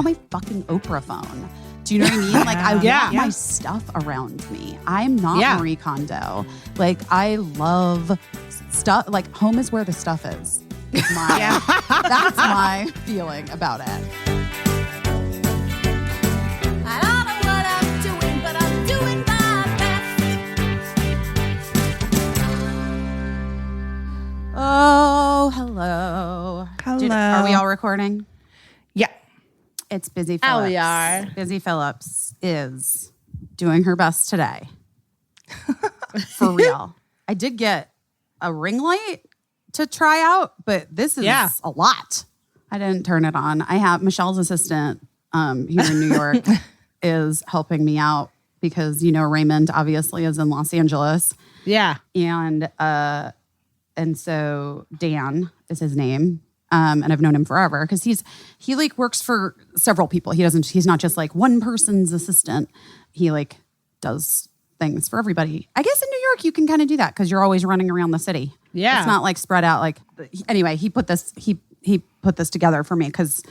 want my fucking Oprah phone. Do you know what I mean? Like, I want my stuff around me. I'm not Marie Kondo. Like, I love stuff. Like, home is where the stuff is. That's my feeling about it. I don't know what I'm doing, but I'm doing my best. Oh, hello. Hello. Are we all recording? Yeah. It's Busy Phillips. Oh, we are. Busy Phillips is doing her best today. For real. I did get a ring light to try out, but this is a lot. I didn't turn it on. I have Michelle's assistant here in New York is helping me out because, you know, Raymond obviously is in Los Angeles. Yeah. And so Dan is his name. And I've known him forever because he like works for several people. He's not just like one person's assistant. He like does things for everybody. I guess in New York you can kind of do that because you're always running around the city. Yeah. It's not like spread out. Like, anyway, he put this together for me because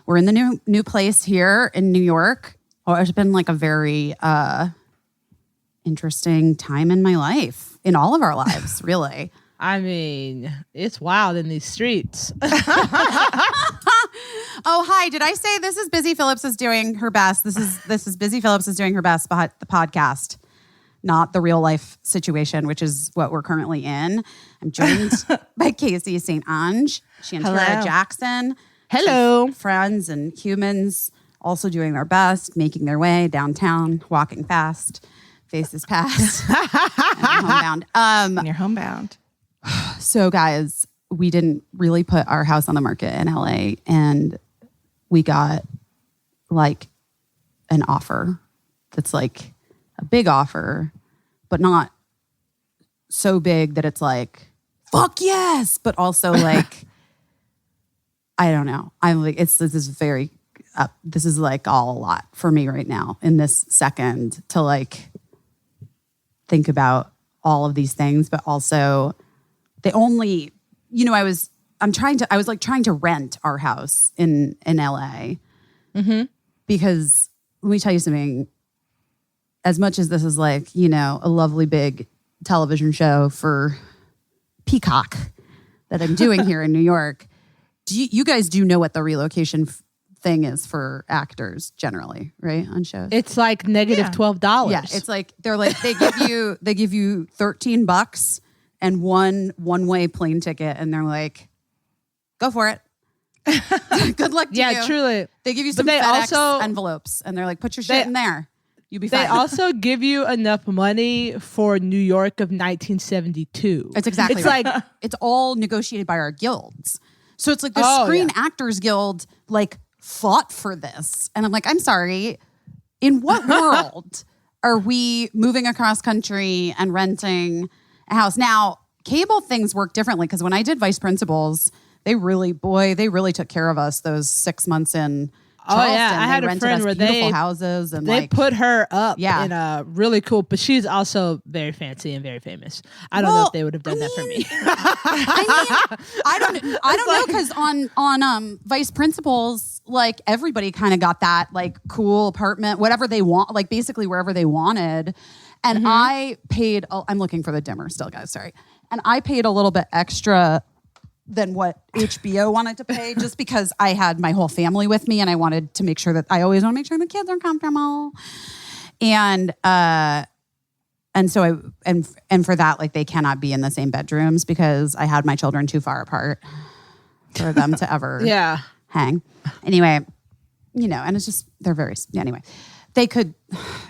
we're in the new place here in New York. Oh, it's been like a very interesting time in my life, in all of our lives, really. I mean, it's wild in these streets. Oh, hi. Did I say this is Busy Phillips is doing her best? This is Busy Phillips is doing her best, but the podcast, not the real life situation, which is what we're currently in. I'm joined by Caissie St. Ange, Shantira Jackson. Hello. Friends and humans also doing their best, making their way downtown, walking fast, faces past, and homebound. And you're homebound. So guys, we didn't really put our house on the market in LA, and we got like an offer that's like a big offer, but not so big that it's like, fuck yes, but also like, I don't know. I'm like, this is like all a lot for me right now in this second to like think about all of these things, but also they only, you know, I was trying to rent our house in LA because let me tell you something, as much as this is like, you know, a lovely big television show for Peacock that I'm doing here in New York, you guys do know what the relocation thing is for actors generally, right? On shows. It's like negative $12. Yeah. It's like, they give you $13 and one-way plane ticket, and they're like, go for it. Good luck to you. Yeah, truly. They give you some FedEx envelopes, and they're like, put your shit in there. You'll be fine. They also give you enough money for New York of 1972. It's exactly it's right. like it's all negotiated by our guilds. So it's like the Screen Actors Guild like fought for this. And I'm like, I'm sorry. In what world are we moving across country and renting a house? Now, cable things work differently because when I did Vice Principals, they really took care of us those 6 months in Charleston. Oh yeah, I had a friend where beautiful houses and they like put her up in a really cool, but she's also very fancy and very famous. I don't know if they would have done that for me. I don't know because on Vice Principals, like everybody kind of got that like cool apartment, whatever they want, like basically wherever they wanted. And I paid. I'm looking for the dimmer still, guys. Sorry. And I paid a little bit extra than what HBO wanted to pay, just because I had my whole family with me, and I wanted to make sure that I always want to make sure the kids are comfortable. And so and for that, like they cannot be in the same bedrooms because I had my children too far apart for them to ever hang. Anyway, you know, and it's just anyway. They could,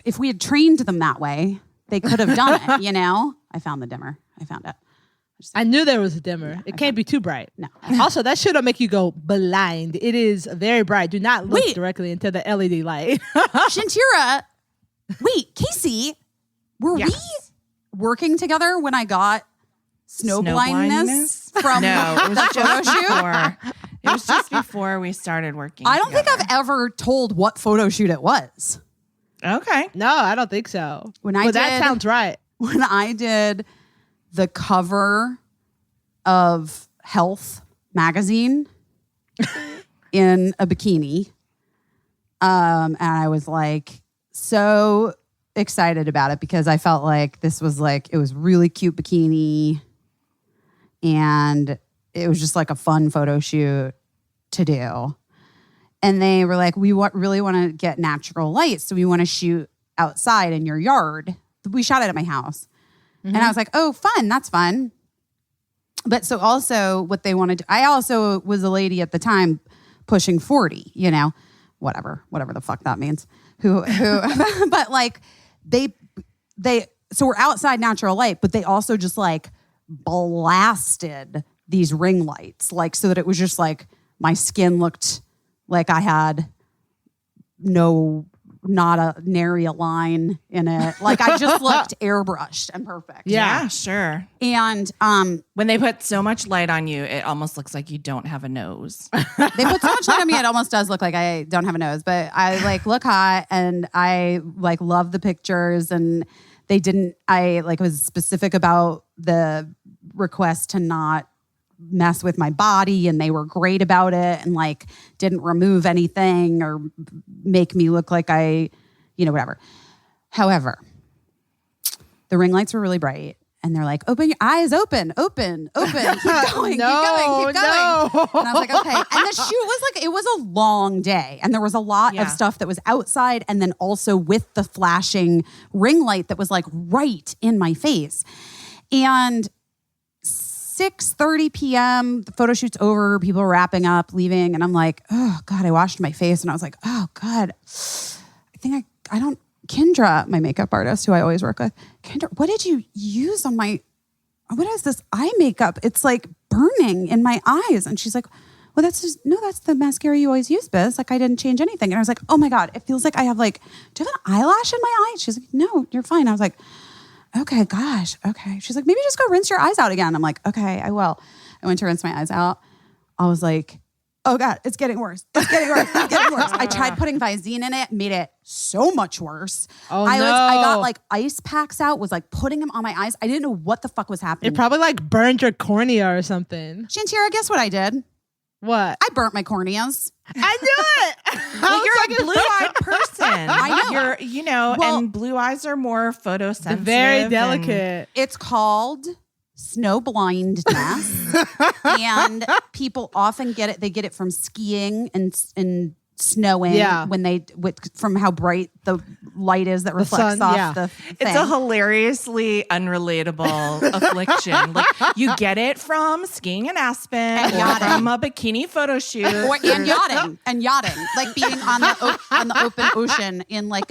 if we had trained them that way, they could have done it. You know, I found the dimmer. I found it. I knew there was a dimmer. It can't be too bright. No. Also, that shit'll make you go blind. It is very bright. Do not look directly into the LED light. Shantira, Caissie, were we working together when I got snow blindness from No, it was the photo just shoot? before. It was just before we started working. I don't think I've ever told what photo shoot it was. Okay. No, I don't think so. That sounds right. When I did the cover of Health magazine in a bikini And I was like so excited about it because I felt like this was like, it was really cute bikini and it was just like a fun photo shoot to do. And they were like, we really want to get natural light. So we want to shoot outside in your yard. We shot it at my house. And I was like, oh, fun. That's fun. But so also what they wanted to, I also was a lady at the time pushing 40, you know, whatever the fuck that means. But like they, so we're outside natural light, but they also just like blasted these ring lights, like so that it was just like my skin looked like I had not a nary a line in it. Like I just looked airbrushed and perfect. Yeah, sure. And when they put so much light on you, it almost looks like you don't have a nose. they put so much light on me, it almost does look like I don't have a nose. But I like look hot and I like love the pictures. And I like was specific about the request to not mess with my body, and they were great about it and like didn't remove anything or make me look like I, whatever. However, the ring lights were really bright and they're like, open your eyes, open, keep going, keep going. And I was like, okay. And the shoot was like, it was a long day and there was a lot of stuff that was outside and then also with the flashing ring light that was like right in my face. And 6:30 p.m. The photo shoot's over. People are wrapping up, leaving. And I'm like, oh, God, I washed my face. And I was like, oh, God, Kendra, my makeup artist who I always work with, Kendra, what did you use on what is this eye makeup? It's like burning in my eyes. And she's like, well, that's the mascara you always use, Biz. Like, I didn't change anything. And I was like, oh, my God, it feels like I have like, do you have an eyelash in my eye? She's like, no, you're fine. I was like, okay, gosh, okay. She's like, maybe just go rinse your eyes out again. I'm like, okay, I will. I went to rinse my eyes out. I was like, oh God, it's getting worse. It's getting worse. It's getting worse. I tried putting Visine in it, made it so much worse. Oh, I got like ice packs out, was like putting them on my eyes. I didn't know what the fuck was happening. It probably like burned your cornea or something. Shantira, guess what I did? What? I burnt my corneas. I knew it. Well, you're a blue-eyed person. I know. And blue eyes are more photosensitive. Very delicate. It's called snow blindness. And people often get it. They get it from skiing and snowing when from how bright the light is that reflects off the thing. It's a hilariously unrelatable affliction. Like you get it from skiing in Aspen or from a bikini photo shoot. And yachting. Like being on the open ocean in like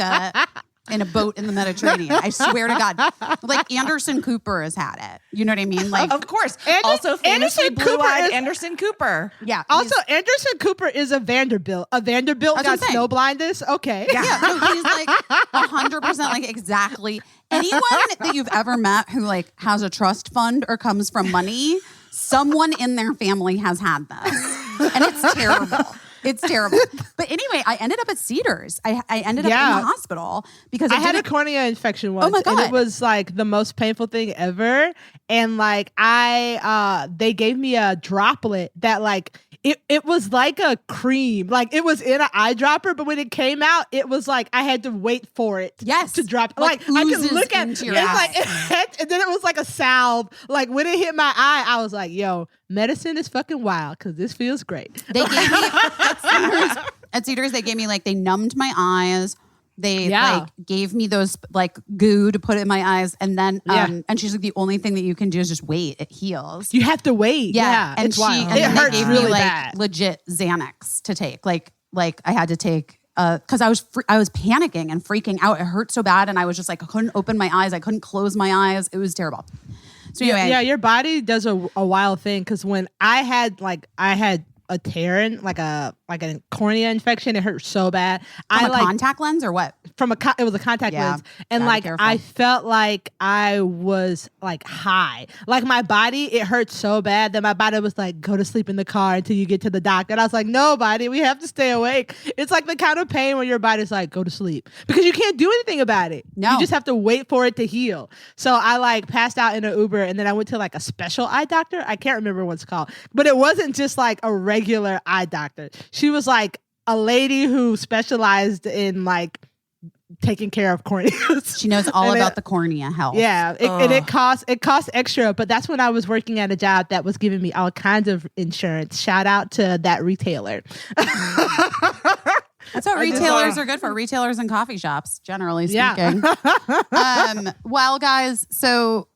in a boat in the Mediterranean. I swear to God. Like Anderson Cooper has had it. You know what I mean? Like, of course. Also famously blue-eyed Anderson Cooper. Yeah. Also, Anderson Cooper is a Vanderbilt. A Vanderbilt got snow blindness. Okay. Yeah. No, he's like 100% like exactly. Anyone that you've ever met who like has a trust fund or comes from money, someone in their family has had this. And it's terrible. It's terrible. But anyway, I ended up at Cedars. I ended up in the hospital because I had a cornea infection once. Oh my God. And it was like the most painful thing ever. And like they gave me a droplet that like it was like a cream. Like it was in an eyedropper, but when it came out, it was like I had to wait for it to drop. Like I could look at it. And then it was like a salve. Like when it hit my eye, I was like, yo, medicine is fucking wild because this feels great. They gave me at Cedars, they gave me like, they numbed my eyes. They like gave me those like goo to put in my eyes. And then, and she's like, the only thing that you can do is just wait. It heals. You have to wait. Yeah. And it's wild. And it they gave really me like bad. legit Xanax to take. Like I had to take, cause I was panicking and freaking out. It hurt so bad. And I was just like, I couldn't open my eyes. I couldn't close my eyes. It was terrible. So anyway. Your body does a wild thing. Cause when I had a tear in, like a cornea infection. It hurt so bad. From a contact lens or what? It was a contact lens, and like I felt like I was like high. Like my body, it hurt so bad that my body was like, go to sleep in the car until you get to the doctor. And I was like, no, body, we have to stay awake. It's like the kind of pain when your body's like, go to sleep because you can't do anything about it. No, you just have to wait for it to heal. So I like passed out in an Uber, and then I went to like a special eye doctor. I can't remember what it's called, but it wasn't just like a regular eye doctor. She was like a lady who specialized in like taking care of corneas. She knows all about the cornea health. Yeah, and it costs extra, but that's when I was working at a job that was giving me all kinds of insurance. Shout out to that retailer. That's what retailers are good for. Retailers and coffee shops, generally speaking. Well, guys, so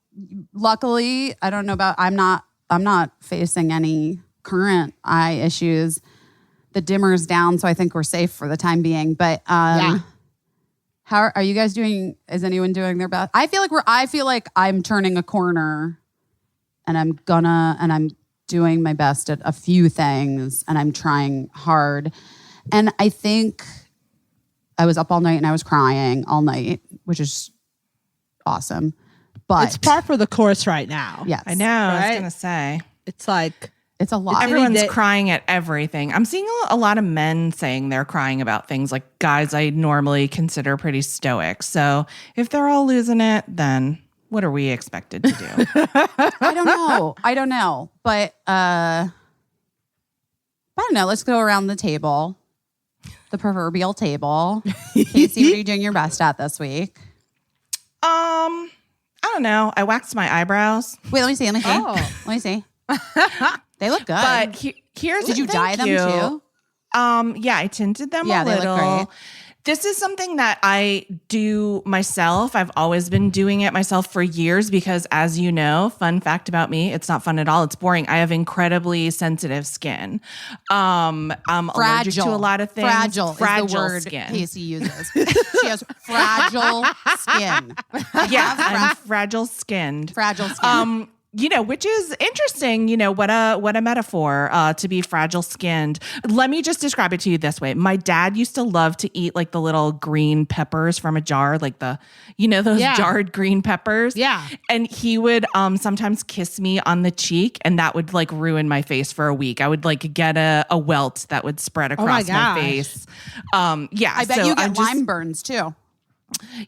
luckily, I don't know about. I'm not facing any current eye issues. The dimmer's down, so I think we're safe for the time being. But how are you guys doing? Is anyone doing their best? I feel like I'm turning a corner, and I'm doing my best at a few things, and I'm trying hard. And I think I was up all night and I was crying all night, which is awesome. But it's par for the course right now. Yes. I know. Right? I was going to say. It's like... It's a lot. Everyone's crying at everything. I'm seeing a lot of men saying they're crying about things like guys I normally consider pretty stoic. So if they're all losing it, then what are we expected to do? I don't know. But I don't know. Let's go around the table. The proverbial table. Caissie, what are you doing your best at this week? I don't know. I waxed my eyebrows. Wait, let me see. Let me see. They look good. But here's Did you dye them too? Yeah, I tinted them a little. They look great. This is something that I do myself. I've always been doing it myself for years because, as you know, fun fact about me, it's not fun at all. It's boring. I have incredibly sensitive skin. I'm allergic to a lot of things. Fragile is the word skin. Caissie uses. She has fragile skin. Yeah, I'm fragile skinned. Fragile skin. Which is interesting, what a metaphor to be fragile skinned. Let me just describe it to you this way. My dad used to love to eat like the little green peppers from a jar, like those jarred green peppers. Yeah. And he would sometimes kiss me on the cheek and that would like ruin my face for a week. I would like get a welt that would spread across my face. I bet you get lime burns too.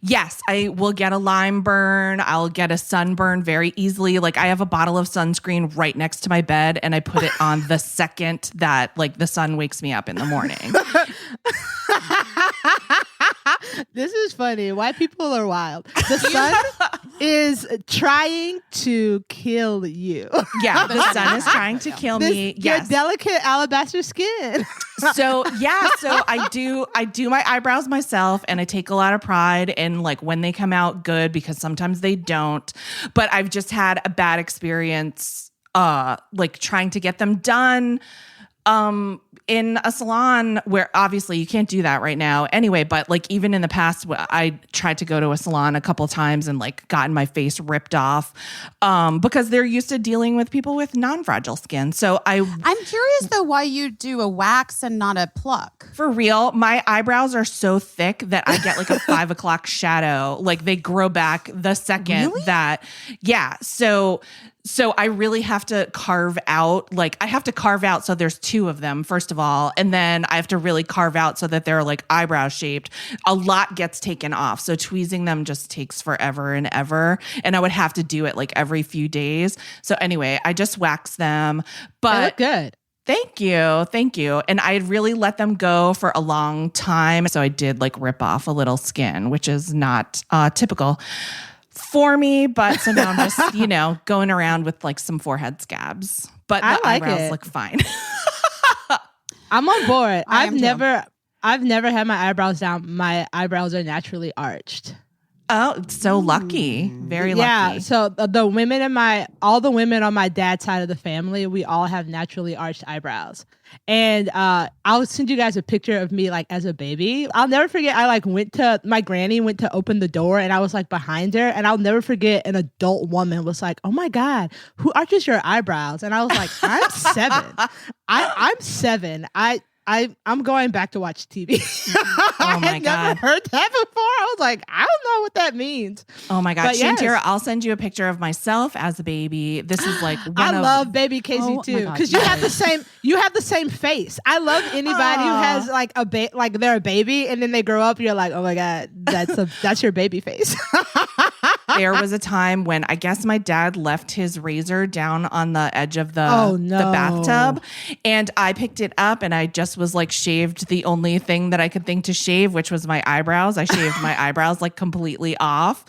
Yes, I will get a lime burn. I'll get a sunburn very easily. Like I have a bottle of sunscreen right next to my bed and I put it on the second that like the sun wakes me up in the morning. This is funny. White people are wild. The sun is trying to kill you. Yeah, the sun is trying to kill me. Yes. Your delicate alabaster skin. So I do my eyebrows myself and I take a lot of pride in like when they come out good because sometimes they don't. But I've just had a bad experience like trying to get them done in a salon where obviously you can't do that right now anyway, but like even in the past, I tried to go to a salon a couple times and like gotten my face ripped off because they're used to dealing with people with non-fragile skin. So I'm curious though why you do a wax and not a pluck. For real, my eyebrows are so thick that I get like a 5 o'clock shadow. Like they grow back the second that, yeah. So I really have to carve out, so there's 2 of them, first of all. And then I have to really carve out so that they're like eyebrow shaped. A lot gets taken off. So tweezing them just takes forever and ever. And I would have to do it like every few days. So anyway, I just wax them. But they look good. Thank you. And I had really let them go for a long time. So I did like rip off a little skin, which is not typical for me, but so now I'm just, going around with like some forehead scabs, but the eyebrows look fine. I'm on board. I've never had my eyebrows down. My eyebrows are naturally arched. Oh, so lucky. Very lucky. Yeah. So all the women on my dad's side of the family, we all have naturally arched eyebrows. And I'll send you guys a picture of me like as a baby. I'll never forget. My granny went to open the door and I was like behind her. And I'll never forget an adult woman was like, "Oh my God, who arches your eyebrows?" And I was like, "I'm 7. I'm 7. I'm going back to watch TV." Oh my God. I never heard that before. I was like, I don't know what that means. Oh my God. Shantira, I'll send you a picture of myself as a baby. This is like I love baby Caissie too. Because you have the same face. I love anybody who has like they're a baby and then they grow up, you're like, oh my God, that's your baby face. there was a time when I guess my dad left his razor down on the edge of the bathtub, and I picked it up and I just was like shaved the only thing that I could think to shave, which was my eyebrows. I shaved my eyebrows like completely off.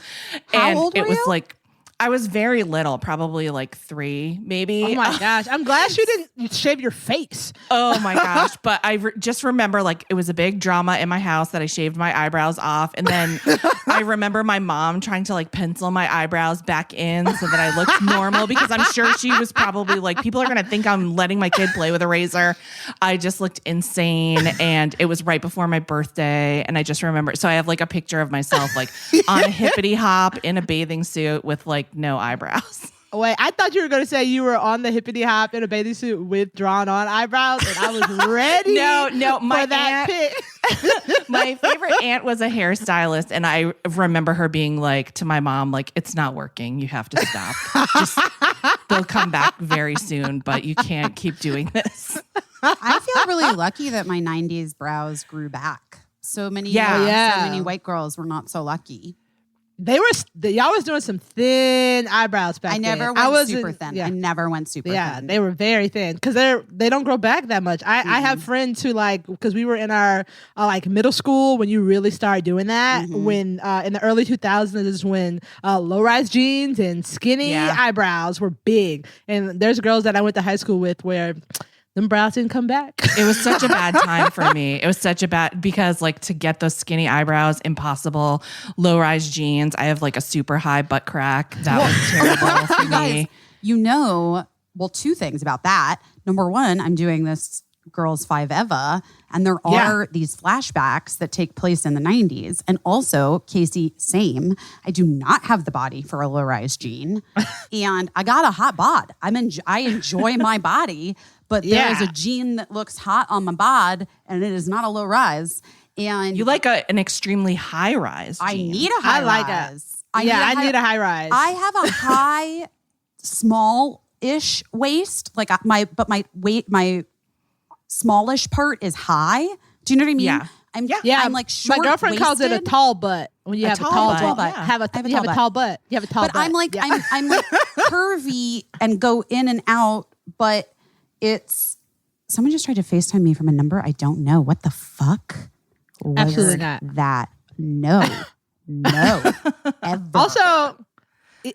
How old were you? Like, I was very little, probably like 3, maybe. Oh my gosh. I'm glad you didn't shave your face. Oh my gosh. But I just remember like it was a big drama in my house that I shaved my eyebrows off. And then I remember my mom trying to like pencil my eyebrows back in so that I looked normal, because I'm sure she was probably like, people are going to think I'm letting my kid play with a razor. I just looked insane. And it was right before my birthday. And I just remember. So I have like a picture of myself like on a hippity hop in a bathing suit with like no eyebrows. Wait, I thought you were going to say you were on the hippity hop in a bathing suit with drawn on eyebrows, and I was ready. No, my that aunt, my favorite aunt was a hairstylist, and I remember her being like to my mom, like, "It's not working. You have to stop. Just they'll come back very soon, but you can't keep doing this." I feel really lucky that my 90s brows grew back. So many white girls were not so lucky. Y'all was doing some thin eyebrows back then. I never went super thin. Yeah. I never went super thin. Yeah, they were very thin because they don't grow back that much. I have friends who like, because we were in our like middle school when you really started doing that. When in the early 2000s is when low rise jeans and skinny eyebrows were big. And there's girls that I went to high school with where them brows didn't come back. It was such a bad time for me. It was such a bad, because like to get those skinny eyebrows, impossible. Low rise jeans. I have like a super high butt crack. That was terrible for me. Guys, well, 2 things about that. Number 1, I'm doing this Girls 5 Eva, and there are these flashbacks that take place in the 90s. And also, Caissie, same. I do not have the body for a low rise jean, and I got a hot bod. I enjoy my body. But there is a jean that looks hot on my bod, and it is not a low rise. And you like an extremely high rise jean. I need a high rise. I need a high rise. I have a high, small-ish waist. Like my smallish part is high. Do you know what I mean? Yeah. I'm like short. My girlfriend calls it a tall butt. When you have a tall butt. Yeah. Have a tall butt. You have a tall butt. But I'm like I'm like curvy and go in and out, but it's someone just tried to FaceTime me from a number I don't know. What the fuck? Absolutely not. That no. Ever. Also,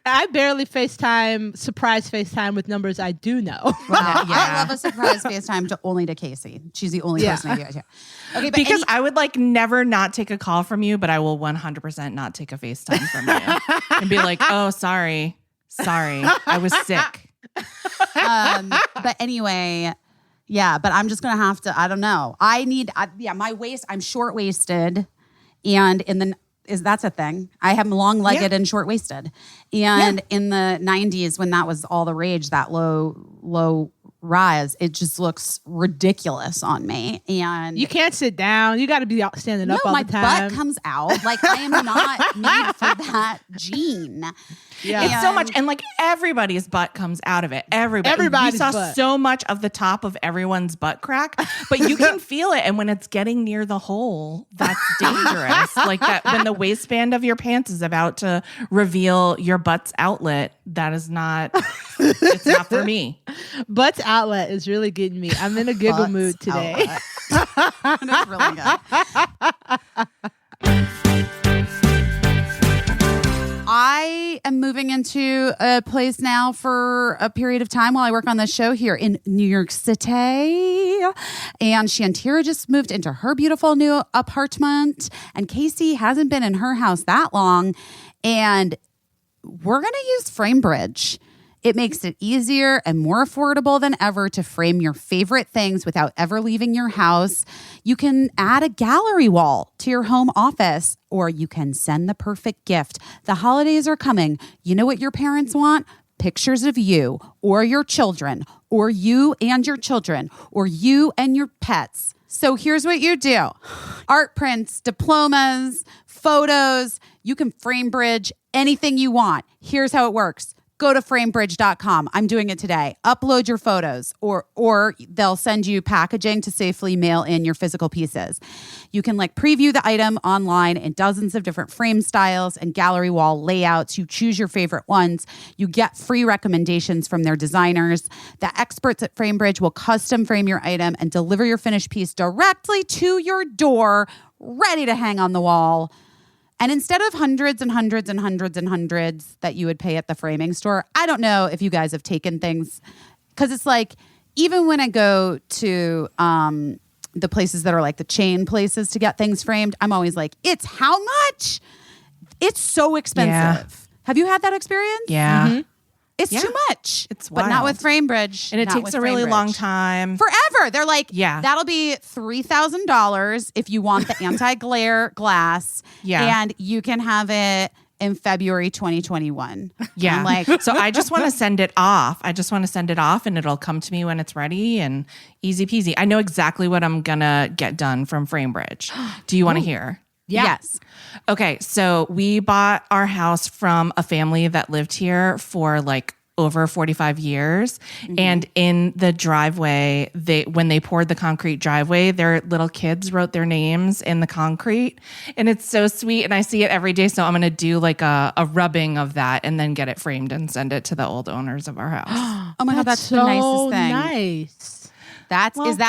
I barely surprise FaceTime with numbers I do know. Wow. I love a surprise FaceTime only to Caissie. She's the only person I do it to. Okay, because I would like never not take a call from you, but I will 100% not take a FaceTime from you and be like, "Oh, sorry, I was sick." But anyway, but I'm just gonna have to. I don't know. My waist. I'm short waisted, and that's a thing. I am long legged and short waisted, and in the 90s when that was all the rage, that low rise, it just looks ridiculous on me. And you can't sit down. You got to be standing up all the time. My butt comes out. Like I am not made for that jean. Yeah. It's so much. And like everybody's butt comes out of it. Everybody's we saw butt. So much of the top of everyone's butt crack, but you can feel it. And when it's getting near the hole, that's dangerous. Like that, when the waistband of your pants is about to reveal your butt's outlet, that is not, it's not for me. Butt's outlet is really getting me. I'm in a giggle mood today. It's really good. I am moving into a place now for a period of time while I work on this show here in New York City. And Shantira just moved into her beautiful new apartment. And Caissie hasn't been in her house that long. And we're going to use Framebridge. It makes it easier and more affordable than ever to frame your favorite things without ever leaving your house. You can add a gallery wall to your home office, or you can send the perfect gift. The holidays are coming. You know what your parents want? Pictures of you or your children, or you and your children, or you and your pets. So here's what you do. Art prints, diplomas, photos. You can Framebridge anything you want. Here's how it works. go to framebridge.com. I'm doing it today. Upload your photos or they'll send you packaging to safely mail in your physical pieces. You can like preview the item online in dozens of different frame styles and gallery wall layouts. You choose your favorite ones. You get free recommendations from their designers. The experts at Framebridge will custom frame your item and deliver your finished piece directly to your door, ready to hang on the wall. And instead of hundreds and hundreds and hundreds and hundreds that you would pay at the framing store, I don't know if you guys have taken things, because it's like, even when I go to the places that are like the chain places to get things framed, I'm always like, it's how much? It's so expensive. Yeah. Have you had that experience? Yeah. Mm-hmm. It's too much. It's But not wild. with Framebridge. And it Not takes with a really Framebridge. long time. Forever. They're like, Yeah. that'll be $3,000 if you want the anti-glare glass. Yeah. And you can have it in February 2021. Yeah. I'm like, so I just want to send it off. And it'll come to me when it's ready and easy peasy. I know exactly what I'm going to get done from Framebridge. Do you want to hear? yes. Okay, so we bought our house from a family that lived here for like over 45 years. And in the driveway, when they poured the concrete driveway, their little kids wrote their names in the concrete. And it's so sweet. And I see it every day. So I'm going to do like a rubbing of that and then get it framed and send it to the old owners of our house. Oh my God, that's so the nicest thing. nice.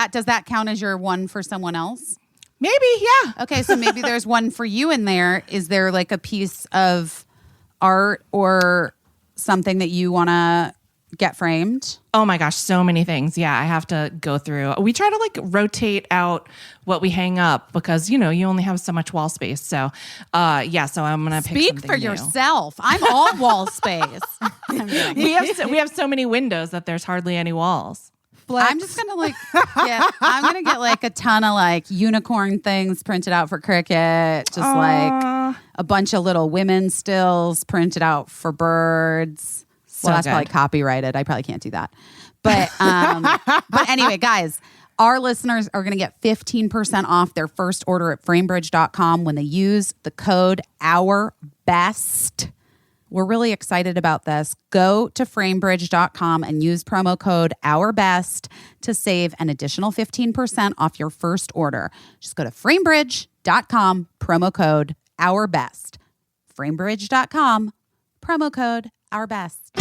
Does that count as your one for someone else? Maybe, yeah. Okay, so maybe there's one for you in there. Is there like a piece of art or something that you want to get framed? Oh my gosh, so many things. Yeah, I have to go through. We try to like rotate out what we hang up because, you only have so much wall space. So, so I'm going to pick Speak something for new. yourself. I'm all wall space. I'm kidding. We have so many windows that there's hardly any walls. I'm just gonna I'm gonna get like a ton of like unicorn things printed out for cricket, just like a bunch of little women stills printed out for birds. Well, that's good. probably copyrighted. I probably can't do that. But but anyway, guys, our listeners are gonna get 15% off their first order at framebridge.com when they use the code OURBEST. We're really excited about this. Go to framebridge.com and use promo code OURBEST to save an additional 15% off your first order. Just go to framebridge.com, promo code OURBEST. Framebridge.com, promo code OURBEST.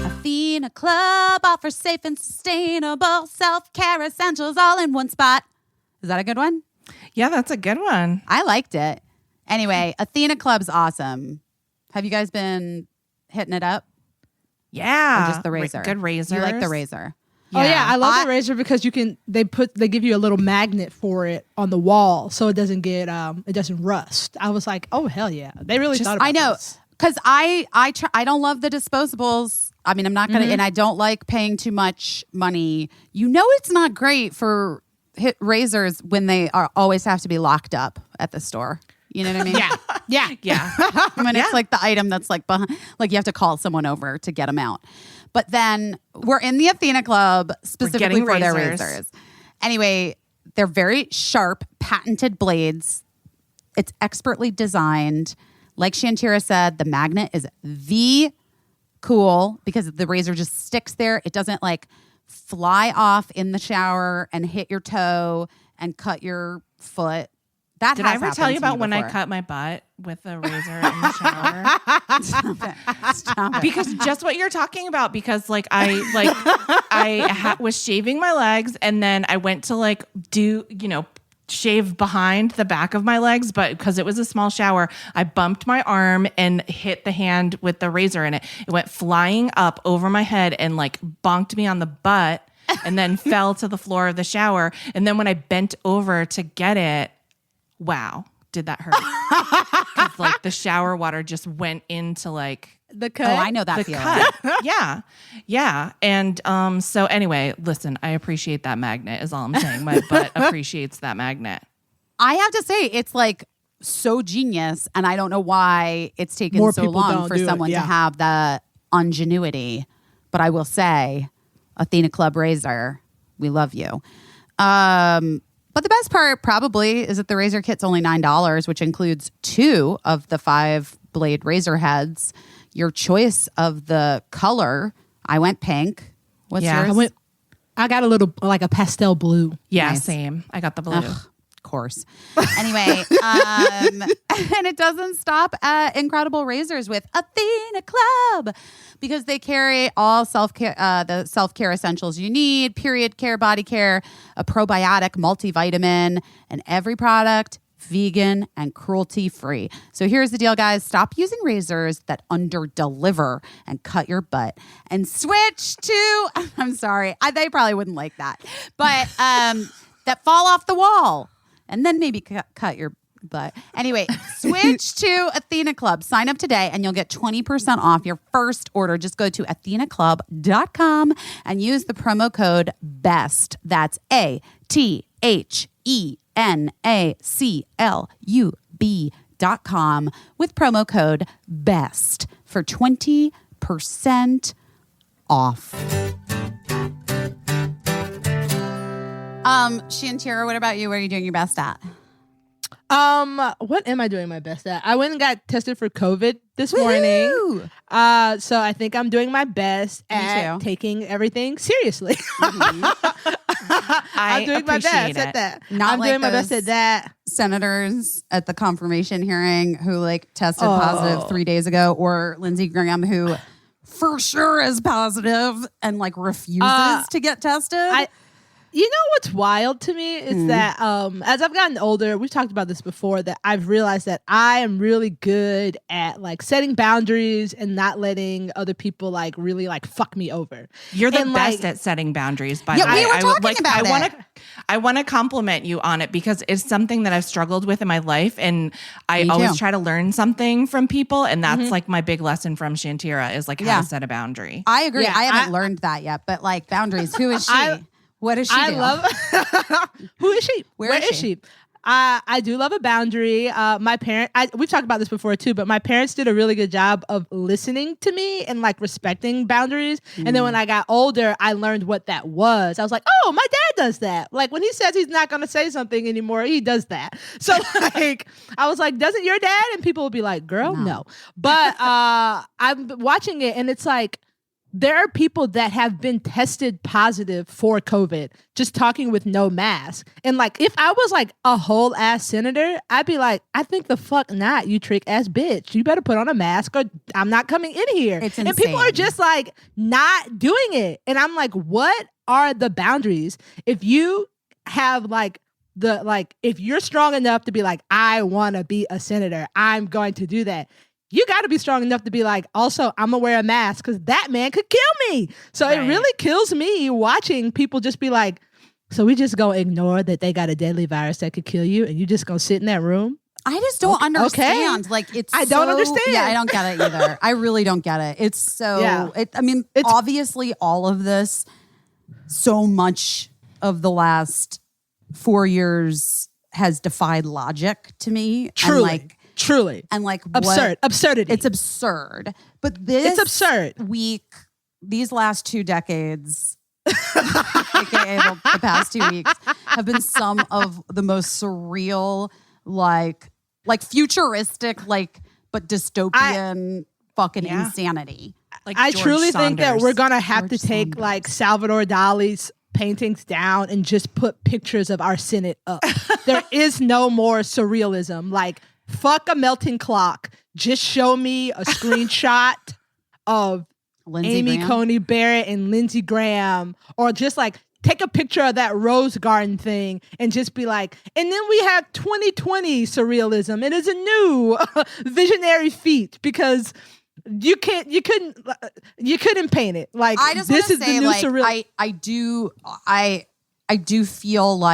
Athena Club offers safe and sustainable self-care essentials all in one spot. Is that a good one? Yeah, that's a good one. I liked it. Anyway, Athena Club's awesome. Have you guys been hitting it up? Yeah. Or just the razor? Good razors. You like the razor? Oh yeah, I love the razor because they give you a little magnet for it on the wall so it doesn't get it doesn't rust. I was like, oh hell yeah, they really thought about I know this. because I don't love the disposables. I mean, I'm not gonna, and I don't like paying too much money. It's not great for razors when they always have to be locked up at the store. You know what I mean? Yeah. When it's like the item that's like behind, like you have to call someone over to get them out. But then we're in the Athena Club specifically for their razors. Anyway, they're very sharp, patented blades. It's expertly designed. Like Shantira said, the magnet is cool because the razor just sticks there. It doesn't like fly off in the shower and hit your toe and cut your foot. Did I ever tell you about when I cut my butt with a razor in the shower? Stop it. Because just what you're talking about, because I was shaving my legs and then I went to shave behind the back of my legs, but because it was a small shower, I bumped my arm and hit the hand with the razor in it. It went flying up over my head and bonked me on the butt and then fell to the floor of the shower. And then when I bent over to get it, wow, did that hurt? Because the shower water just went into The cut. Oh, I know that the feeling. cut. Yeah. And so anyway, listen, I appreciate that magnet is all I'm saying. My butt appreciates that magnet. I have to say, it's so genius, and I don't know why it's taken More so people long don't for do it, someone to yeah. have the ingenuity. But I will say, Athena Club razor, we love you. But the best part probably is that the razor kit's only $9, which includes 2 of the 5 blade razor heads. Your choice of the color, I went pink. What's yours? I got a little like a pastel blue. Yeah, Nice. same. I got the blue. Of course. Anyway, and it doesn't stop at incredible razors with Athena Club, because they carry all the self-care essentials you need: period care, body care, a probiotic multivitamin, and every product vegan and cruelty-free. So here's the deal, guys. Stop using razors that under-deliver and cut your butt, and switch to, I'm sorry, they probably wouldn't like that, but that fall off the wall and then maybe cut your butt. Anyway, switch to Athena Club. Sign up today and you'll get 20% off your first order. Just go to athenaclub.com and use the promo code BEST. That's ATHENACLUB.com with promo code BEST for 20% off. Shantira, what about you? What are you doing your best at? What am I doing my best at? I went and got tested for COVID this morning. So I think I'm doing my best at taking everything seriously. I'm doing my best at that. I'm doing my best at that. Senators at the confirmation hearing who tested positive 3 days ago, or Lindsey Graham who for sure is positive and refuses to get tested. You know what's wild to me is that as I've gotten older, we've talked about this before, that I've realized that I am really good at setting boundaries and not letting other people really fuck me over. You're the best at setting boundaries, by the way. We were talking about it. I want to compliment you on it, because it's something that I've struggled with in my life, and I always try to learn something from people, and that's my big lesson from Shantira is how to set a boundary. I agree. Yeah, I haven't learned that yet, but boundaries. Who is she? What does she do? Who is she? Where is she? I do love a boundary. My parent, we've talked about this before too, but my parents did a really good job of listening to me and respecting boundaries. And then when I got older, I learned what that was. I was like, oh, my dad does that. When he says he's not going to say something anymore, he does that. So I was like, doesn't your dad? And people would be like, girl, no. But I'm watching it, and it's there are people that have been tested positive for COVID, just talking with no mask. And if I was a whole ass senator, I'd be like, I think the fuck not, you trick ass bitch. You better put on a mask or I'm not coming in here. It's insane. And people are just not doing it. And I'm like, what are the boundaries? If you have if you're strong enough to be I want to be a senator, I'm going to do that. You got to be strong enough to be also, I'm going to wear a mask because that man could kill me. So It really kills me watching people just be so we just going to ignore that they got a deadly virus that could kill you, and you just going to sit in that room? I just don't understand. Okay. I don't understand. Yeah, I don't get it either. I really don't get it. It's so, it's obviously all of this, so much of the last 4 years has defied logic to me. Truly. And absurdity. It's absurd. But it's absurd. These last 2 decades, aka the past 2 weeks, have been some of the most surreal, futuristic, but dystopian fucking insanity. I truly think that we're going to have to take Salvador Dali's paintings down and just put pictures of our Senate up. There is no more surrealism. Fuck a melting clock. Just show me a screenshot of Amy Coney Barrett and Lindsey Graham, or just take a picture of that Rose Garden thing and just be and then we have 2020 surrealism. It is a new visionary feat, because you couldn't paint it. I just this is say, the new surreal. I do feel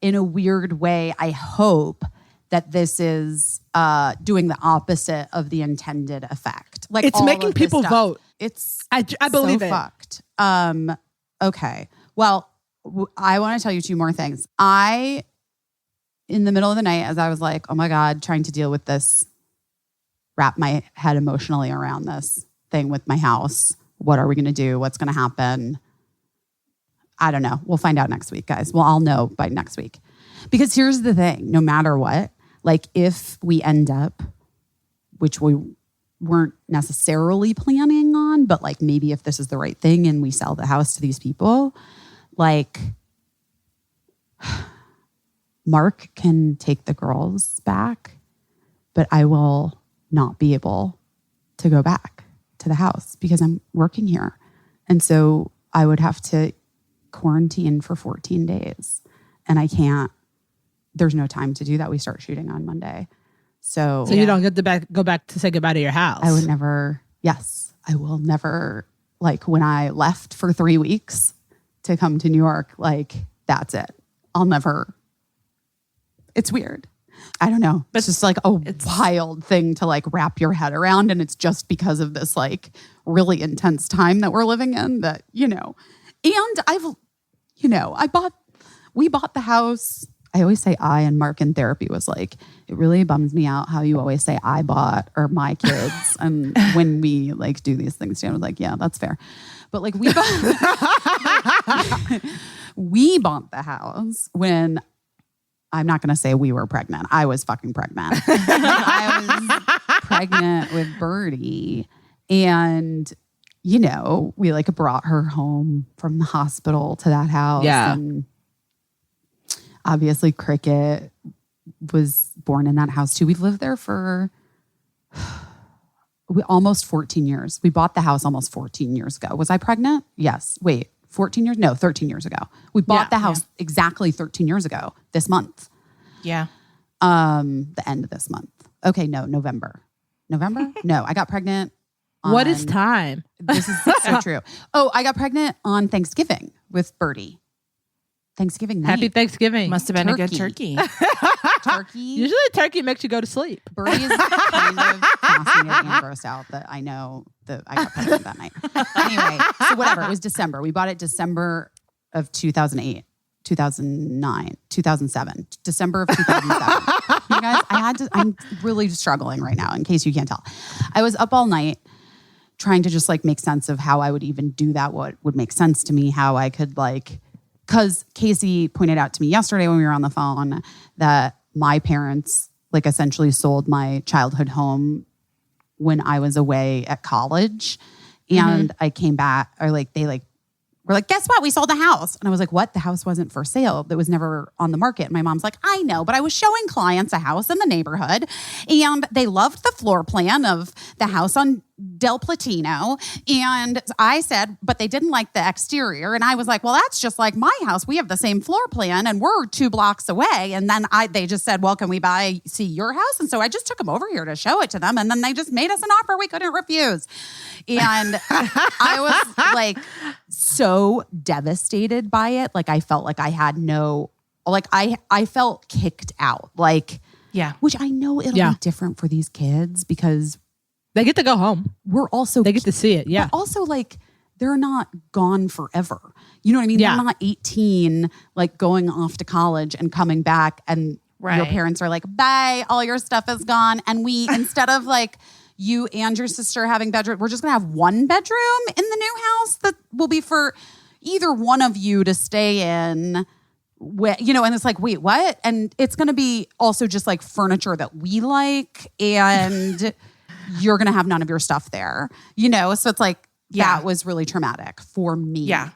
in a weird way, I hope that this is doing the opposite of the intended effect. It's making people vote. I believe so it. Fucked. Okay. Well, I want to tell you 2 more things. In the middle of the night, as I was oh my God, trying to deal with this, wrap my head emotionally around this thing with my house. What are we going to do? What's going to happen? I don't know. We'll find out next week, guys. Well, I'll know by next week. Because here's the thing, no matter what, if we end up which we weren't necessarily planning on, but like maybe if this is the right thing and we sell the house to these people, like Mark can take the girls back, but I will not be able to go back to the house because I'm working here. And so I would have to quarantine for 14 days and I can't, there's no time to do that. We start shooting on Monday. So you don't get to go back to say goodbye to your house. I would never, yes, I will never, like when I left for 3 weeks to come to New York, like that's it. I'll never, it's weird. I don't know. But it's just like a wild thing to like wrap your head around. And it's just because of this like really intense time that we're living in that, you know, and I've, you know, we bought the house. I always say I, and Mark in therapy was like, it really bums me out how you always say I bought or my kids. And when we like do these things, Dan was like, yeah, that's fair. But like we bought the house when I'm not going to say we were pregnant. I was fucking pregnant. I was pregnant with Birdie. And, you know, we like brought her home from the hospital to that house. Yeah. And obviously Cricket was born in that house too. We've lived there for almost 14 years. We bought the house almost 14 years ago. Was I pregnant? Yes. Wait, 14 years? No, 13 years ago. We bought the house exactly 13 years ago this month. Yeah. The end of this month. Okay, no, November. No, I got pregnant. What is time? This is so true. Oh, I got pregnant on Thanksgiving with Birdie. Thanksgiving night. Happy Thanksgiving. Must have been a good turkey. Turkey. Usually turkey makes you go to sleep. Birdie is kind of fascinated and grossed out that I know that I got pregnant that night. Anyway, so whatever. It was December. We bought it December of 2008, 2009, 2007. December of 2007. You guys, I'm really struggling right now in case you can't tell. I was up all night trying to just like make sense of how I would even do that, what would make sense to me, how I could like... Because Caissie pointed out to me yesterday when we were on the phone that my parents like essentially sold my childhood home when I was away at college. And I came back, or like they like were like, guess what? We sold the house. And I was like, what? The house wasn't for sale. That was never on the market. And my mom's like, I know, but I was showing clients a house in the neighborhood and they loved the floor plan of the house on Del Platino. And I said, but they didn't like the exterior. And I was like, well, that's just like my house. We have the same floor plan and we're 2 blocks away. And then they just said, well, can we see your house? And so I just took them over here to show it to them. And then they just made us an offer we couldn't refuse. And I was like so devastated by it. Like I felt like I had I felt kicked out. Like, yeah, which I know it'll be different for these kids because they get to go home. They get to see it. Yeah. But also like they're not gone forever. You know what I mean? Yeah. They're not 18, like going off to college and coming back and your parents are like, bye, all your stuff is gone. And we, instead of like you and your sister having bedroom, we're just going to have 1 bedroom in the new house that will be for either one of you to stay in. You know, and it's like, wait, what? And it's going to be also just like furniture that we like and you're going to have none of your stuff there, you know? So it's like, that was really traumatic for me. Yeah.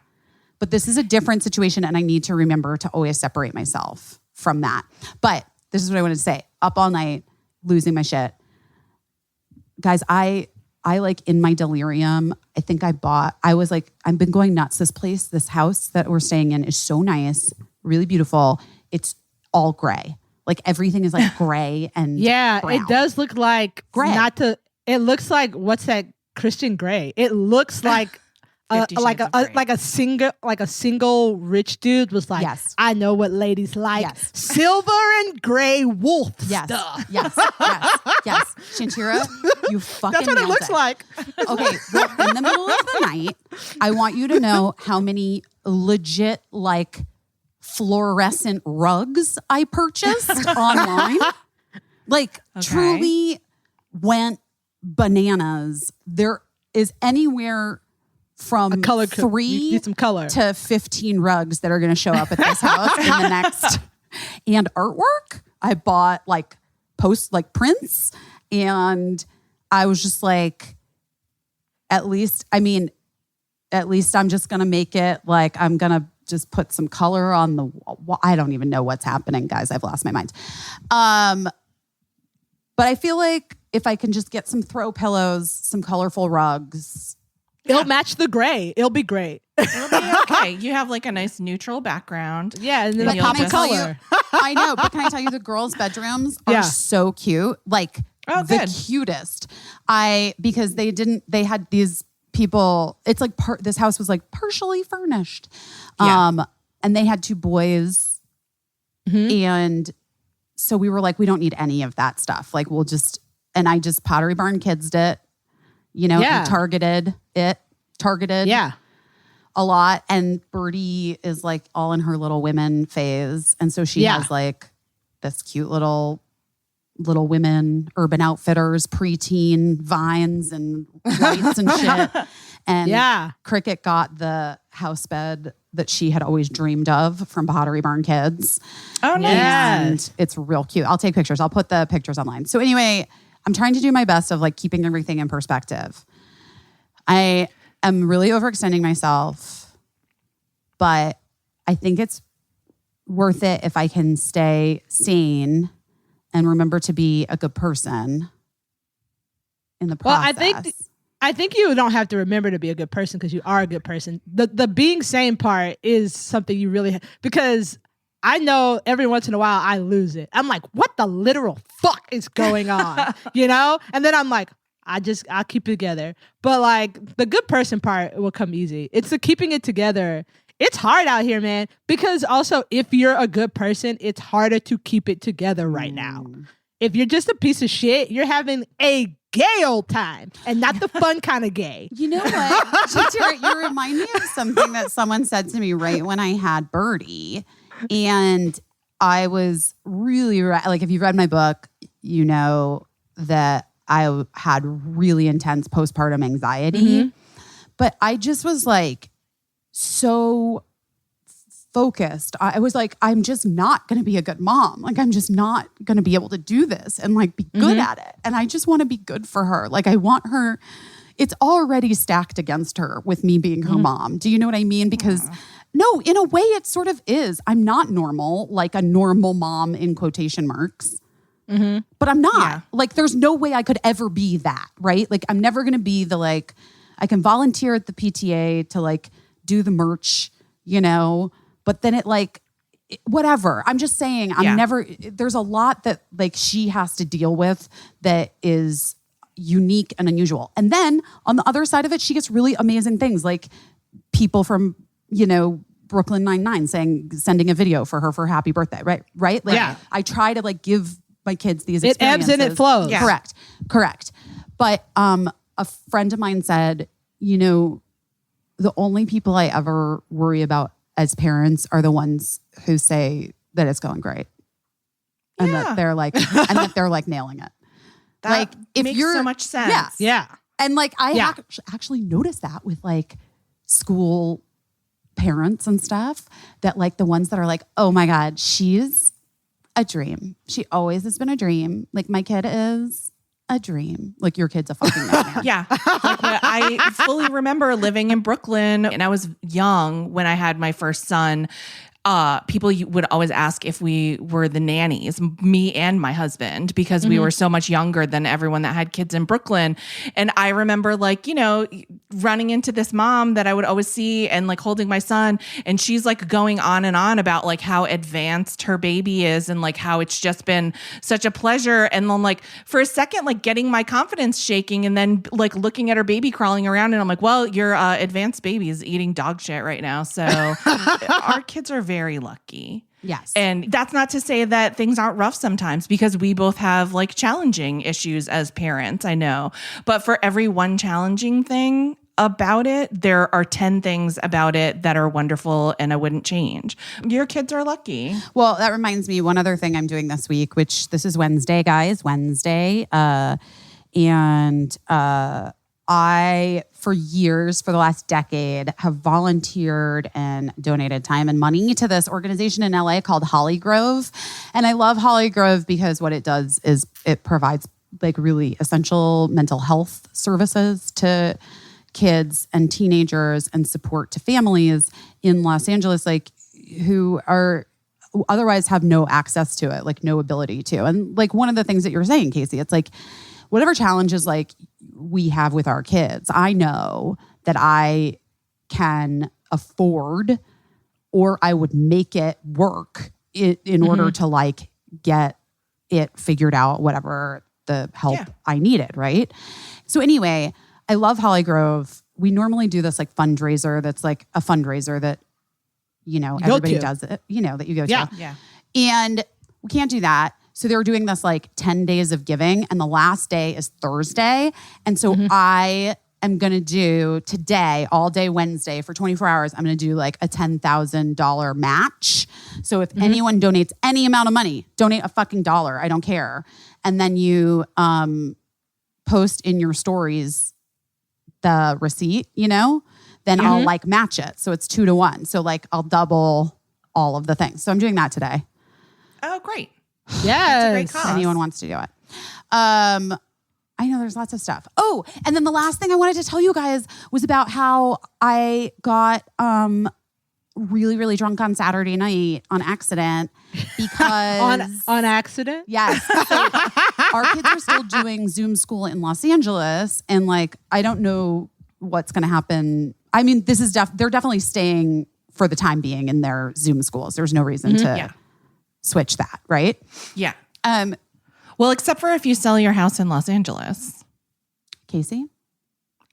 But this is a different situation and I need to remember to always separate myself from that. But this is what I wanted to say. Up all night, losing my shit. Guys, I like in my delirium, I think I was like, I've been going nuts. This house that we're staying in is so nice, really beautiful. It's all gray. Like everything is like gray and brown. It does look like gray. It looks like what's that Christian Grey? It looks like a single rich dude was like, yes. I know what ladies like, silver and gray wolf stuff. Yes. Shantira, you fucking That's what it looks like. Okay, well, in the middle of the night, I want you to know how many legit like fluorescent rugs I purchased online. Like truly went bananas. There is anywhere from color 3 need some color. to 15 rugs that are going to show up at this house in the next. And artwork, I bought like prints and I was just like, at least I'm just going to make it like I'm going to just put some color on the wall. I don't even know what's happening, guys. I've lost my mind. But I feel like if I can just get some throw pillows, some colorful rugs. It'll match the gray. It'll be great. It'll be okay. You have like a nice neutral background. Yeah, and then But a pop can I of tell color. you, I know, but can I tell you the girls' bedrooms are so cute. Like the cutest. Because they had these people, it's like this house was like partially furnished. And they had 2 boys. And so we were like, we don't need any of that stuff. Like and I just Pottery Barn Kids'd it, targeted a lot. And Birdie is like all in her Little Women phase. And so she has like this cute little women, Urban Outfitters, preteen vines and lights and shit. And Cricket got the house bed that she had always dreamed of from Pottery Barn Kids. Oh, nice. And it's real cute. I'll take pictures. I'll put the pictures online. So anyway, I'm trying to do my best of like keeping everything in perspective. I am really overextending myself, but I think it's worth it if I can stay sane and remember to be a good person in the process. Well, I think you don't have to remember to be a good person because you are a good person. The being sane part is something you really because I know every once in a while I lose it. I'm like, what the literal fuck is going on? And then I'm like, I'll keep it together. But like the good person part will come easy. It's the keeping it together. It's hard out here, man. Because also if you're a good person, it's harder to keep it together right now. If you're just a piece of shit, you're having a gay old time and not the fun kind of gay. You know what? Shantira, you remind me of something that someone said to me right when I had Birdie. And I was really, like, if you've read my book, you know that I had really intense postpartum anxiety. But I just was like so focused. I was like, I'm just not going to be a good mom. Like, I'm just not going to be able to do this and like be good at it. And I just want to be good for her. Like, I want her, it's already stacked against her with me being her mom. Do you know what I mean? Because no, in a way it sort of is. I'm not normal, like a normal mom in quotation marks. But I'm not. Yeah. Like, there's no way I could ever be that, right? Like, I'm never going to be the, like, I can volunteer at the PTA to like do the merch, but then it like, whatever. I'm just saying there's a lot that like she has to deal with that is unique and unusual. And then on the other side of it, she gets really amazing things like people from, Brooklyn Nine-Nine sending a video for her for happy birthday, right? Like, I try to like give my kids these experiences. It ebbs and it flows. Yeah. Correct. But a friend of mine said, the only people I ever worry about as parents are the ones who say that it's going great. And that they're like, nailing it. That like, if makes you're so much sense. Yeah. And like, I actually noticed that with like school parents and stuff, that like the ones that are like, oh my God, she's a dream. She always has been a dream. Like, my kid is a dream. Like, your kid's a fucking nightmare. Yeah. Like, I fully remember living in Brooklyn and I was young when I had my first son. People would always ask if we were the nannies, me and my husband, because we were so much younger than everyone that had kids in Brooklyn. And I remember like, running into this mom that I would always see and like holding my son. And she's like going on and on about like how advanced her baby is and like how it's just been such a pleasure. And then like for a second, like getting my confidence shaking and then like looking at her baby crawling around. And I'm like, well, your advanced baby is eating dog shit right now. So our kids are very lucky. Yes. And that's not to say that things aren't rough sometimes, because we both have like challenging issues as parents, I know. But for every one challenging thing about it, there are 10 things about it that are wonderful and I wouldn't change. Your kids are lucky. Well, that reminds me, one other thing I'm doing this week, which this is Wednesday, guys, Wednesday. I, for years, for the last decade, have volunteered and donated time and money to this organization in LA called Holly Grove. And I love Holly Grove because what it does is it provides like really essential mental health services to kids and teenagers and support to families in Los Angeles, like who otherwise have no access to it, like no ability to. And like one of the things that you're saying, Caissie, it's like whatever challenges like we have with our kids, I know that I can afford or I would make it work in order to like get it figured out, whatever the help I needed, right? So anyway, I love Holly Grove. We normally do this like fundraiser that's like a fundraiser that, you know, everybody does it, you know, that you go to. Yeah. And we can't do that. So they were doing this like 10 days of giving and the last day is Thursday. And so I am going to do today, all day Wednesday for 24 hours, I'm going to do like a $10,000 match. So if anyone donates any amount of money, donate a fucking dollar. I don't care. And then you post in your stories the receipt, you know, then I'll like match it. So it's 2 to 1. So like I'll double all of the things. So I'm doing that today. Oh, great. Yes. That's a great cause. Anyone wants to do it. I know there's lots of stuff. Oh, and then the last thing I wanted to tell you guys was about how I got really, really drunk on Saturday night on accident because on accident? Yes. So our kids are still doing Zoom school in Los Angeles. And like, I don't know what's going to happen. I mean, this is they're definitely staying for the time being in their Zoom schools. There's no reason to switch that. Right. Yeah. Well, except for if you sell your house in Los Angeles. Caissie?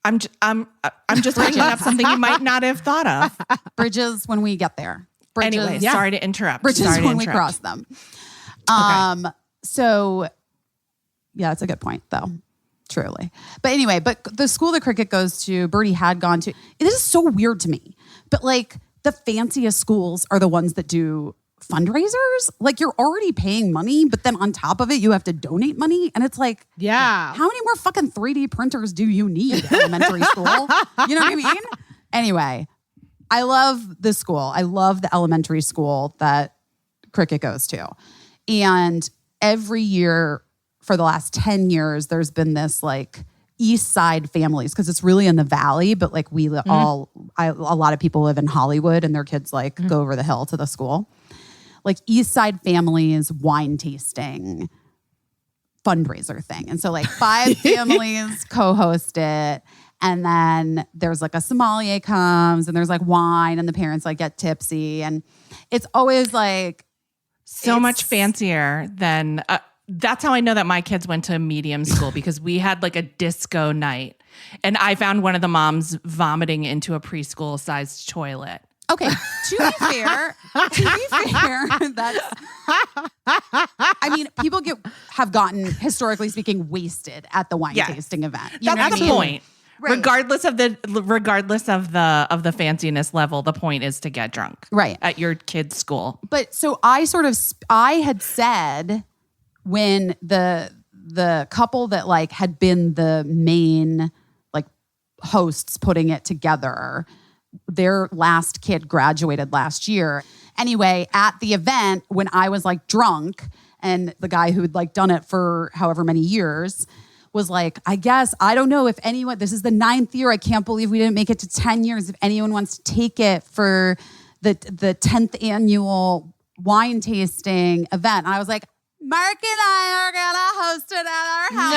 I'm just bringing up something you might not have thought of. Bridges when we get there. Bridges. Anyway, sorry to interrupt. Bridges Sorry to when we interrupt. cross them. Okay. So yeah, that's a good point though. Truly. But anyway, the school that Cricket goes to, Birdie had gone to, this is so weird to me. But like the fanciest schools are the ones that do fundraisers. Like you're already paying money, but then on top of it, you have to donate money. And it's like, how many more fucking 3D printers do you need, elementary school? You know what I mean? Anyway, I love this school. I love the elementary school that Cricket goes to. And every year for the last 10 years, there's been this like East Side families, because it's really in the valley, but like a lot of people live in Hollywood and their kids like go over the hill to the school. Like East Side families wine tasting fundraiser thing. And so like 5 families co-host it. And then there's like a sommelier comes and there's like wine and the parents like get tipsy. And it's always like so much fancier than that's how I know that my kids went to medium school, because we had like a disco night and I found one of the moms vomiting into a preschool sized toilet. Okay, to be fair, that's. I mean, people have gotten, historically speaking, wasted at the wine tasting event. That's the point. Right. Regardless of the fanciness level, the point is to get drunk, right, at your kid's school. But so I had said when the couple that like had been the main like hosts putting it together, their last kid graduated last year. Anyway, at the event, when I was like drunk and the guy who had like done it for however many years was like, I guess, I don't know if anyone, this is the 9th year. I can't believe we didn't make it to 10 years. If anyone wants to take it for the 10th annual wine tasting event. And I was like, Mark and I are going to host it at our house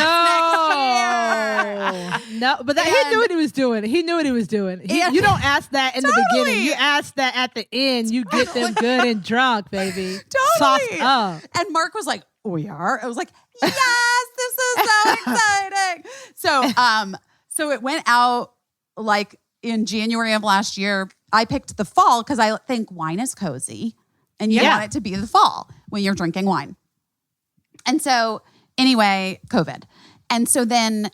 next year. No, but he knew what he was doing. He knew what he was doing. You don't ask that in the beginning. You ask that at the end. You get them good and drunk, baby. Totally. Soft up. And Mark was like, we are? I was like, yes, this is so exciting. So it went out like in January of last year. I picked the fall because I think wine is cozy. And you want it to be the fall when you're drinking wine. And so anyway, COVID. And so then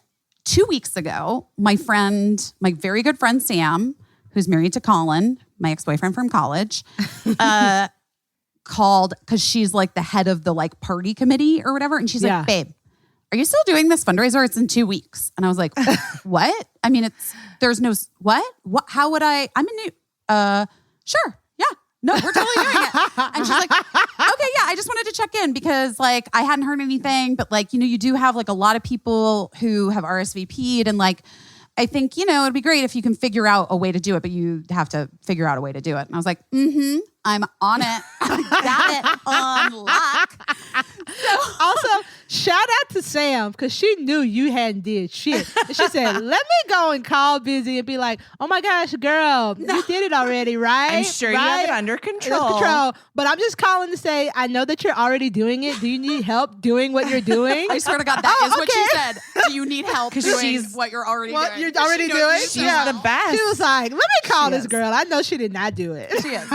2 weeks ago, my very good friend, Sam, who's married to Colin, my ex-boyfriend from college, called because she's like the head of the like party committee or whatever. And she's like, babe, are you still doing this fundraiser? It's in 2 weeks. And I was like, what? I mean, there's no, what? How would I'm in New, sure. Yeah. No, we're totally doing it. And she's like, okay, yeah, I just wanted to check in because like I hadn't heard anything, but like, you do have like a lot of people who have RSVP'd and like, I think, it'd be great if you can figure out a way to do it, but you have to figure out a way to do it. And I was like, I'm on it. I got it on lock. Also, shout out to Sam because she knew you hadn't did shit. And she said, let me go and call Busy and be like, oh my gosh, girl, you did it already, right? I'm sure you have it under control. But I'm just calling to say, I know that you're already doing it. Do you need help doing what you're doing? I swear to God, that is what she said. Do you need help doing what you're already doing? You're already doing? She's the best. She was like, let me call this girl. I know she did not do it. She is.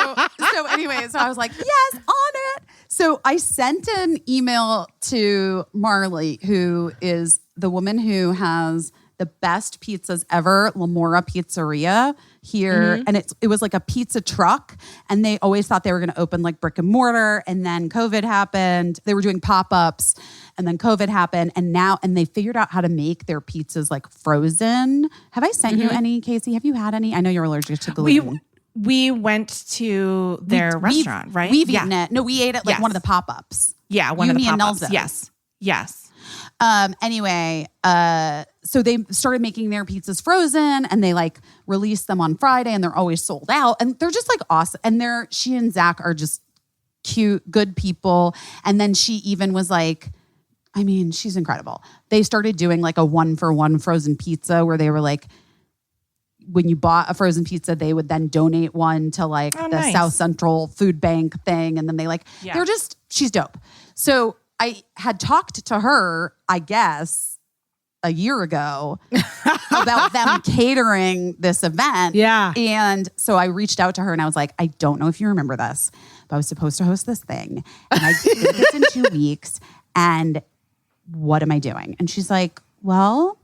So anyway, so I was like, yes, on it. So I sent an email to Marley, who is the woman who has the best pizzas ever, Lamora Pizzeria here. And it was like a pizza truck. And they always thought they were going to open like brick and mortar. And then COVID happened. They were doing pop-ups. And then COVID happened. And they figured out how to make their pizzas like frozen. Have I sent you any, Caissie? Have you had any? I know you're allergic to gluten. We went to their restaurant, right? We've eaten it. No, we ate it like one of the pop-ups. Yeah, one of the pop-ups. And Yes. Anyway, so they started making their pizzas frozen and they like released them on Friday and they're always sold out. And they're just like awesome. And she and Zach are just cute, good people. And then she even was like, I mean, she's incredible. They started doing like a 1-for-1 frozen pizza where they were like, when you bought a frozen pizza, they would then donate one to like the South Central Food Bank thing. And then they she's dope. So I had talked to her, I guess, a year ago about them catering this event. Yeah. And so I reached out to her and I was like, I don't know if you remember this, but I was supposed to host this thing. And I think it's in 2 weeks. And what am I doing? And she's like, well,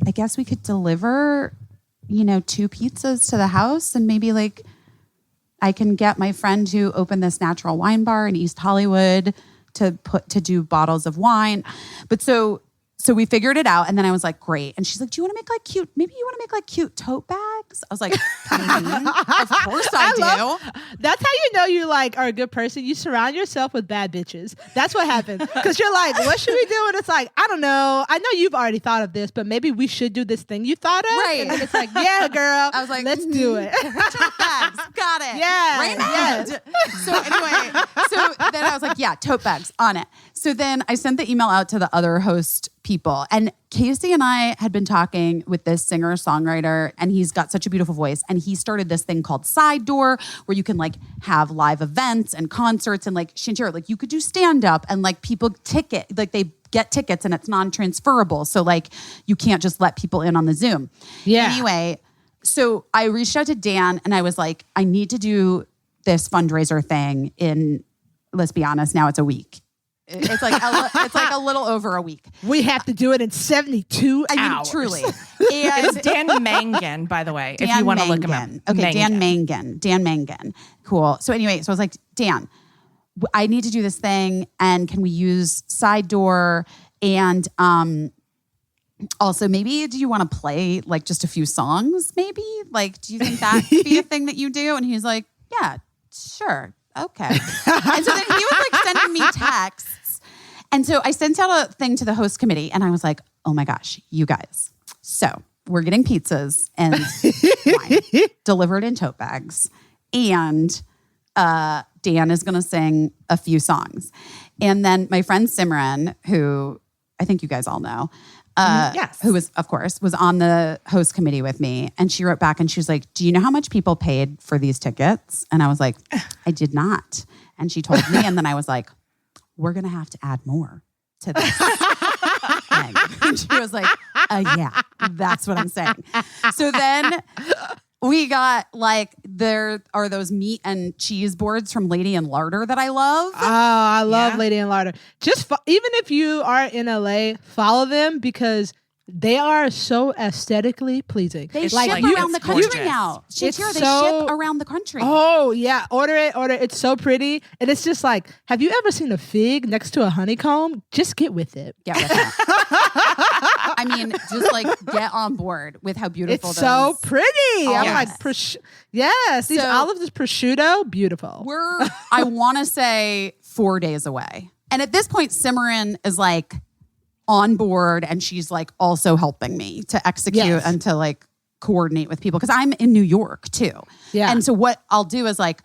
I guess we could deliver 2 pizzas to the house and maybe like I can get my friend who opened this natural wine bar in East Hollywood to do bottles of wine. But so we figured it out and then I was like, great. And she's like, do you want to make like cute tote bags? I was like, of course I do. That's how you know you like are a good person. You surround yourself with bad bitches. That's what happened. Because you're like, what should we do? And it's like, I don't know. I know you've already thought of this, but maybe we should do this thing you thought of. Right. And then it's like, yeah, girl. I was like, let's do it. Tote bags. Got it. Yeah. Raymond. Yes. So anyway, then I was like, yeah, tote bags on it. So then I sent the email out to the other host people. And Caissie and I had been talking with this singer-songwriter, and he's got such a beautiful voice. And he started this thing called Side Door, where you can like have live events and concerts and like Shantira, like you could do stand-up and like people they get tickets and it's non-transferable. So like you can't just let people in on the Zoom. Yeah. Anyway, so I reached out to Dan and I was like, I need to do this fundraiser thing in, let's be honest, now it's a week. It's like a little over a week. We have to do it in 72 hours. I mean, truly. And it's Dan Mangan, by the way, if you want to look him up. Okay, Dan Mangan. Cool. So anyway, so I was like, Dan, I need to do this thing, and can we use Side Door? And also, maybe do you want to play like just a few songs? Maybe like, do you think that could be a thing that you do? And he's like, yeah, sure. Okay. And so then he was like sending me texts. And so I sent out a thing to the host committee and I was like, oh my gosh, you guys. So we're getting pizzas and wine delivered in tote bags. And Dan is going to sing a few songs. And then my friend Simran, who I think you guys all know, who was, of course, was on the host committee with me. And she wrote back and she was like, do you know how much people paid for these tickets? And I was like, I did not. And she told me. And then I was like, we're going to have to add more to this thing. And she was like, yeah, that's what I'm saying. So then we got like, there are those meat and cheese boards from Lady and Larder that I love. Oh, I love Lady and Larder. Just even if you are in LA, follow them because they are so aesthetically pleasing. They ship around the country now. Shantira, they ship around the country. Oh, yeah. Order it. It's so pretty. And it's just like, have you ever seen a fig next to a honeycomb? Just get with it. Get with it. I mean, just like get on board with how beautiful It's so pretty. I'm Yes. like, yes, these So- olives, this prosciutto, beautiful. I want to say 4 days away. And at this point, Simran is like on board and she's like also helping me to execute Yes. and to like coordinate with people because I'm in New York too. Yeah. And so what I'll do is like,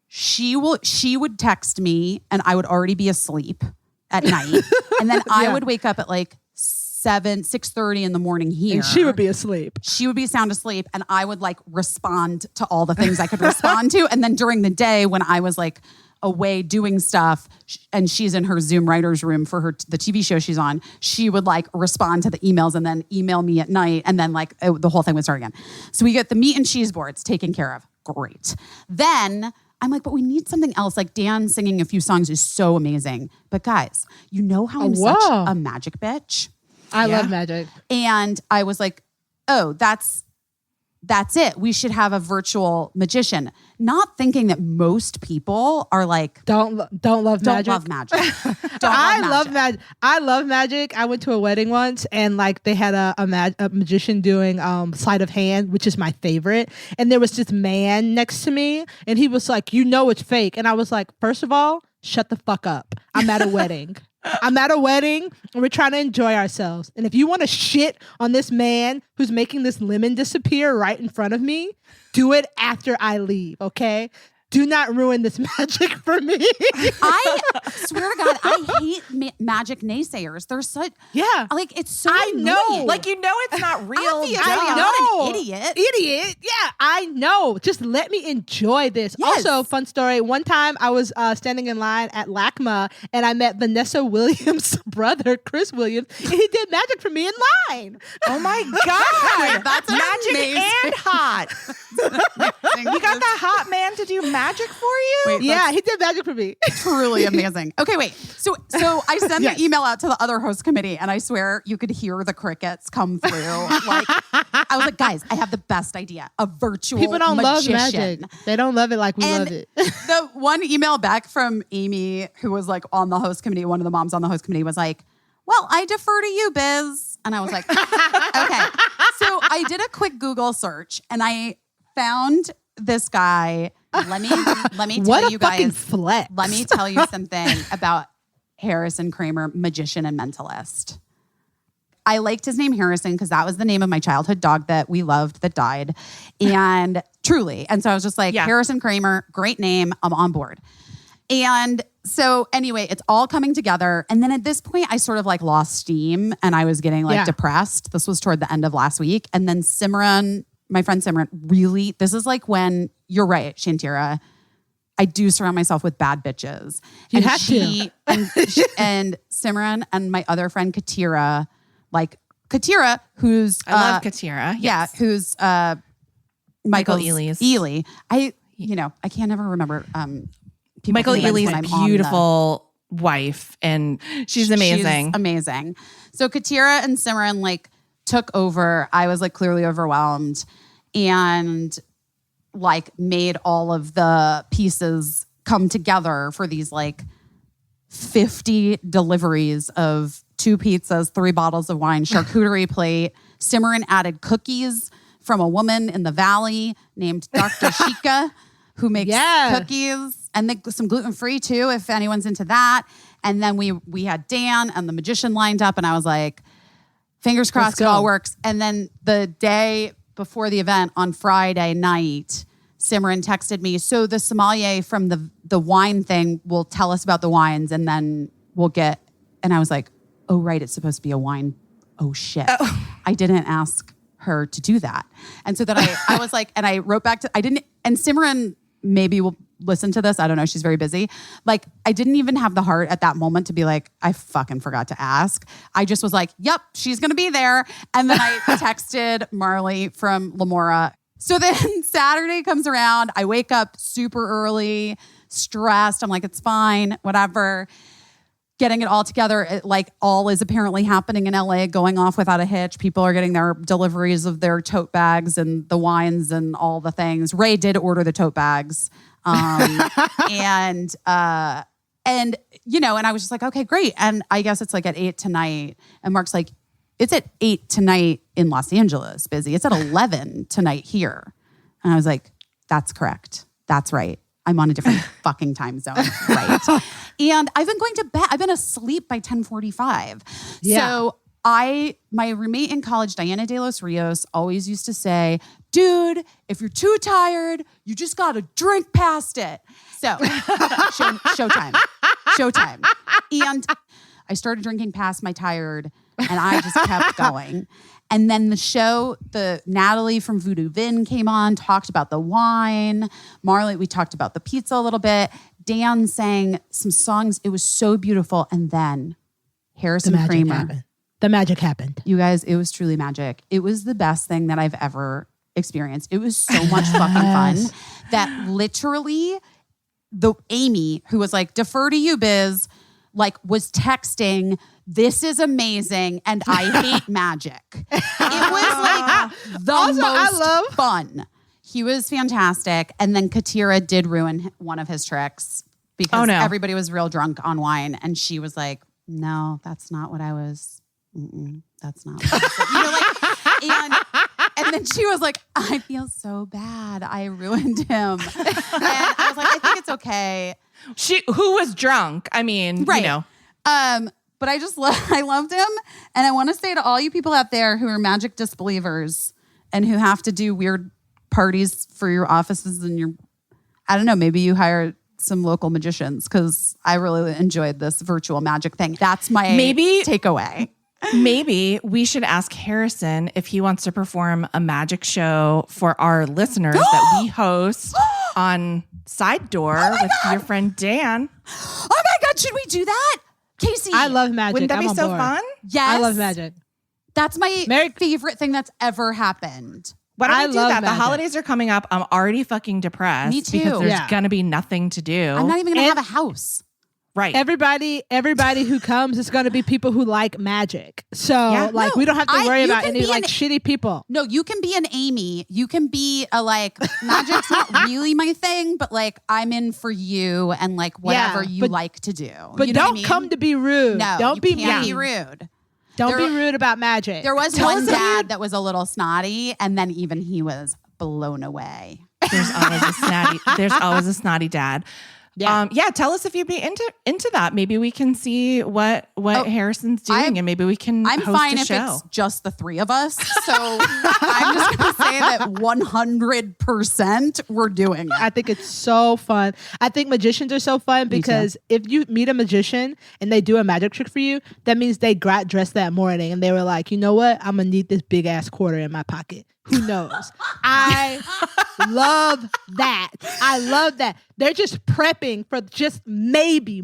she would text me and I would already be asleep at night. And then I would wake up at like 6:30 in the morning here. And she would be asleep. She would be sound asleep and I would like respond to all the things I could respond to. And then during the day when I was like away doing stuff and she's in her Zoom writer's room for the TV show she's on, she would like respond to the emails and then email me at night. And then like the whole thing would start again. So we get the meat and cheese boards taken care of. Great. Then I'm like, but we need something else. Like Dan singing a few songs is so amazing. But guys, you know how I'm such a magic bitch? I love magic. And I was like, oh, that's it. We should have a virtual magician. Not thinking that most people are like, don't love magic. Don't love magic. I love magic. I went to a wedding once and like they had a magician doing sleight of hand, which is my favorite. And there was this man next to me and he was like, you know it's fake. And I was like, first of all, shut the fuck up. I'm at a wedding. I'm at a wedding and we're trying to enjoy ourselves. And if you want to shit on this man who's making this lemon disappear right in front of me, do it after I leave, okay? Do not ruin this magic for me. I swear to God, I hate magic naysayers. They're such, like it's so I know. annoying. Like, you know it's not real. Obviously, I I'm know. not an idiot. Yeah, I know. Just let me enjoy this. Yes. Also, fun story. One time I was standing in line at LACMA and I met Vanessa Williams' brother, Chris Williams, and he did magic for me in line. Oh my God. That's magic amazing. and hot. You got that hot man to do magic for you? Wait, Yeah, he did magic for me. truly amazing. Okay, wait. So I sent Yes. the email out to the other host committee, and I swear you could hear the crickets come through. Like I was like, guys, I have the best idea: a virtual People don't love magician. magic. They don't love it like we And love it. the one email back from Amy, who was like on the host committee, one of the moms on the host committee, was like, "Well, I defer to you, Biz." And I was like, "Okay." So I did a quick Google search, and I found this guy. Let me What tell a you fucking guys. flex. Let me tell you something about Harrison Kramer, magician and mentalist. I liked his name Harrison because that was the name of my childhood dog that we loved that died. And truly. And so I was just like, Harrison Kramer, great name. I'm on board. And so anyway, it's all coming together. And then at this point, I sort of like lost steam and I was getting like depressed. This was toward the end of last week. And then Simran, my friend Simran, really, this is like when, you're right, Shantira, I do surround myself with bad bitches. You and have to. And Simran and my other friend Katira, who's I love Katira. yeah, who's Michael Ealy's. Ealy. I can't ever remember Michael names Ealy's when I'm on beautiful wife, and she's amazing. She's amazing. So Katira and Simran like took over. I was like clearly overwhelmed and like made all of the pieces come together for these like 50 deliveries of 2 pizzas, 3 bottles of wine, charcuterie plate. Simran added cookies from a woman in the valley named Dr. Shika, who makes cookies, and some gluten-free too, if anyone's into that. And then we had Dan and the magician lined up, and I was like, fingers crossed it all works. And then the day before the event on Friday night, Simran texted me, so the sommelier from the wine thing will tell us about the wines, and then we'll get, and I was like, oh, right, it's supposed to be a wine. Oh, shit. I didn't ask her to do that. And so then I was like, and I wrote back to, and Simran maybe will listen to this. I don't know. She's very busy. Like, I didn't even have the heart at that moment to be like, I fucking forgot to ask. I just was like, yep, she's going to be there. And then I texted Marley from Lamora. So then Saturday comes around. I wake up super early, stressed. I'm like, it's fine, whatever. Getting it all together. Like all is apparently happening in LA, going off without a hitch. People are getting their deliveries of their tote bags and the wines and all the things. Ray did order the tote bags. And you know, and I was just like, okay, great. And I guess it's like at 8 tonight. And Mark's like, it's at 8 tonight in Los Angeles, busy. It's at 11 tonight here. And I was like, that's correct. That's right. I'm on a different fucking time zone, right? And I've been going to bed. I've been asleep by 10:45. Yeah. So my roommate in college, Diana de los Rios, always used to say, dude, if you're too tired, you just got to drink past it. So showtime. And I started drinking past my tired and I just kept going. And then the show, Natalie from Voodoo Vin came on, talked about the wine. Marley, we talked about the pizza a little bit. Dan sang some songs. It was so beautiful. And then Harrison Kramer. The magic happened. You guys, it was truly magic. It was the best thing that I've ever experienced. It was so much fucking fun that literally Amy, who was like, defer to you, Biz, like was texting, this is amazing and I hate magic. It was like the most fun. He was fantastic. And then Katira did ruin one of his tricks because everybody was real drunk on wine. And she was like, no, that's not what I was. That's not what I said. And then she was like, I feel so bad. I ruined him. And I was like, I think it's okay. Who was drunk? I mean, right. You know. But I loved him. And I want to say to all you people out there who are magic disbelievers and who have to do weird parties for your offices and I don't know, maybe you hire some local magicians because I really enjoyed this virtual magic thing. That's my takeaway. Maybe we should ask Harrison if he wants to perform a magic show for our listeners that we host on Side Door with your friend Dan. Oh my God, should we do that? Caissie. I love magic. Wouldn't that be so board. fun? Yes. I love magic. That's my favorite thing that's ever happened. Why don't we do that? Magic. The holidays are coming up. I'm already fucking depressed. Me too. Because there's going to be nothing to do. I'm not even going to have a house. Right. Everybody who comes is going to be people who like magic. So we don't have to worry about any shitty people. No, you can be an Amy. You can be a magic's not really my thing, but I'm in for you and whatever you like to do. But you know don't come to be rude. No, don't be can't mean. be rude. Don't be rude about magic. There was one dad that was a little snotty, and then even he was blown away. There's always a snotty dad. Yeah. Tell us if you'd be into that. Maybe we can see what Harrison's doing, and maybe we can. I'm host fine a if show. it's just the three of us. So I'm just going to say that 100% we're doing it. I think it's so fun. I think magicians are so fun because if you meet a magician and they do a magic trick for you, that means they got dressed that morning and they were like, you know what? I'm gonna need this big ass quarter in my pocket. Who knows? I love that. I love that. They're just prepping for just maybe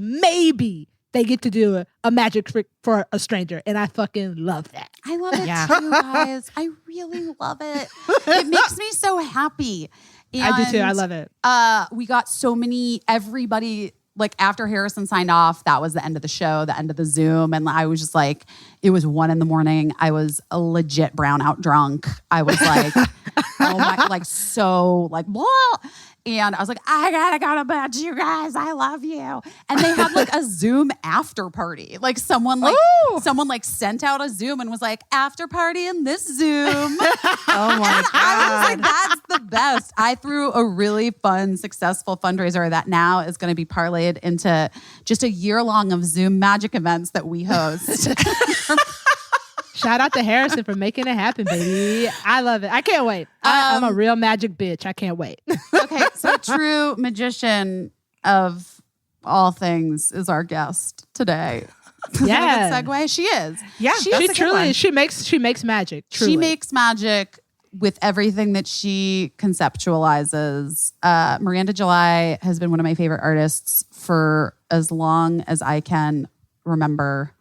they get to do a magic trick for a stranger. And I fucking love that. I love it too, guys. I really love it. It makes me so happy. And, I do too. I love it. We got so many, everybody, after Harrison signed off, that was the end of the show, the end of the Zoom. And I was just it was 1 a.m. I was a legit brownout drunk. I was oh my, blah. And I was like, I gotta go to bed, you guys. I love you. And they had a Zoom after party. Someone sent out a Zoom and was like, after party in this Zoom. Oh my God. I was that's the best. I threw a really fun, successful fundraiser that now is going to be parlayed into just a year long of Zoom magic events that we host. Shout out to Harrison for making it happen, baby. I love it. I can't wait. I'm a real magic bitch. I can't wait. Okay, so true magician of all things is our guest today. Yeah, good segue. She is. Yeah, she truly she makes magic. Truly. She makes magic with everything that she conceptualizes. Miranda July has been one of my favorite artists for as long as I can remember.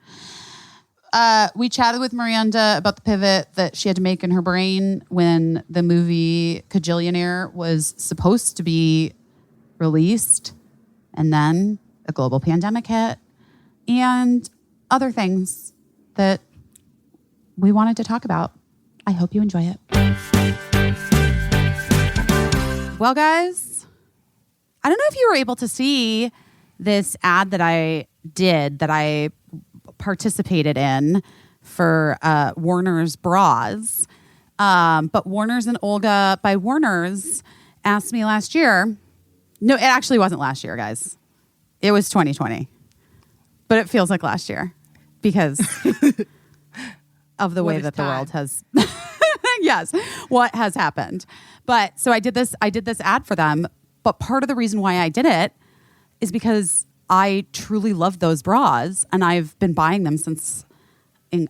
We chatted with Miranda about the pivot that she had to make in her brain when the movie Kajillionaire was supposed to be released. And then a global pandemic hit and other things that we wanted to talk about. I hope you enjoy it. Well, guys, I don't know if you were able to see this ad that I participated in for Warner's bras. But Warner's and Olga by Warner's asked me last year. No, it actually wasn't last year, guys. It was 2020. But it feels like last year because of the way that the world has yes, what has happened. But so I did this ad for them, but part of the reason why I did it is because I truly love those bras and I've been buying them since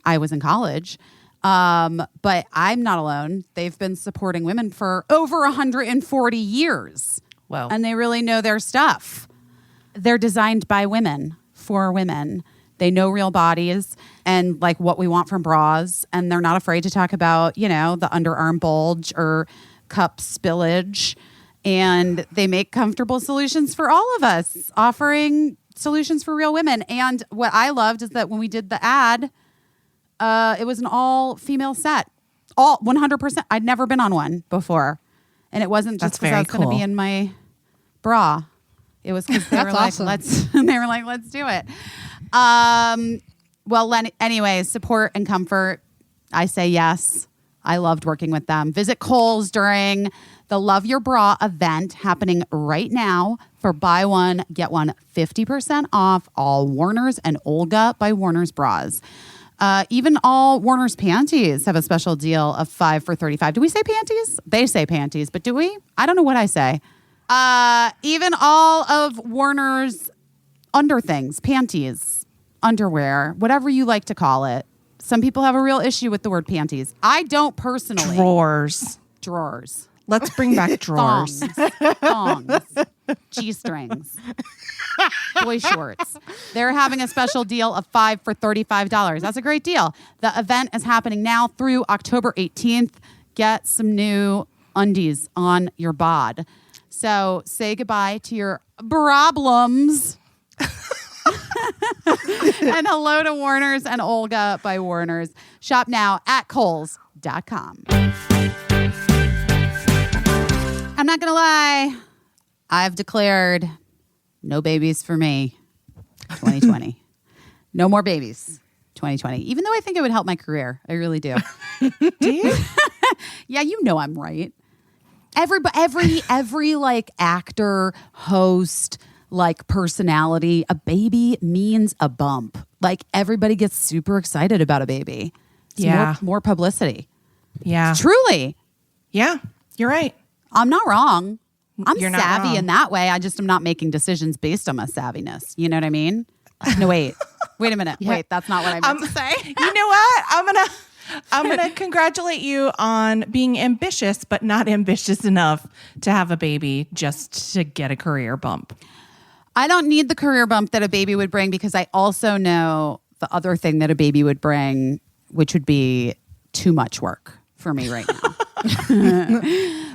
I was in college. But I'm not alone. They've been supporting women for over 140 years. Wow. And they really know their stuff. They're designed by women for women. They know real bodies and like what we want from bras. And they're not afraid to talk about, the underarm bulge or cup spillage. And they make comfortable solutions for all of us, offering solutions for real women. And what I loved is that when we did the ad, it was an all-female set. All 100%. I'd never been on one before. And it wasn't just because I was going to be in my bra. It was because they were like, awesome. let's do it. Well, anyways, support and comfort. I say yes. I loved working with them. Visit Kohl's during the Love Your Bra event happening right now for buy one, get one 50% off all Warner's and Olga by Warner's bras. Even all Warner's panties have a special deal of 5 for $35. Do we say panties? They say panties, but do we? I don't know what I say. Even all of Warner's under things, panties, underwear, whatever you like to call it. Some people have a real issue with the word panties. I don't personally. Drawers. Let's bring back drawers. Thongs. G-strings. Boy shorts. They're having a special deal of 5 for $35. That's a great deal. The event is happening now through October 18th. Get some new undies on your bod. So say goodbye to your problems. And hello to Warner's and Olga by Warner's. Shop now at Kohl's.com. I'm not going to lie. I've declared no babies for me 2020. No more babies 2020. Even though I think it would help my career. I really do. Do you? Yeah, I'm right. Every like actor, host, like personality, a baby means a bump. Like everybody gets super excited about a baby. It's more publicity. Yeah. Truly. Yeah, you're right. I'm not wrong. I'm You're not savvy wrong. in that way. I just am not making decisions based on my savviness. You know what I mean? No, wait a minute. Yeah. Wait, that's not what I meant to say. You know what? I'm gonna congratulate you on being ambitious, but not ambitious enough to have a baby just to get a career bump. I don't need the career bump that a baby would bring because I also know the other thing that a baby would bring, which would be too much work for me right now.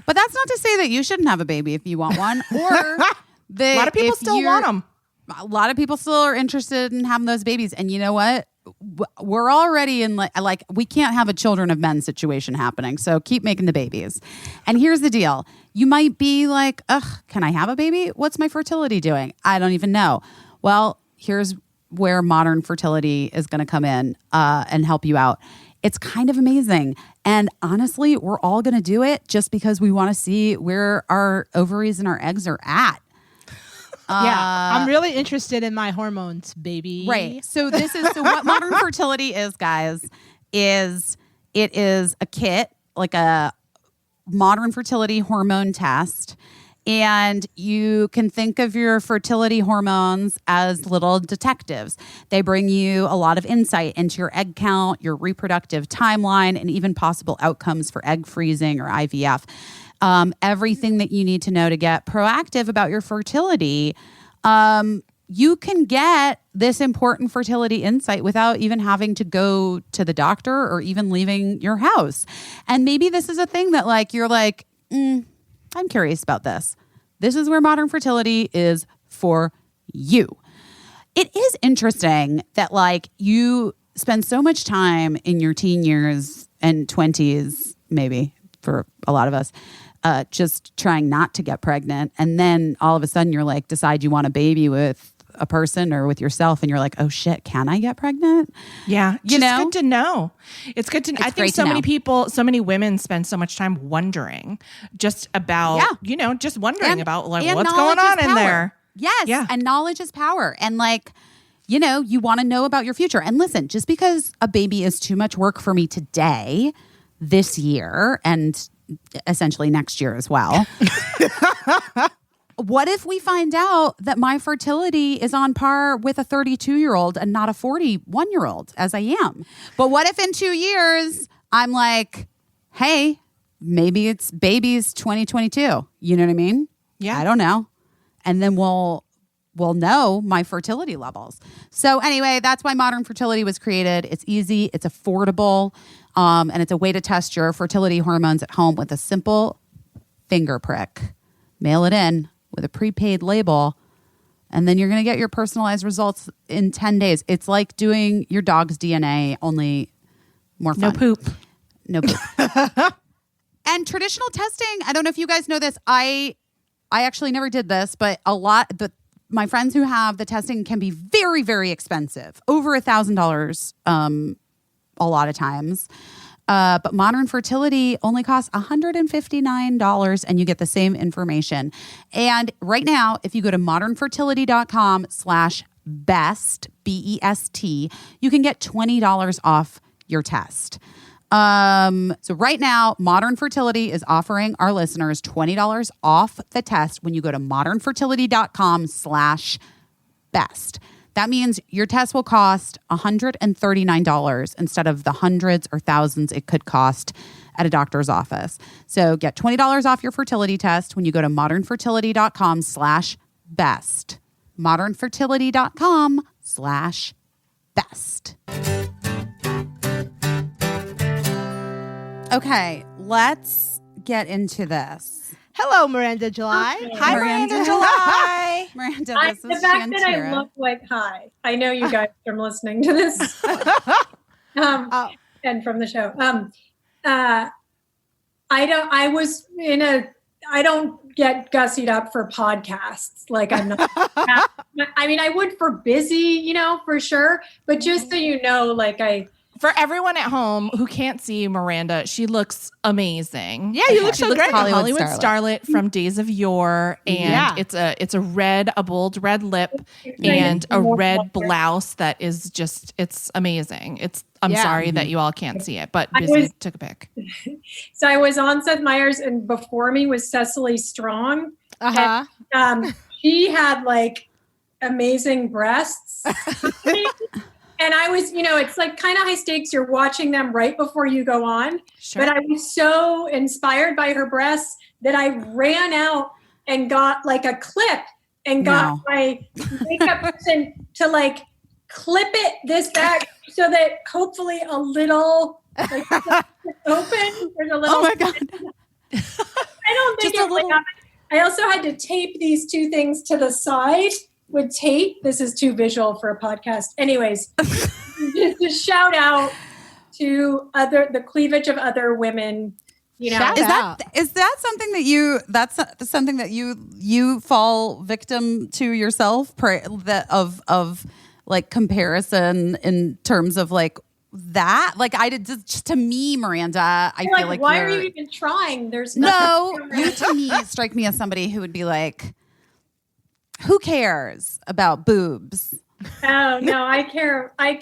But that's not to say that you shouldn't have a baby if you want one, or A lot of people still want them. A lot of people still are interested in having those babies. And you know what? We're already in like we can't have a children of men situation happening. So keep making the babies. And here's the deal. You might be like, ugh, can I have a baby? What's my fertility doing? I don't even know. Well, here's where modern fertility is going to come in and help you out. It's kind of amazing. And honestly, we're all going to do it just because we want to see where our ovaries and our eggs are at. Yeah, I'm really interested in my hormones, baby. Right. So what modern fertility is, guys, is it is a kit, like a modern fertility hormone test. And you can think of your fertility hormones as little detectives. They bring you a lot of insight into your egg count, your reproductive timeline, and even possible outcomes for egg freezing or IVF. Everything that you need to know to get proactive about your fertility. You can get this important fertility insight without even having to go to the doctor or even leaving your house. And maybe this is a thing that like you're like, I'm curious about this. This is where modern fertility is for you. It is interesting that like you spend so much time in your teen years and 20s, maybe for a lot of us, just trying not to get pregnant. And then all of a sudden you're like, decide you want a baby with a person or with yourself and you're like, oh shit, can I get pregnant? Yeah. You Just know? good to know. It's good to know. I think so many people, so many women spend so much time wondering just about, just wondering about like what's going on in there. Yes. Yeah. And knowledge is power. And like, you want to know about your future. And listen, just because a baby is too much work for me today, this year, and essentially next year as well. What if we find out that my fertility is on par with a 32-year-old and not a 41-year-old as I am? But what if in 2 years I'm like, hey, maybe it's babies 2022. You know what I mean? Yeah. I don't know. And then we'll know my fertility levels. So anyway, that's why Modern Fertility was created. It's easy, it's affordable, and it's a way to test your fertility hormones at home with a simple finger prick. Mail it in with a prepaid label, and then you're going to get your personalized results in 10 days. It's like doing your dog's DNA, only more fun. No poop. And traditional testing, I don't know if you guys know this. I actually never did this, but my friends who have the testing can be very, very expensive, over $1,000 a lot of times. But Modern Fertility only costs $159 and you get the same information. And right now, if you go to modernfertility.com/best, BEST, you can get $20 off your test. So right now, Modern Fertility is offering our listeners $20 off the test when you go to modernfertility.com/best. That means your test will cost $139 instead of the hundreds or thousands it could cost at a doctor's office. So get $20 off your fertility test when you go to modernfertility.com/best. modernfertility.com/best. Okay, let's get into this. Hello, Miranda July. Hi, Miranda July. Miranda, this The is fact that I Shantira. look like hi. I know you guys from listening to this and from the show. I don't get gussied up for podcasts. Like I'm not, I mean, I would for busy, for sure. But just so you know, like For everyone at home who can't see Miranda, she looks amazing. Yeah, you look so great. Like a Hollywood starlet from days of yore, and it's a bold red lip and a red blouse that is just, it's amazing. I'm sorry that you all can't see it, but busy took a pic. So I was on Seth Meyers, and before me was Cecily Strong. And, she had like amazing breasts. And I was, it's like kind of high stakes. You're watching them right before you go on. Sure. But I was so inspired by her breasts that I ran out and got like a clip and got my makeup person to like clip this back so that hopefully a little like open. There's a little. Oh my God. I don't think it really happened. I also had to tape these two things to the side. With tape. This is too visual for a podcast. Anyways, just a shout out to the cleavage of other women. Is that something that you fall victim to yourself? Of like comparison in terms of like that? Like I did just to me, Miranda. I feel like why are you even trying? There's no. You to me strike me as somebody who would be like, who cares about boobs? Oh no, I care. I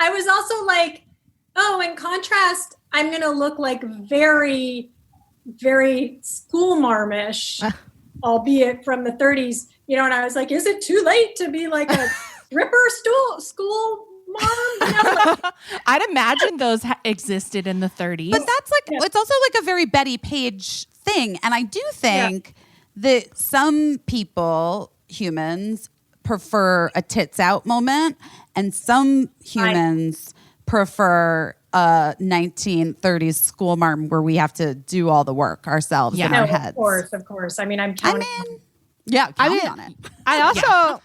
was also like, oh, in contrast, I'm gonna look like very, very school marmish, albeit from the 30s. And I was like, is it too late to be like a stripper school mom? I'd imagine those existed in the 30s. But that's like it's also like a very Betty Page thing. And I do think that some humans prefer a tits out moment, and some humans prefer a 1930s school marm where we have to do all the work ourselves in our heads. Of course. I mean, I'm counting on it. I also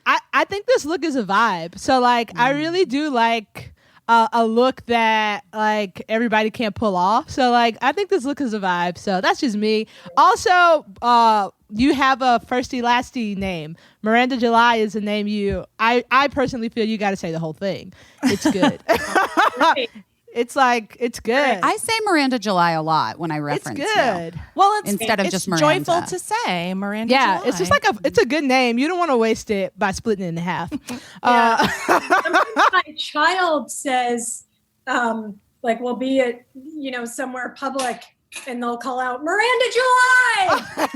I think this look is a vibe. So like I really do like a look that like everybody can't pull off. So like I think this look is a vibe. So that's just me. Also, you have a firsty lasty name. Miranda July is a name I personally feel you got to say the whole thing. It's good. It's good. I say Miranda July a lot when I reference it's good. you. Well, instead of just Miranda. Joyful to say Miranda. Yeah, July. it's just it's a good name. You don't want to waste it by splitting it in half. Sometimes my child says, we'll be at somewhere public, and they'll call out Miranda July.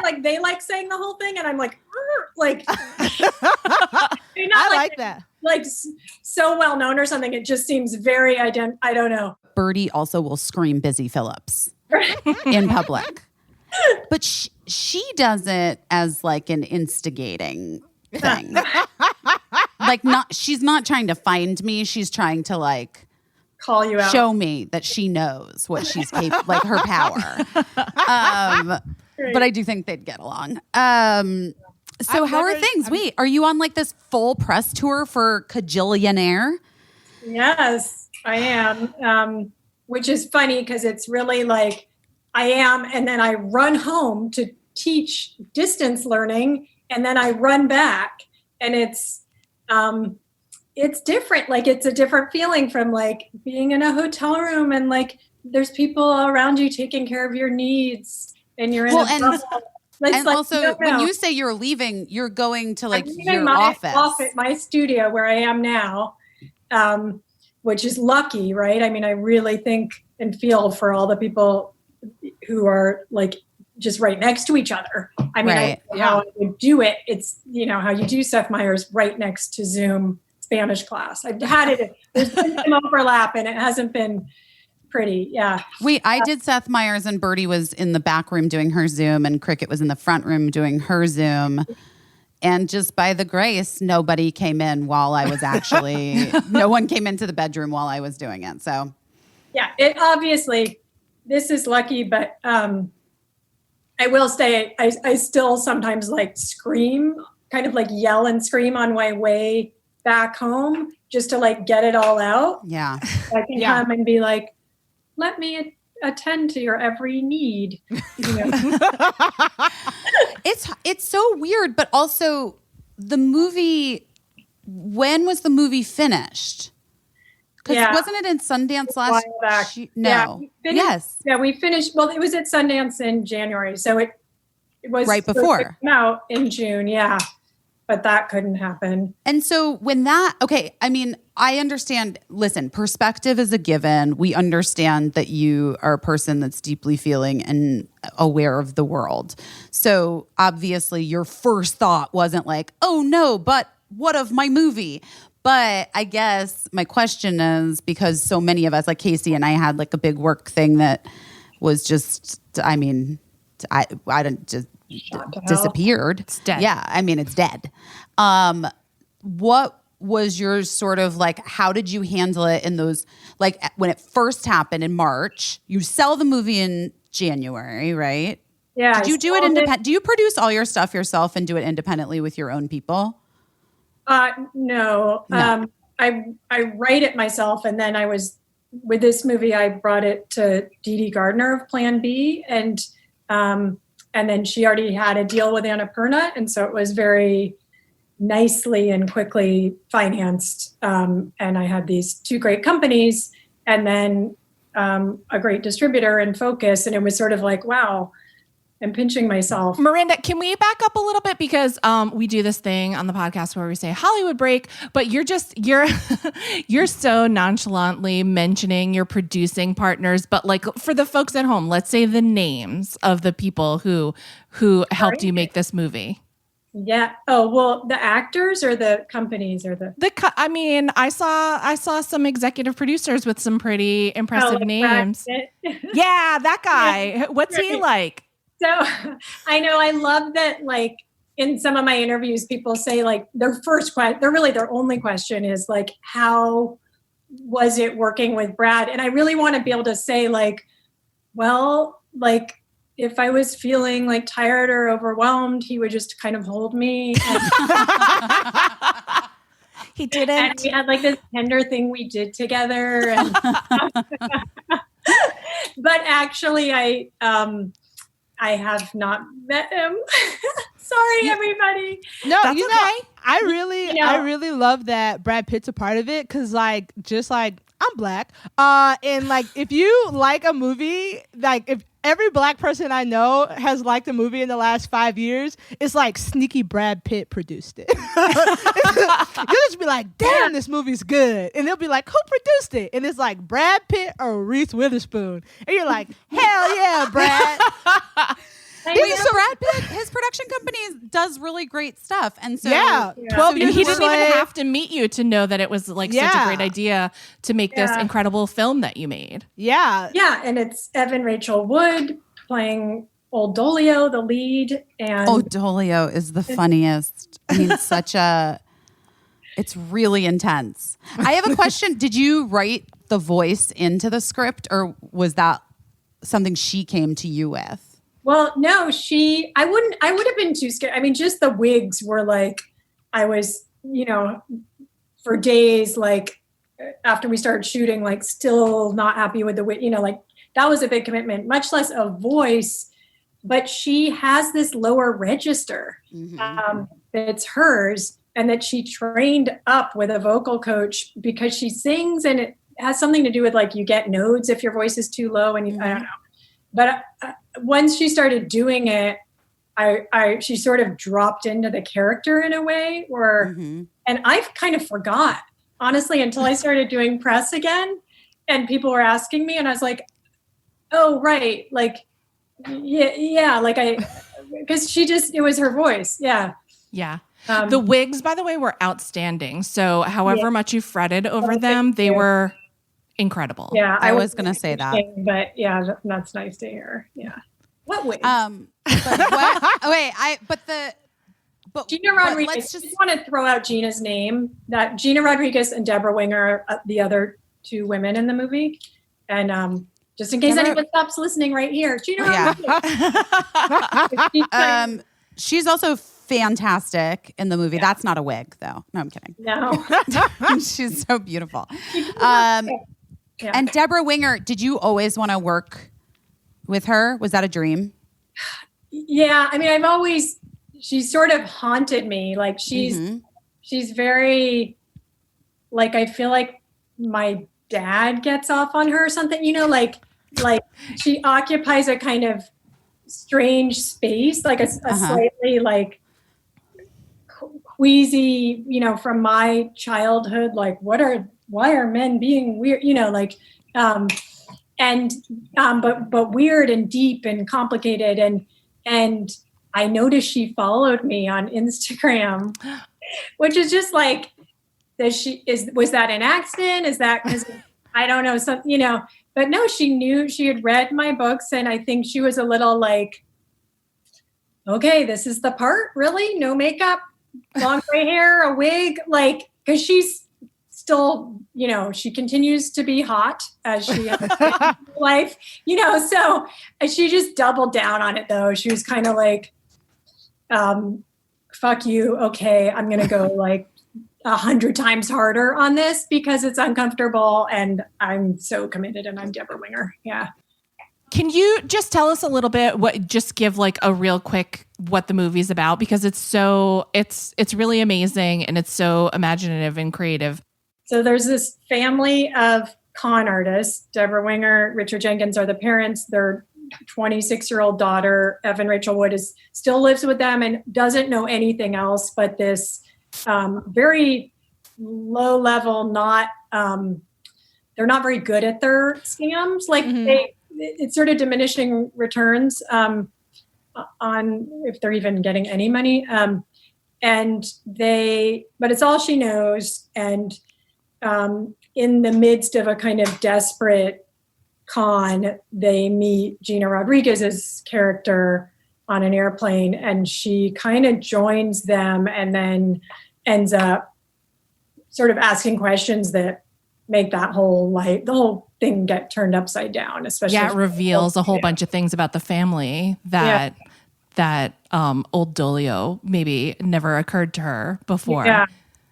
Like they like saying the whole thing, and I'm like, I like that. Like so well known or something. It just seems very I don't know. Birdie also will scream Busy Phillips in public, but she does it as like an instigating thing. She's not trying to find me. She's trying to like call you out, show me that she knows what she's capable, like her power. But I do think they'd get along. So how are things? Wait, are you on like this full press tour for Kajillionaire? Yes, I am. Which is funny because it's really like I am, and then I run home to teach distance learning, and then I run back, and it's different. Like it's a different feeling from like being in a hotel room and like there's people around you taking care of your needs, and you're in a bubble. And like, also, when you say you're leaving, you're going to like your my office. My studio where I am now, which is lucky, right? I mean, I really think and feel for all the people who are like just right next to each other. I mean, right. How I would do it. It's, how you do Seth Meyers right next to Zoom Spanish class. I've had it. There's been some overlap and it hasn't been pretty. Yeah. Wait, I did Seth Meyers and Birdie was in the back room doing her Zoom and Cricket was in the front room doing her Zoom. And just by the grace, nobody came in while I was no one came into the bedroom while I was doing it. So yeah, it obviously, this is lucky, but I will say I still sometimes like scream, kind of like yell and scream on my way back home just to like get it all out. Yeah. I can come and be like, let me attend to your every need. It's so weird, but also the movie, when was the movie finished? Because wasn't it in Sundance last year? No. Yes. Yeah, we finished. Well, it was at Sundance in January. So it was right before. It came out in June. Yeah. But that couldn't happen. And so I understand, listen, perspective is a given. We understand that you are a person that's deeply feeling and aware of the world. So obviously your first thought wasn't like, oh no, but what of my movie? But I guess my question is, because so many of us, like Caissie and I had like a big work thing that was just, I didn't just disappeared. It's dead. Yeah, it's dead. What was your sort of like, how did you handle it in those, like when it first happened in March, you sell the movie in January, right? Yeah. Did you do it independent? Do you produce all your stuff yourself and do it independently with your own people? No. I write it myself, and then with this movie, I brought it to Dee Dee Gardner of Plan B, and then she already had a deal with Annapurna, and so it was very nicely and quickly financed. And I had these two great companies, and then a great distributor and Focus, and it was sort of like, wow. I'm pinching myself. Miranda, can we back up a little bit? Because we do this thing on the podcast where we say Hollywood break, but you're so nonchalantly mentioning your producing partners. But like for the folks at home, let's say the names of the people who helped you make this movie. Yeah. Oh, well, the actors or the companies or I saw some executive producers with some pretty impressive names. Yeah, that guy. What's he like? So I know I love that, like in some of my interviews, people say like their only question is like, how was it working with Brad? And I really want to be able to say like, well, like if I was feeling like tired or overwhelmed, he would just kind of hold me. He didn't. And we had like this tender thing we did together. And but actually I have not met him. Sorry, everybody. No, That's okay. I really love that Brad Pitt's a part of it because, like, just like I'm Black, and like if you like a movie, like if every Black person I know has liked a movie in the last 5 years, it's like sneaky Brad Pitt produced it. You'll just be like, damn, this movie's good. And they'll be like, who produced it? And it's like Brad Pitt or Reese Witherspoon. And you're like, hell yeah, Brad. Wait, so Brad Pitt, his production company does really great stuff. And so 12 And years he a didn't even Slave. have to meet you to know that it was like such a great idea to make this incredible film that you made. Yeah. Yeah, and it's Evan Rachel Wood playing Old Dolio, the lead. And Dolio is the funniest. I mean, it's really intense. I have a question. Did you write the voice into the script, or was that something she came to you with? Well, no, I would have been too scared. I mean, just the wigs were like, I was, for days, like after we started shooting, like still not happy with the wig, like that was a big commitment, much less a voice, but she has this lower register that's hers and that she trained up with a vocal coach because she sings and it has something to do with like, you get nodes if your voice is too low and I don't know. But once she started doing it, she sort of dropped into the character in a way and I've kind of forgot, honestly, until I started doing press again and people were asking me and I was like, oh, right. Like, yeah. Like because it was her voice. Yeah. Yeah. The wigs, by the way, were outstanding. So however much you fretted over them, they were incredible. Yeah, I was going to say that. But yeah, that's nice to hear. Yeah. What wig? Gina Rodriguez. Let's just want to throw out Gina's name. That Gina Rodriguez and Deborah Winger are the other two women in the movie. And just in case anyone stops listening right here, Gina Rodriguez. She's also fantastic in the movie. That's not a wig, though. No, I'm kidding. No. She's so beautiful. And Deborah Winger, did you always want to work with her? Was that a dream? Yeah. I mean, she's sort of haunted me. Like she's very, like, I feel like my dad gets off on her or something, like she occupies a kind of strange space, like a slightly like queasy, from my childhood, like why are men being weird, but weird and deep and complicated. And I noticed she followed me on Instagram, which is just like, was that an accident? Is that because I don't know, but no, she knew, she had read my books. And I think she was a little like, okay, this is the part, really? No makeup, long gray hair, a wig, like, because she's still, she continues to be hot as she has life, so she just doubled down on it though. She was kind of like, fuck you. Okay. I'm going to go like 100 times harder on this because it's uncomfortable and I'm so committed and I'm Deborah Winger. Yeah. Can you just tell us a little bit just give like a real quick what the movie's about? Because it's really amazing and it's so imaginative and creative. So there's this family of con artists. Deborah Winger, Richard Jenkins are the parents. Their 26-year-old daughter, Evan Rachel Wood, still lives with them and doesn't know anything else but this very low level, they're not very good at their scams. Like it's sort of diminishing returns on if they're even getting any money. But it's all she knows. And in the midst of a kind of desperate con, they meet Gina Rodriguez's character on an airplane, and she kind of joins them and then ends up sort of asking questions that make the whole thing get turned upside down, especially. Yeah, it reveals a whole bunch of things about the family that old Dolio maybe never occurred to her before. Yeah.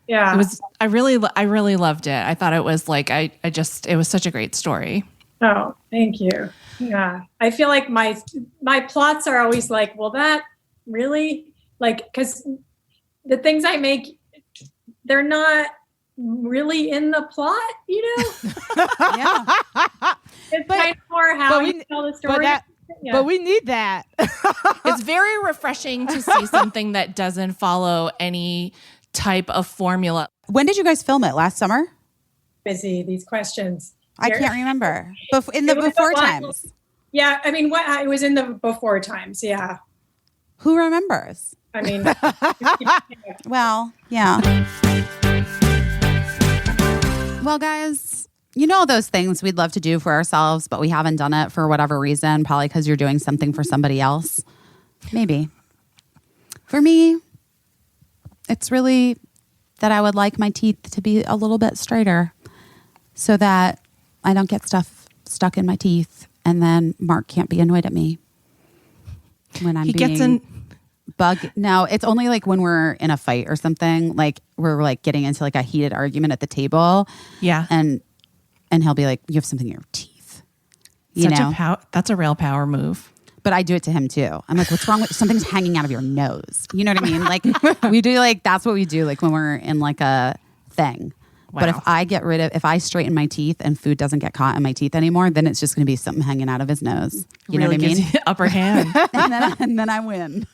It was, I really loved it. I thought it was like, it was such a great story. Oh, thank you. Yeah. I feel like my plots are always like, well, that really, like, because the things I make, they're not really in the plot, Yeah. It's kind of more how you tell the story. But we need that. It's very refreshing to see something that doesn't follow any type of formula. When did you guys film it? Last summer? Busy, these questions. I can't remember. In the before times. Yeah, I mean, it was in the before times, yeah. Who remembers? I mean, well, yeah. Well, guys, you know those things we'd love to do for ourselves, but we haven't done it for whatever reason, probably because you're doing something for somebody else. Maybe. For me, it's really that I would like my teeth to be a little bit straighter so that I don't get stuff stuck in my teeth and then Mark can't be annoyed at me when I'm No, it's only like when we're in a fight or something, like we're like getting into like a heated argument at the table. Yeah. And he'll be like, you have something in your teeth. That's a real power move. But I do it to him too. I'm like, what's wrong with something's hanging out of your nose? You know what I mean? Like we do like, that's what we do like when we're in like a thing. Wow. But if I straighten my teeth and food doesn't get caught in my teeth anymore, then it's just going to be something hanging out of his nose. You know what I mean? Gives you upper hand. and then I win.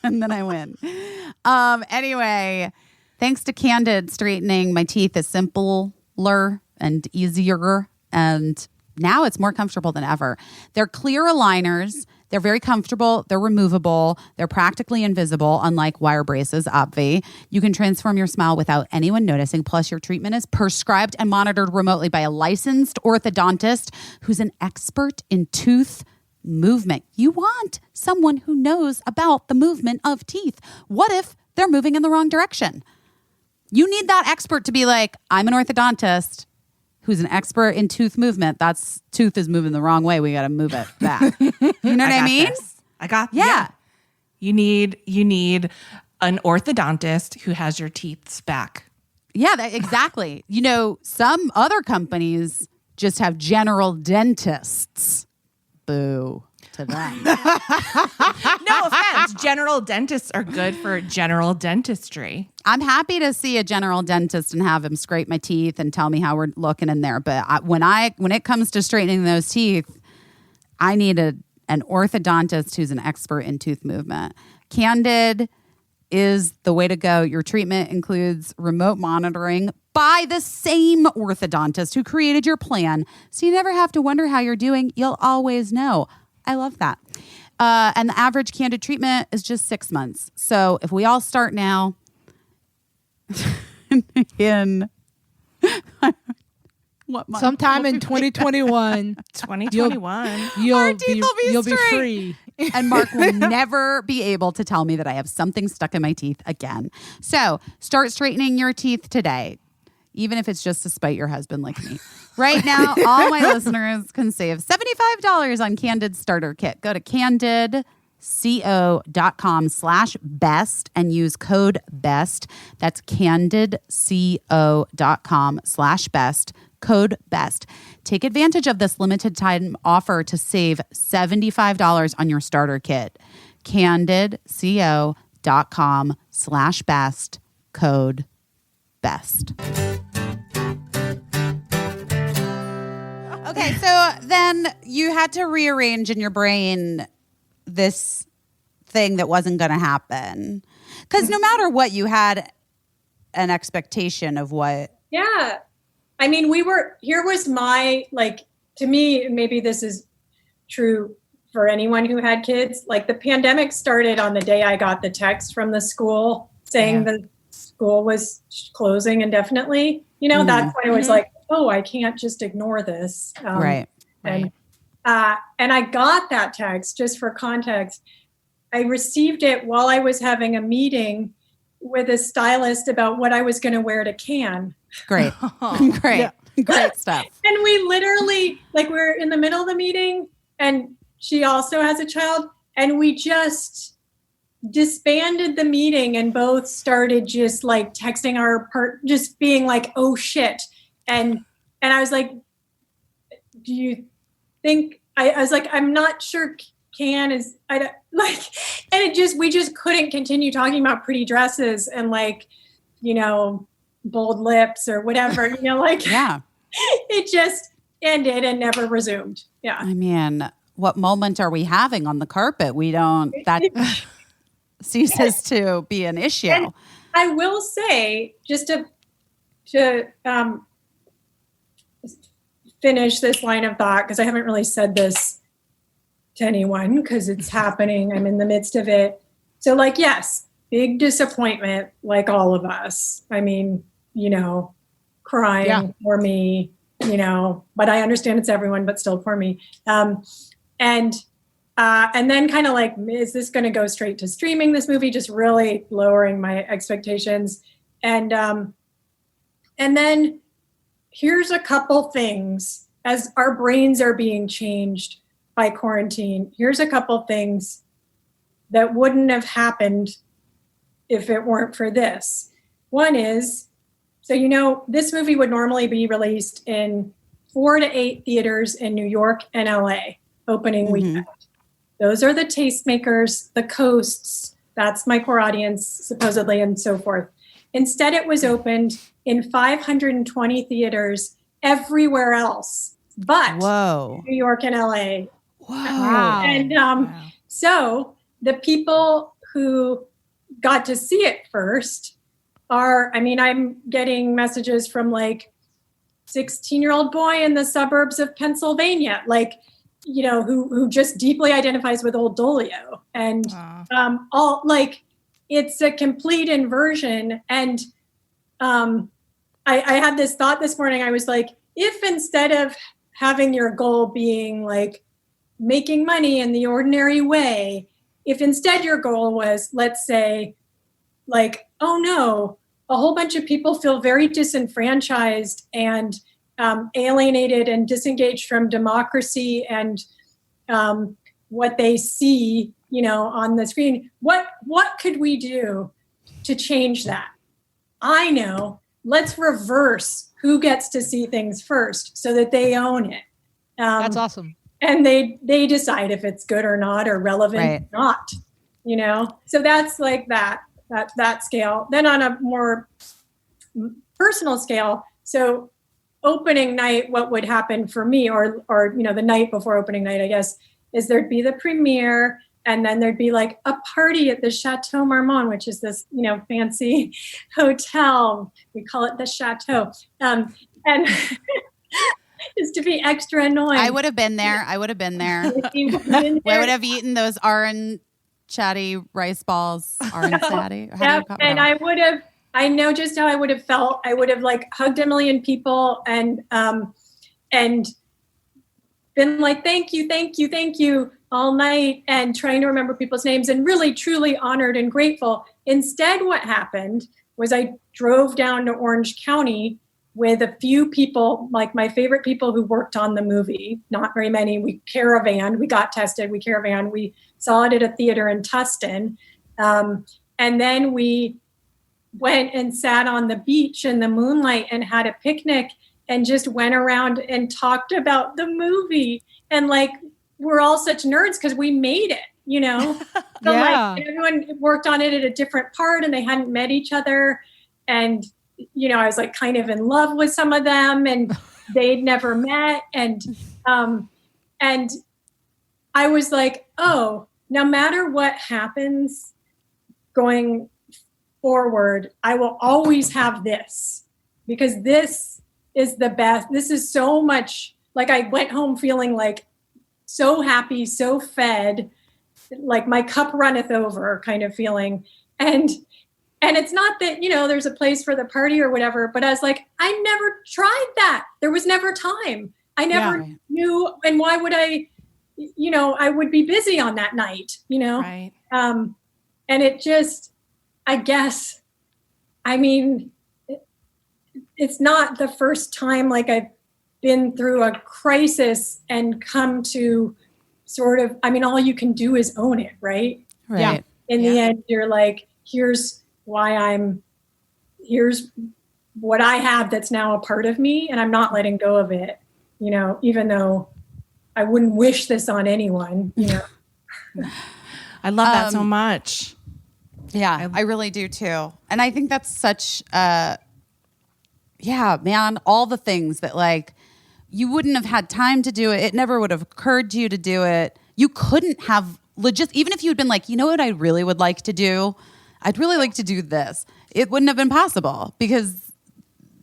Anyway, thanks to Candid, straightening my teeth is simpler and easier. And now it's more comfortable than ever. They're clear aligners. They're very comfortable. They're removable. They're practically invisible, unlike wire braces, obvi. You can transform your smile without anyone noticing. Plus, your treatment is prescribed and monitored remotely by a licensed orthodontist who's an expert in tooth movement. You want someone who knows about the movement of teeth. What if they're moving in the wrong direction? You need that expert to be like, I'm an orthodontist who's an expert in tooth movement. That's tooth is moving the wrong way. We got to move it back. You know what I mean? I got yeah. You need an orthodontist who has your teeth back. Yeah, exactly. You know, some other companies just have general dentists. Boo to them. No offense. General dentists are good for general dentistry. I'm happy to see a general dentist and have him scrape my teeth and tell me how we're looking in there. But when it comes to straightening those teeth, I need an orthodontist who's an expert in tooth movement. Candid is the way to go. Your treatment includes remote monitoring by the same orthodontist who created your plan. So you never have to wonder how you're doing. You'll always know. I love that. And the average Candid treatment is just 6 months. So if we all start now in what month? Sometime in 2021. 2021. You'll be free. And Mark will never be able to tell me that I have something stuck in my teeth again. So start straightening your teeth today, even if it's just to spite your husband like me. Right now, all my listeners can save $75 on Candid starter kit. Go to candidco.com/best and use code BEST. That's candidco.com/best. Code BEST. Take advantage of this limited time offer to save $75 on your starter kit. candidco.com/best. Code BEST. Okay, so then you had to rearrange in your brain this thing that wasn't going to happen. Because no matter what, you had an expectation of what. Yeah. I mean, here was my, like, to me, maybe this is true for anyone who had kids. Like, the pandemic started on the day I got the text from the school saying the school was closing indefinitely. You know, that's when it was like, oh, I can't just ignore this. Right. And I got that text, just for context. I received it while I was having a meeting with a stylist about what I was going to wear to Cannes. Great. Great. Yeah. Great stuff. And we literally, like, we're in the middle of the meeting and she also has a child, and we just disbanded the meeting and both started just like texting just being like, oh shit. And I was like, do you think, I was like, I'm not sure Can is, I don't like, and we just couldn't continue talking about pretty dresses and like, you know, bold lips or whatever, you know, like, Yeah. it just ended and never resumed. Yeah. I mean, what moment are we having on the carpet? That ceases to be an issue. And I will say, just to finish this line of thought, because I haven't really said this to anyone because it's happening. I'm in the midst of it. So like, yes, big disappointment, like all of us. I mean, you know, crying for me, you know, but I understand it's everyone, but still for me. And then kind of like, is this going to go straight to streaming, this movie, just really lowering my expectations. And then here's a couple things as our brains are being changed by quarantine. Here's a couple things that wouldn't have happened if it weren't for this. One is, so, you know, this movie would normally be released in 4 to 8 theaters in New York and LA opening weekend. Those are the tastemakers, the coasts. That's my core audience, supposedly, and so forth. Instead, it was opened in 520 theaters everywhere else, but New York and LA. Wow. And so the people who got to see it first are, I mean, I'm getting messages from like 16-year-old boy in the suburbs of Pennsylvania, like, you know, who just deeply identifies with Old Dolio, and all like, it's a complete inversion. And I had this thought this morning. I was like, if instead of having your goal being like making money in the ordinary way, if instead your goal was, let's say, like, oh no, a whole bunch of people feel very disenfranchised and alienated and disengaged from democracy and what they see, you know, on the screen. What could we do to change that? I know. Let's reverse who gets to see things first so that they own it. That's awesome. And they decide if it's good or not, or relevant or not, you know? So that's like that scale. Then on a more personal scale, so opening night, what would happen for me, or you know, the night before opening night, I guess, is there'd be the premiere, and then there'd be like a party at the Chateau Marmont, which is this, you know, fancy hotel. We call it the Chateau. And just to be extra annoying. I would have been there. I would have eaten those chatty rice balls. Chatty. And I know just how I would have felt. I would have like hugged a million people and been like, thank you all night, and trying to remember people's names and really truly honored and grateful. Instead, what happened was I drove down to Orange County with a few people, like my favorite people who worked on the movie, not very many. We got tested, we saw it at a theater in Tustin. And then we went and sat on the beach in the moonlight and had a picnic and just went around and talked about the movie. And like, we're all such nerds because we made it, you know? So like, everyone worked on it at a different part and they hadn't met each other. And you know, I was like kind of in love with some of them and they'd never met. And I was like, oh, no matter what happens going forward, I will always have this, because this is the best. This is so much, like, I went home feeling like so happy, so fed, like my cup runneth over kind of feeling. And it's not that, you know, there's a place for the party or whatever, but I was like, I never tried that. There was never time. I never knew. And why would I, you know, I would be busy on that night, you know? Right. And it just, I guess, I mean, it's not the first time like I've been through a crisis and come to sort of, I mean, all you can do is own it, right? Right. Yeah. In the end, you're like, here's what I have that's now a part of me, and I'm not letting go of it, you know, even though I wouldn't wish this on anyone, I love that so much. Yeah, I really do too. And I think that's such man, all the things that like you wouldn't have had time to do it. It never would have occurred to you to do it. You couldn't have even if you'd been like, you know what I really would like to do? I'd really like to do this. It wouldn't have been possible because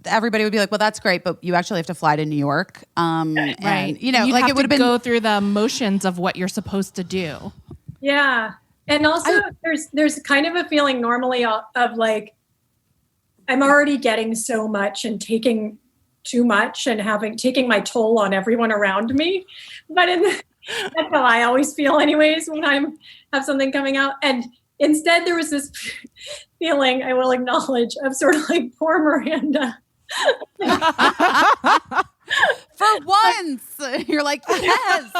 everybody would be like, well, that's great, but you actually have to fly to New York. Right. And, You'd like have it would have to been go through the motions of what you're supposed to do. Yeah. And also there's kind of a feeling normally of like, I'm already getting so much and taking too much and taking my toll on everyone around me. But that's how I always feel anyways when I have something coming out. And instead there was this feeling, I will acknowledge, of sort of like poor Miranda. for once. You're like, yes.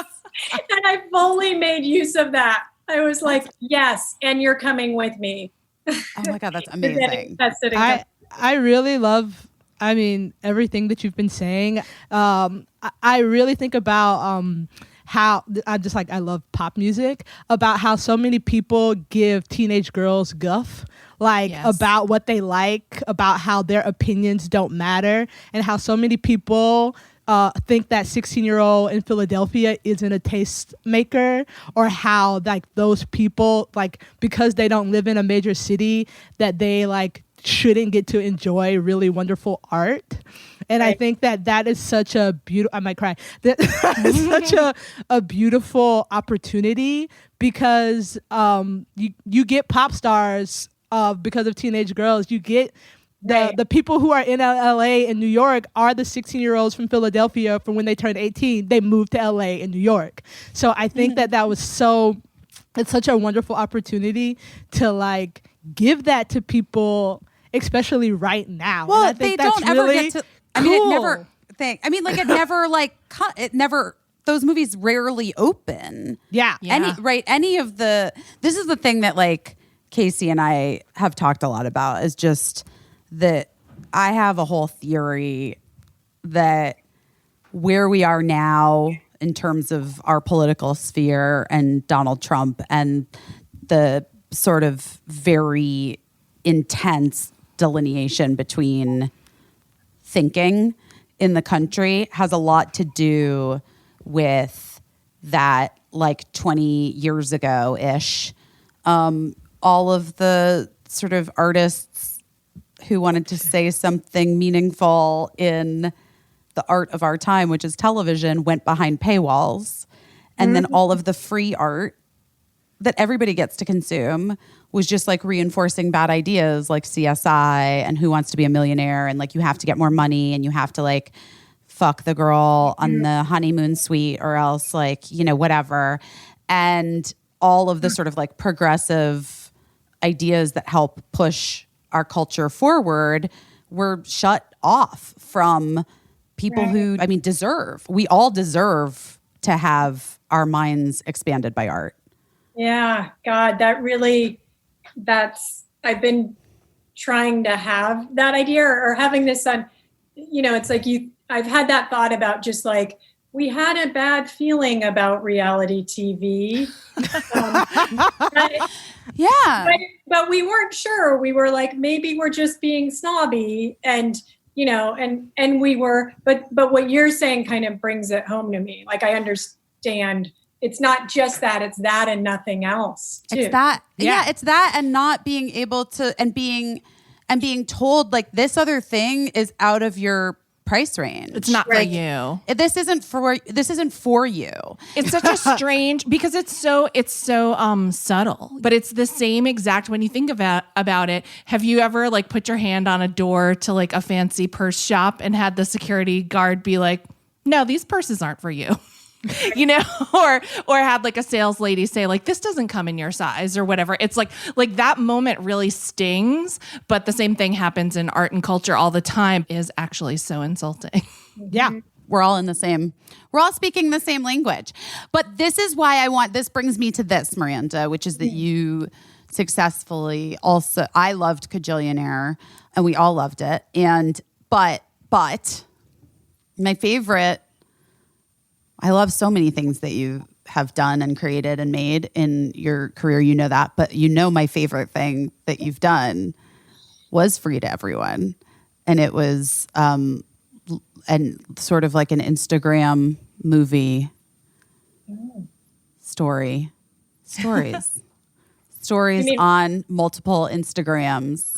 And I fully made use of that. I was like, yes, and you're coming with me. Oh my God, that's amazing. I really love, everything that you've been saying. I really think about how I love pop music, about how so many people give teenage girls guff, about what they like, about how their opinions don't matter, and how so many people think that 16-year-old in Philadelphia isn't a taste maker, or how those people, because they don't live in a major city, that they shouldn't get to enjoy really wonderful art. And right. I think that is such a beautiful, I might cry, that is such a beautiful opportunity, because you get pop stars because of teenage girls. You get the people who are in LA and New York are the 16-year-olds from Philadelphia from when they turned 18. They moved to LA and New York. So I think that was it's such a wonderful opportunity to give that to people, especially right now. Well, and I think they don't ever get to. Cool. It never. Those movies rarely open. Yeah. This is the thing that Caissie and I have talked a lot about, is just that I have a whole theory that where we are now in terms of our political sphere and Donald Trump and the sort of very intense delineation between thinking in the country has a lot to do with that 20 years ago-ish. All of the sort of artists who wanted to say something meaningful in the art of our time, which is television, went behind paywalls. And then all of the free art that everybody gets to consume was just reinforcing bad ideas like CSI and Who Wants to Be a Millionaire, and you have to get more money and you have to fuck the girl on the honeymoon suite or else whatever. And all of the sort of progressive ideas that help push our culture forward were shut off from people who, we all deserve to have our minds expanded by art. Yeah, God, I've been trying to have that idea or having this on, it's I've had that thought about just we had a bad feeling about reality TV. But we weren't sure. We were maybe we're just being snobby, and and we were, but what you're saying kind of brings it home to me. I understand it's not just that, it's that and nothing else too. It's that. Yeah, it's that, and not being able to, and being told this other thing is out of your price range. It's not for you. This isn't for you. It's such a strange, because it's so subtle, but it's the same exact, when you think about it. Have you ever put your hand on a door to a fancy purse shop and had the security guard be like, no, these purses aren't for you? or had a sales lady say this doesn't come in your size or whatever. It's like that moment really stings, but the same thing happens in art and culture all the time, is actually so insulting. Yeah. We're all speaking the same language. But this is why this brings me to this, Miranda, which is that you successfully also, I loved Kajillionaire and we all loved it. And, but my favorite, I love so many things that you have done and created and made in your career. You know that. But my favorite thing that you've done was Free to Everyone. And it was and sort of like an Instagram movie stories on multiple Instagrams.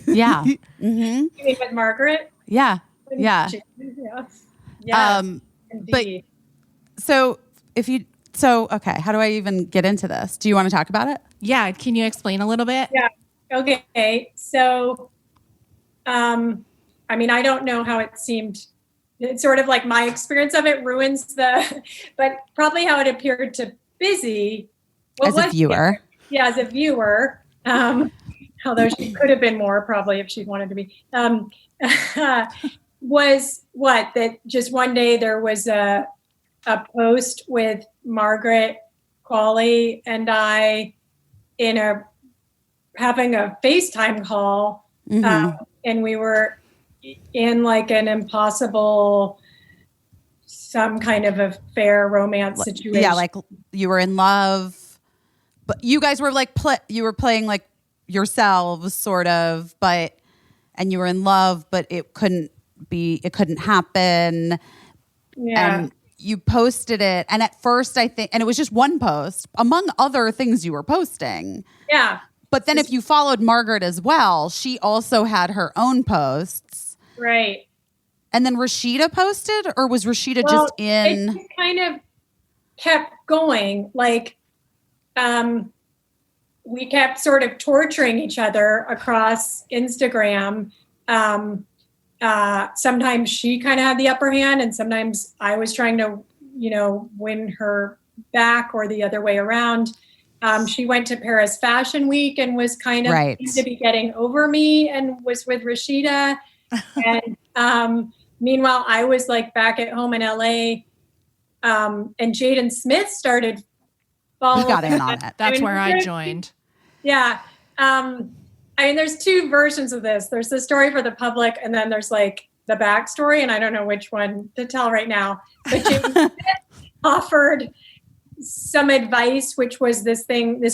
Yeah. You mean with Margaret? Yeah. Yeah. But so okay, how do I even get into this? Do you want to talk about it? Yeah. Can you explain a little bit? Yeah. Okay. So, I mean, I don't know how it seemed. It's sort of like my experience of it ruins but probably how it appeared to Busy. As a viewer. Yeah, as a viewer. Although she could have been more probably if she wanted to be. Was that just one day there was a post with Margaret Qualley and I having a FaceTime call, and we were in like an impossible, some kind of affair romance situation. Yeah, like you were in love, but you guys were like you were playing like yourselves, sort of, and you were in love, but it couldn't happen. Yeah. And you posted it, and at first I think, and it was just one post among other things you were posting. Yeah. But then if you followed Margaret as well, she also had her own posts. Right. And then Rashida posted, or was Rashida just in? It just kind of kept going. Like, we kept sort of torturing each other across Instagram. Sometimes she kind of had the upper hand, and sometimes I was trying to, win her back, or the other way around. She went to Paris Fashion Week and was kind of seemed to be getting over me, and was with Rashida. And meanwhile, I was like back at home in LA, and Jaden Smith started following. He got in on it. That's where I joined. Yeah. I mean, there's two versions of this. There's the story for the public, and then there's like the backstory, and I don't know which one to tell right now. But Jaden Smith offered some advice, which was this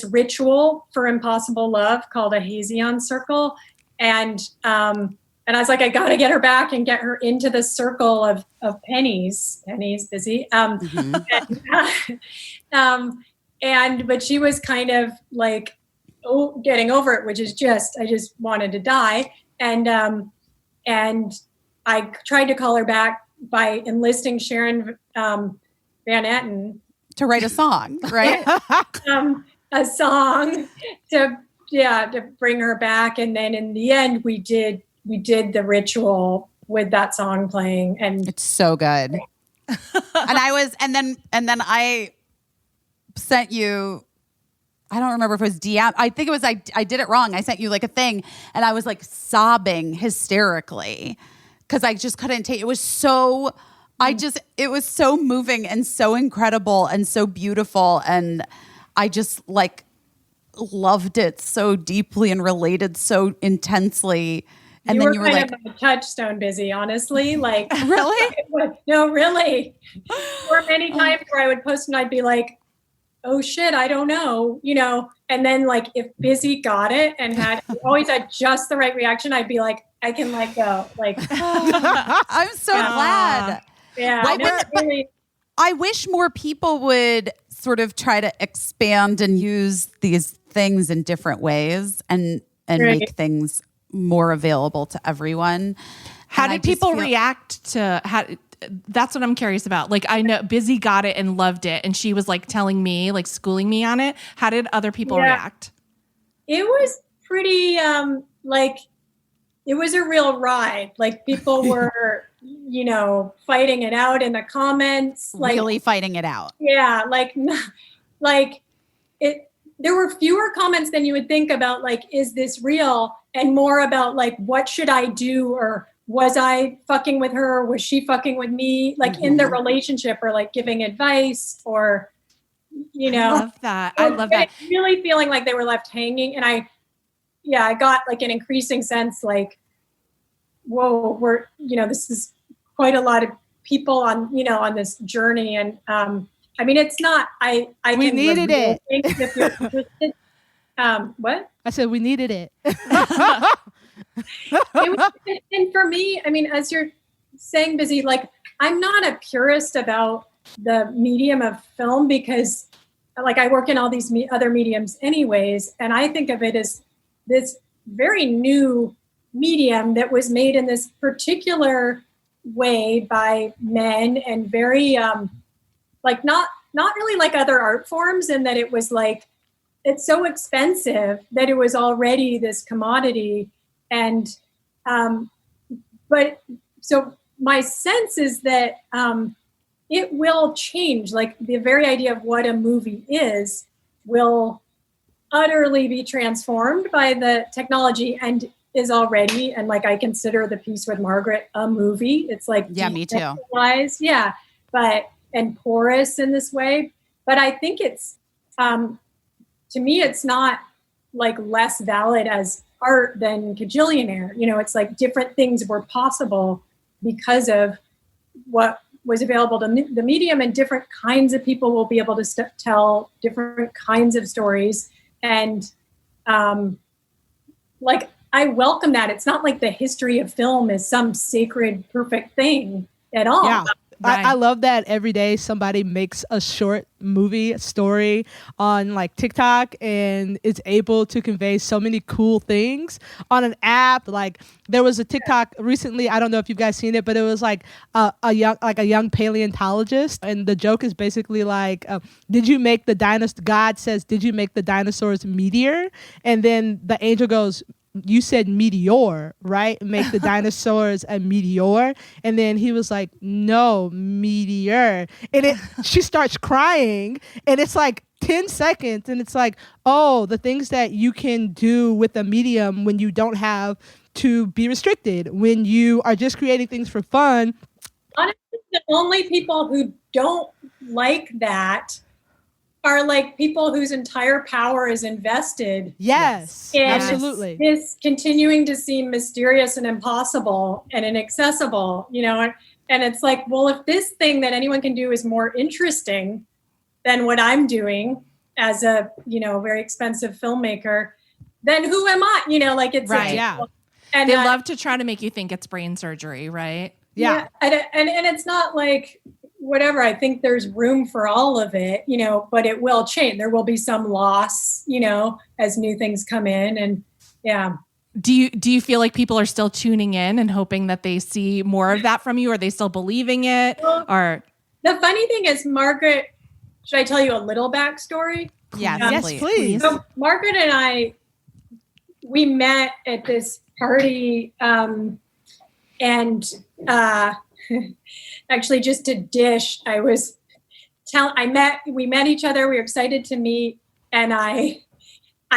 ritual for impossible love called a Hazion circle. And I was like, I got to get her back and get her into the circle of pennies, Busy. But she was kind of like, getting over it, which is I just wanted to die. And I tried to call her back by enlisting Sharon Van Etten to write a song, right? A song to bring her back. And then in the end, we did the ritual with that song playing, and it's so good. and then I sent you, I don't remember if it was DM. I think it was, I did it wrong. I sent you like a thing, and I was like sobbing hysterically because I just couldn't take it. Was so, it was so moving and so incredible and so beautiful. And I just like loved it so deeply and related so intensely. And then you were kind like, of a touchstone, Busy, honestly. Like, really? No, really. There were many times where I would post and I'd be like, oh shit, I don't know, and then like if Busy got it and always had just the right reaction, I'd be like, I can let go. Like, I'm so glad. Yeah. Really. I wish more people would sort of try to expand and use these things in different ways and make things more available to everyone. How did people react to that's what I'm curious about. Like, I know Busy got it and loved it, and she was like telling me, like schooling me on it. How did other people react? It was pretty, it was a real ride. Like, people were, fighting it out in the comments. Like, really fighting it out. Yeah. There were fewer comments than you would think about, like, is this real? And more about like, what should I do? Or was I fucking with her? Or was she fucking with me? Like, in the relationship, or like giving advice, or, I love that. I love that. Really feeling like they were left hanging. And I got like an increasing sense, like, whoa, this is quite a lot of people on this journey. And I mean, it's not. We needed it. If you're interested. What? I said we needed it. And for me, I mean, as you're saying, Busy, like I'm not a purist about the medium of film because, like, I work in all these other mediums, anyways, and I think of it as this very new medium that was made in this particular way by men and very like not really like other art forms, in that it was like it's so expensive that it was already this commodity. And but so my sense is that it will change. Like the very idea of what a movie is will utterly be transformed by the technology, and is already. And like I consider the piece with Margaret a movie. It's like me too. Yeah, but and porous in this way. But I think it's to me it's not like less valid as art than Kajillionaire. You know, it's like different things were possible because of what was available to the medium, and different kinds of people will be able to tell different kinds of stories. And like I welcome that. It's not like the history of film is some sacred, perfect thing at all. Yeah. Right. I love that every day somebody makes a short movie story on like TikTok and is able to convey so many cool things on an app. Like there was a TikTok recently, I don't know if you guys seen it, but it was like a young paleontologist, and the joke is basically like, did you make the dinosaur? God says, did you make the dinosaurs meteor? And then the angel goes, you said meteor, right? Make the dinosaurs a meteor. And then he was like, no, meteor. And she starts crying, and it's like 10 seconds. And it's like, oh, the things that you can do with a medium when you don't have to be restricted, when you are just creating things for fun. Honestly, the only people who don't like that are like people whose entire power is invested. Yes, in absolutely. This continuing to seem mysterious and impossible and inaccessible, you know, and it's like, well, if this thing that anyone can do is more interesting than what I'm doing as a, you know, very expensive filmmaker, then who am I? You know, like it's right. Yeah. And They love to try to make you think it's brain surgery, right? Yeah. And it's not like whatever. I think there's room for all of it, you know, but it will change. There will be some loss, you know, as new things come in. And yeah. Do you feel like people are still tuning in and hoping that they see more of that from you? Are they still believing it? Or the funny thing is, Margaret, should I tell you a little backstory? Yes, Yes, please. So Margaret and I, we met at this party, and actually just to dish, we met each other. We were excited to meet, and I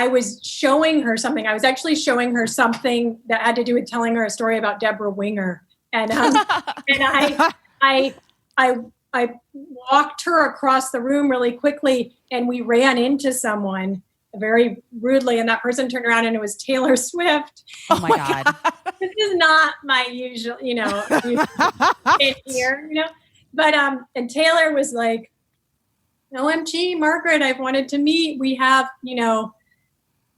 was showing her something. I was actually showing her something that had to do with telling her a story about Deborah Winger, and I walked her across the room really quickly, and we ran into someone very rudely, and that person turned around, and it was Taylor Swift. Oh my God. This is not my usual, you know, in here, you know. But and Taylor was like, OMG, Margaret, I've wanted to meet. We have, you know,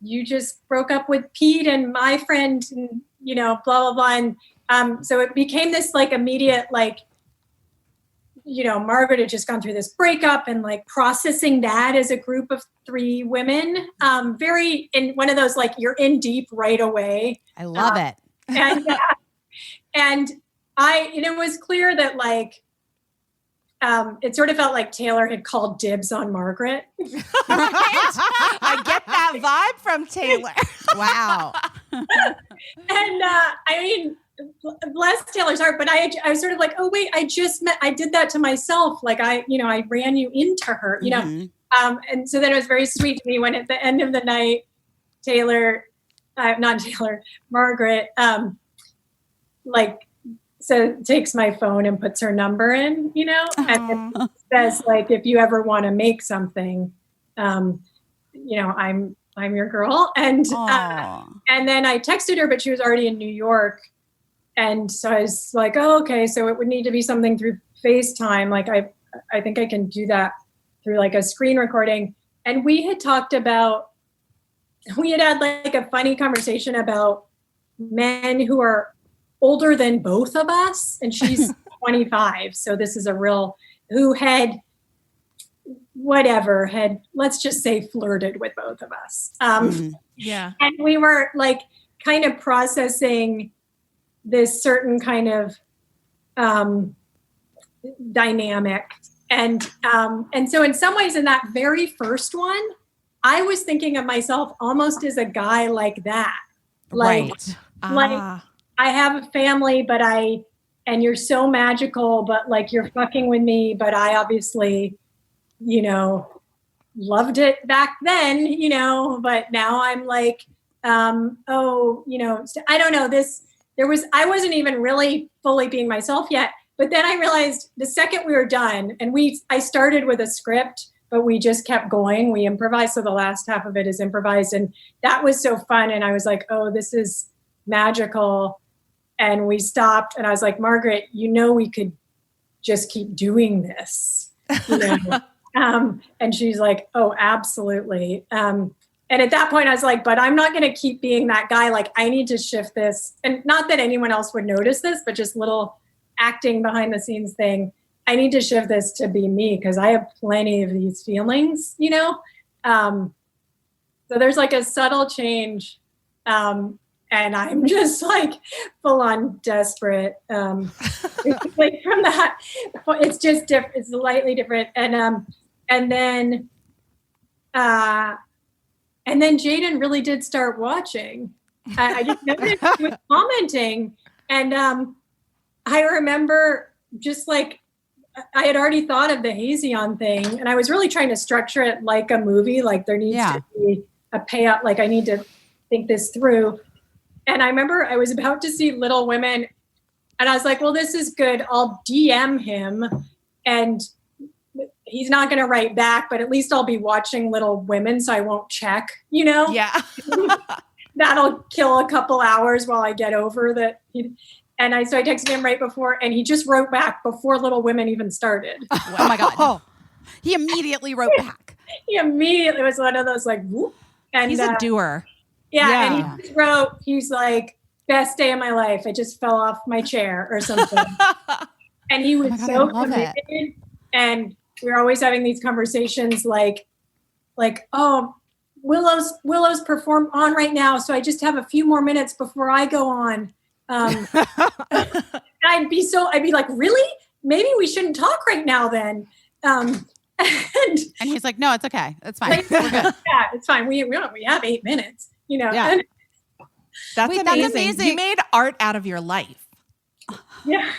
you just broke up with Pete and my friend, and, you know, blah, blah, blah. And so it became this like immediate, like, you know, Margaret had just gone through this breakup, and like processing that as a group of 3 women, very in one of those, like, you're in deep right away. I love it. And it was clear that like, it sort of felt like Taylor had called dibs on Margaret. I get that vibe from Taylor. Wow. And I mean, bless Taylor's heart, but I was sort of like, oh wait, I did that to myself. Like I ran you into her, you know? And so then it was very sweet to me when at the end of the night, Margaret, so takes my phone and puts her number in, you know, and it says like, if you ever want to make something, you know, I'm your girl. And then I texted her, but she was already in New York. And so I was like, oh, okay, so it would need to be something through FaceTime. Like I think I can do that through like a screen recording. And we had talked about, we had like a funny conversation about men who are older than both of us. And she's 25. So this is a real, who had let's just say flirted with both of us. Yeah. And we were like kind of processing this certain kind of dynamic. And so in some ways in that very first one, I was thinking of myself almost as a guy like that. Like, like I have a family, and you're so magical, but like you're fucking with me, but I obviously, loved it back then, but now I'm like, I don't know, I wasn't even really fully being myself yet. But then I realized the second we were done, and I started with a script, but we just kept going. We improvised. So the last half of it is improvised. And that was so fun. And I was like, oh, this is magical. And we stopped. And I was like, Margaret, we could just keep doing this. And she's like, oh, absolutely. And at that point I was like, but I'm not going to keep being that guy. Like I need to shift this. And not that anyone else would notice this, but just little acting behind the scenes thing. I need to shift this to be me because I have plenty of these feelings, So there's like a subtle change. And I'm just like full on desperate. Like from that, it's just different. It's slightly different. And then Jaden really did start watching. I just noticed he was commenting. And I remember just like, I had already thought of the Hazion thing, and I was really trying to structure it like a movie. Like there needs to be a payout. Like I need to think this through. And I remember I was about to see Little Women, and I was like, well, this is good. I'll DM him, and he's not going to write back, but at least I'll be watching Little Women, so I won't check, Yeah. That'll kill a couple hours while I get over that. So I texted him right before, and he just wrote back before Little Women even started. Oh my God. He immediately wrote back. He immediately was one of those like, whoop. And he's a doer. Yeah. And he just wrote, he's like, best day of my life. I just fell off my chair or something. And he was so committed. And we were always having these conversations like, oh, Willow's perform on right now. So I just have a few more minutes before I go on. I'd be like, really? Maybe we shouldn't talk right now then. And he's like, no, it's okay. It's fine. We're good. Yeah, it's fine. We have 8 minutes, Yeah. And, that's amazing. You made art out of your life. Yeah.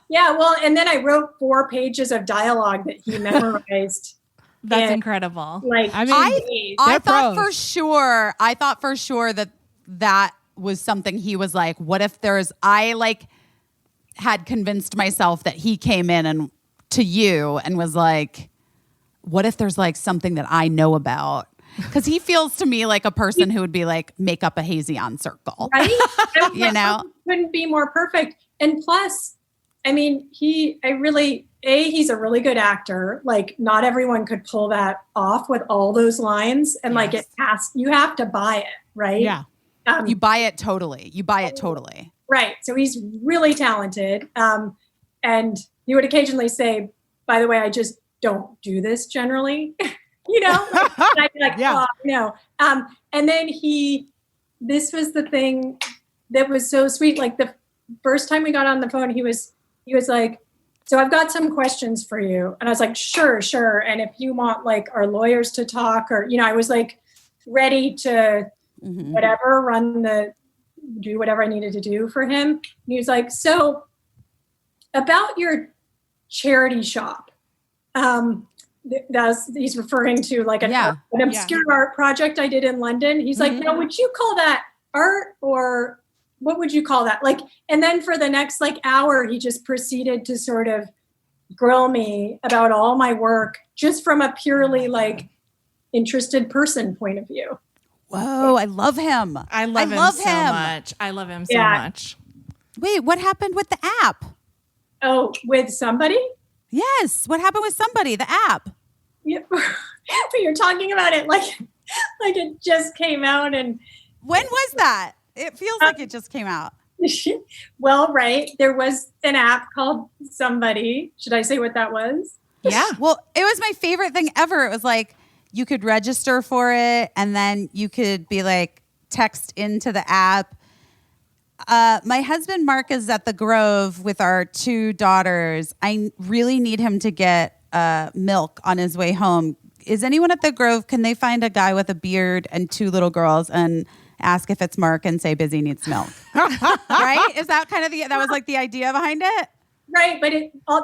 Yeah. Well, and then I wrote 4 pages of dialogue that he memorized. That's incredible. Like, I thought for sure that was something he was like, what if I like had convinced myself that he came in and to you and was like, what if there's like something that I know about? Because he feels to me like a person who would be like, make up a Hazion circle. Right? Couldn't be more perfect. And plus, I mean, he's a really good actor. Like not everyone could pull that off with all those lines. And like you have to buy it, right? Yeah. You buy it totally. Right. So he's really talented. And he would occasionally say, by the way, I just don't do this generally, and I'd be like, oh, no. And then this was the thing that was so sweet. Like the first time we got on the phone, he was like, so I've got some questions for you. And I was like, sure. And if you want like our lawyers to talk or, I was like ready to whatever, do whatever I needed to do for him. And he was like, so about your charity shop, he's referring to like an obscure art project I did in London. He's like, now would you call that art or what would you call that? Like, and then for the next like hour, he just proceeded to sort of grill me about all my work just from a purely like interested person point of view. Whoa, I love him. I love him so much. I love him so much. Wait, what happened with the app? Oh, with somebody? Yes. What happened with somebody, the app? Yeah. But you're talking about it like it just came out. And when was that? It feels like it just came out. Well, right. There was an app called Somebody. Should I say what that was? Yeah. Well, it was my favorite thing ever. It was like you could register for it and then you could be like text into the app. My husband, Mark, is at the Grove with our 2 daughters. I really need him to get milk on his way home. Is anyone at the Grove? Can they find a guy with a beard and 2 little girls and ask if it's Mark and say busy needs milk? Right? Is that kind of that was like the idea behind it? Right. But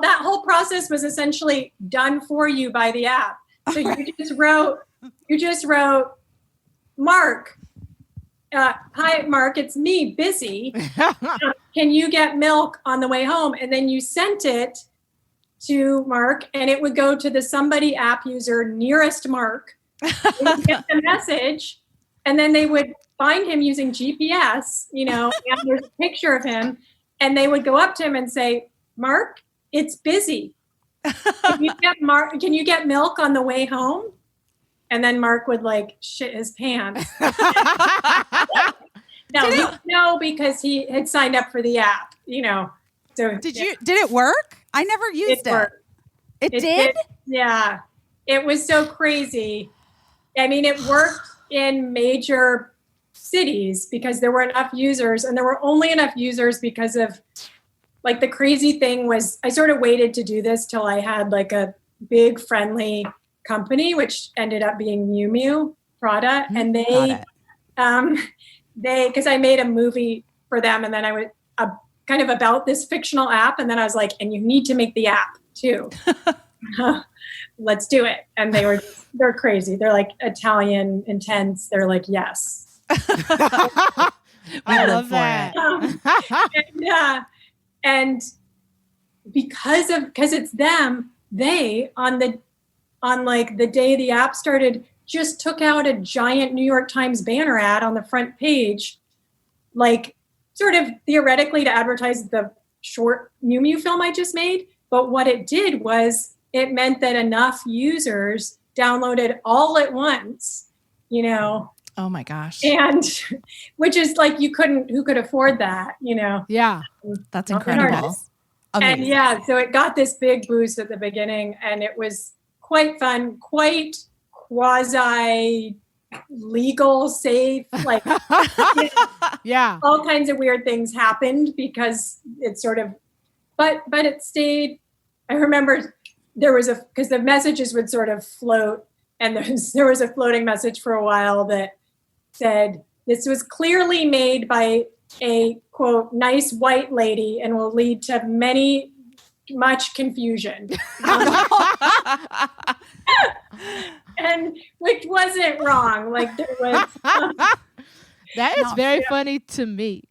that whole process was essentially done for you by the app. So you just wrote, Mark, hi, Mark, it's me, busy. Can you get milk on the way home? And then you sent it to Mark, and it would go to the Somebody app user nearest Mark. They would get the message, and then they would find him using GPS, and there's a picture of him, and they would go up to him and say, Mark, it's busy. Can you get milk on the way home? And then Mark would like shit his pants. No, because he had signed up for the app, So did it work? I never used it. It did? Yeah. It was so crazy. I mean, it worked in major cities because there were enough users, and there were only enough users because of like the crazy thing was I sort of waited to do this till I had like a big friendly company, which ended up being Miu Miu Prada. And because I made a movie for them, and then I was kind of about this fictional app. And then I was like, and you need to make the app too. Let's do it. And they're crazy. They're like Italian intense. They're like, yes. I love that. And because it's them, they on like the day the app started, just took out a giant New York Times banner ad on the front page, like sort of theoretically to advertise the short Miu Miu film I just made. But what it did was it meant that enough users downloaded all at once, Oh my gosh. And which is like who could afford that, Yeah. That's incredible. And so it got this big boost at the beginning, and it was quite fun, quite quasi legal, safe, like yeah. All kinds of weird things happened because it sort of but it stayed. I remember because the messages would sort of float, and there was a floating message for a while that said, this was clearly made by a, quote, nice white lady and will lead to much confusion. And which wasn't wrong. Like there was. That is very funny to me.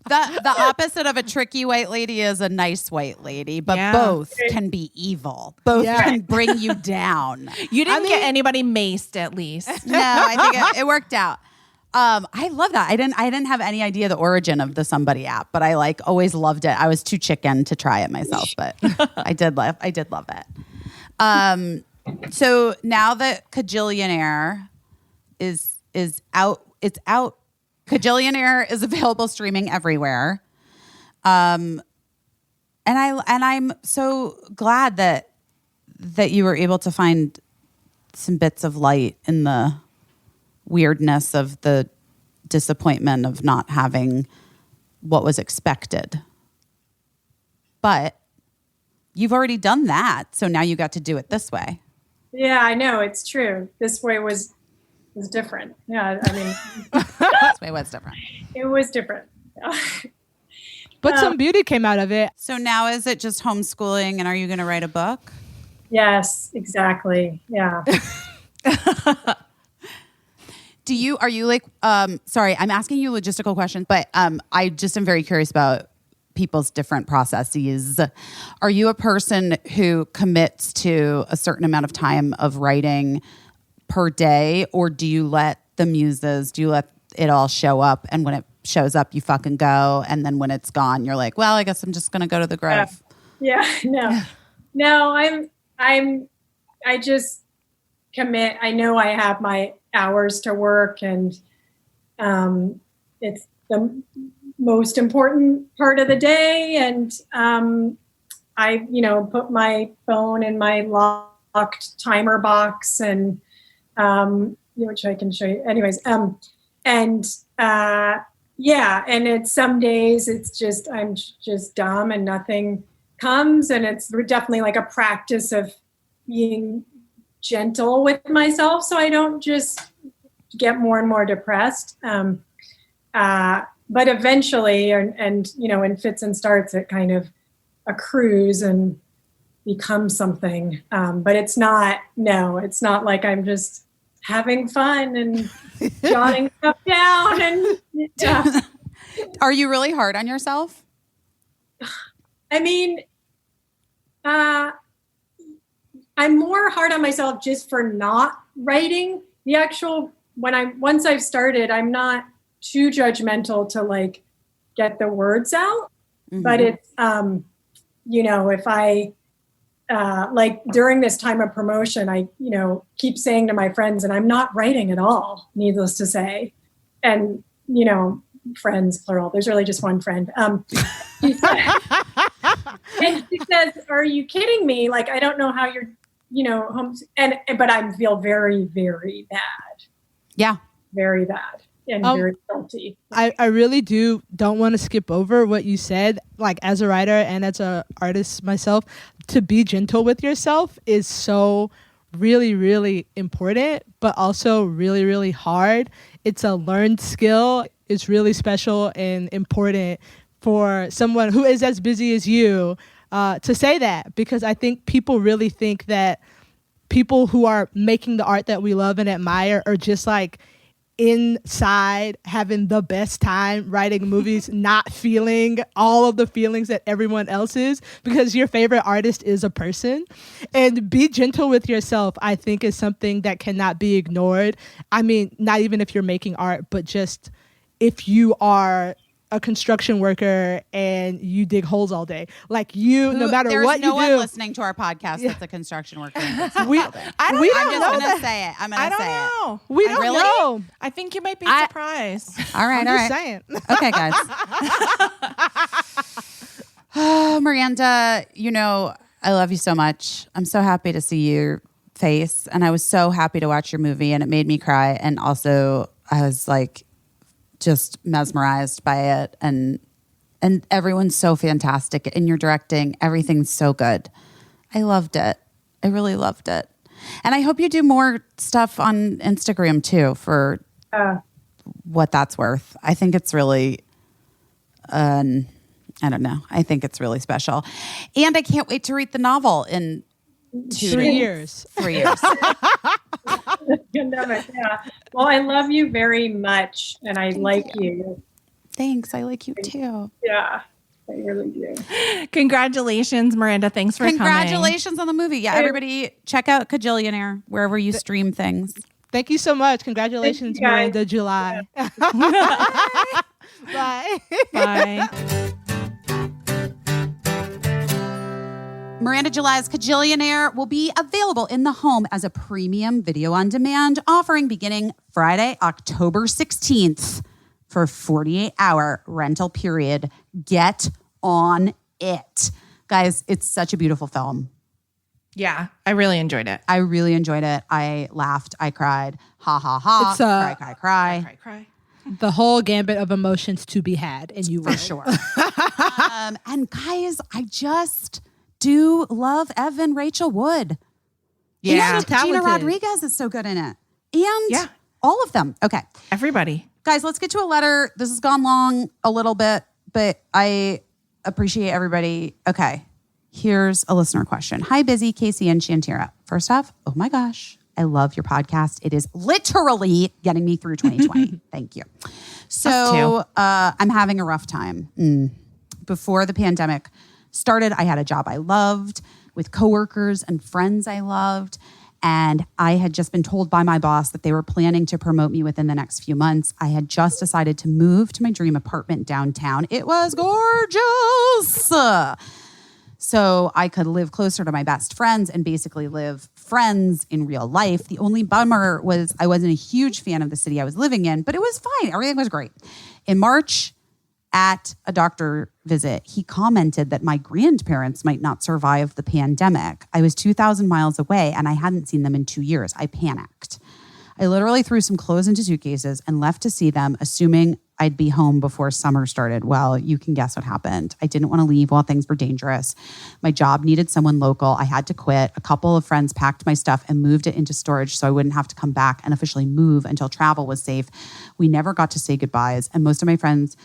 The opposite of a tricky white lady is a nice white lady, but both can be evil. Both can bring you down. You didn't get anybody maced, at least. No, I think it worked out. I love that. I didn't have any idea the origin of the Somebody app, but I like always loved it. I was too chicken to try it myself, but I did love it. So now that Kajillionaire is out, it's out. Kajillionaire is available streaming everywhere. And I'm so glad that you were able to find some bits of light in the weirdness of the disappointment of not having what was expected. But you've already done that, so now you got to do it this way. Yeah, I know, it's true. This way was different. Yeah, I mean, this way was different. It was different. But some beauty came out of it. So now is it just homeschooling, and are you going to write a book? Yes, exactly. Yeah. Are you like, sorry, I'm asking you logistical questions, but I just am very curious about people's different processes. Are you a person who commits to a certain amount of time of writing per day, or do you let it all show up, and when it shows up, you fucking go. And then when it's gone, you're like, well, I guess I'm just going to go to the Grove. No, I just commit. I know I have my hours to work, and it's the most important part of the day. And I, put my phone in my locked timer box, and which I can show you. Anyways, and it's some days it's just I'm just dumb and nothing comes, and it's definitely like a practice of being gentle with myself so I don't just get more and more depressed. But eventually, and in fits and starts, it kind of accrues and becomes something. But it's not like I'm just having fun and jotting stuff down. And Are you really hard on yourself? I mean, I'm more hard on myself just for not writing the actual. Once I've started, I'm not too judgmental to like get the words out. Mm-hmm. But it's if I like during this time of promotion, I keep saying to my friends, and I'm not writing at all, needless to say, and friends plural. There's really just one friend. She said, and she says, "Are you kidding me? Like I don't know how you're." But I feel very, very bad. Yeah. Very bad and very guilty. I really don't want to skip over what you said, like as a writer and as an artist myself, to be gentle with yourself is so really, really important, but also really, really hard. It's a learned skill. It's really special and important for someone who is as busy as you to say that, because I think people really think that people who are making the art that we love and admire are just like inside having the best time writing movies, not feeling all of the feelings that everyone else is, because your favorite artist is a person. And be gentle with yourself, I think, is something that cannot be ignored. I mean, not even if you're making art, but just if you are a construction worker and you dig holes all day, like no matter what you do. There's no one listening to our podcast that's a construction worker. I'm just going to say it. I don't know. We don't know. I think you might be surprised. All right. I'm just saying. Okay, guys. Oh, Miranda, I love you so much. I'm so happy to see your face, and I was so happy to watch your movie, and it made me cry. And also, I was like, just mesmerized by it, and everyone's so fantastic, and your directing, everything's so good. I loved it. I really loved it. And I hope you do more stuff on Instagram too, for what that's worth. I think it's really I don't know. I think it's really special. And I can't wait to read the novel in 3 years. 3 years. Pandemic, yeah. Well, I love you very much, and I like you. Thanks. I like you too. Yeah, I really do. Congratulations, Miranda. Thanks for coming. Congratulations on the movie. Yeah, everybody check out Kajillionaire wherever you stream things. Thank you so much. Congratulations, Miranda July. Yeah. Bye. Bye. Miranda July's Kajillionaire will be available in the home as a premium video on demand offering beginning Friday, October 16th for a 48-hour rental period. Get on it. Guys, it's such a beautiful film. Yeah, I really enjoyed it. I really enjoyed it. I laughed. I cried. Ha, ha, ha. It's cry. The whole gambit of emotions to be had, and you For sure. And guys, I just do love Evan Rachel Wood. Yeah. And Gina Rodriguez is so good in it. And all of them. Okay. Everybody. Guys, let's get to a letter. This has gone long a little bit, but I appreciate everybody. Okay. Here's a listener question. Hi, Busy, Caissie and Shantira. First off, oh my gosh, I love your podcast. It is literally getting me through 2020. Thank you. So I'm having a rough time. Before the pandemic started, I had a job I loved with coworkers and friends I loved. And I had just been told by my boss that they were planning to promote me within the next few months. I had just decided to move to my dream apartment downtown. It was gorgeous. So I could live closer to my best friends and basically live friends in real life. The only bummer was I wasn't a huge fan of the city I was living in, but it was fine. Everything was great. In March, at a doctor visit, he commented that my grandparents might not survive the pandemic. I was 2,000 miles away and I hadn't seen them in 2 years. I panicked. I literally threw some clothes into suitcases and left to see them, assuming I'd be home before summer started. Well, you can guess what happened. I didn't want to leave while things were dangerous. My job needed someone local. I had to quit. A couple of friends packed my stuff and moved it into storage so I wouldn't have to come back and officially move until travel was safe. We never got to say goodbyes, and most of my friends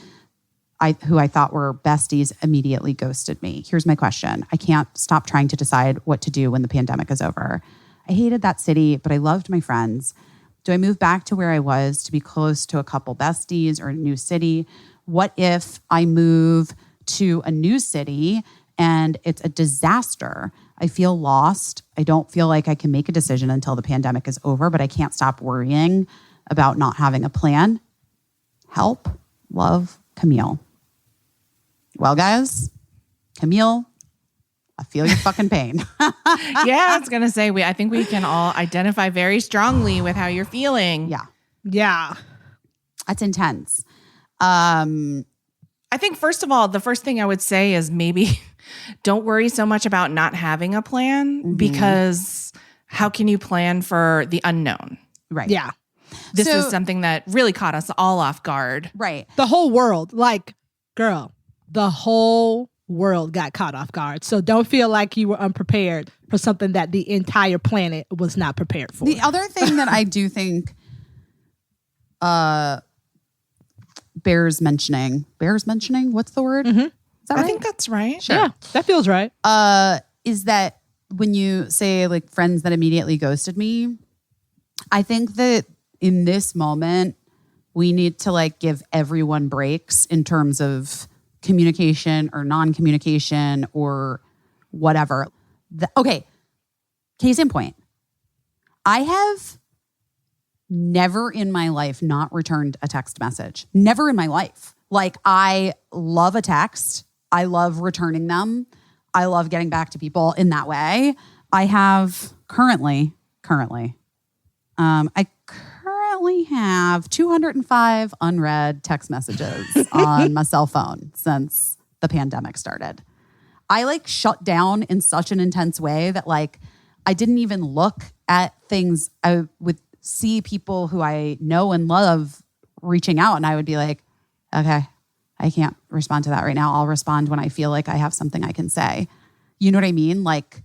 who I thought were besties immediately ghosted me. Here's my question. I can't stop trying to decide what to do when the pandemic is over. I hated that city, but I loved my friends. Do I move back to where I was to be close to a couple besties or a new city? What if I move to a new city and it's a disaster? I feel lost. I don't feel like I can make a decision until the pandemic is over, but I can't stop worrying about not having a plan. Help. Love, Camille. Well, guys, Camille, I feel your fucking pain. Yeah, I was going to say, I think we can all identify very strongly with how you're feeling. Yeah. Yeah. That's intense. I think, first of all, the first thing I would say is maybe don't worry so much about not having a plan, because how can you plan for the unknown? Right. Yeah. This is something that really caught us all off guard. Right. The whole world, like, girl, the whole world got caught off guard. So don't feel like you were unprepared for something that the entire planet was not prepared for. The other thing that I do think bears mentioning, what's the word? Mm-hmm. Is that right? I think that's right. Sure. Yeah, that feels right. Is that when you say like friends that immediately ghosted me, I think that in this moment, we need to like give everyone breaks in terms of communication or non-communication or whatever. Okay, case in point. I have never in my life not returned a text message. Never in my life. Like, I love a text. I love returning them. I love getting back to people in that way. I have currently have 205 unread text messages on my cell phone since the pandemic started. I like shut down in such an intense way that like I didn't even look at things. I would see people who I know and love reaching out and I would be like, okay, I can't respond to that right now. I'll respond when I feel like I have something I can say. You know what I mean? Like,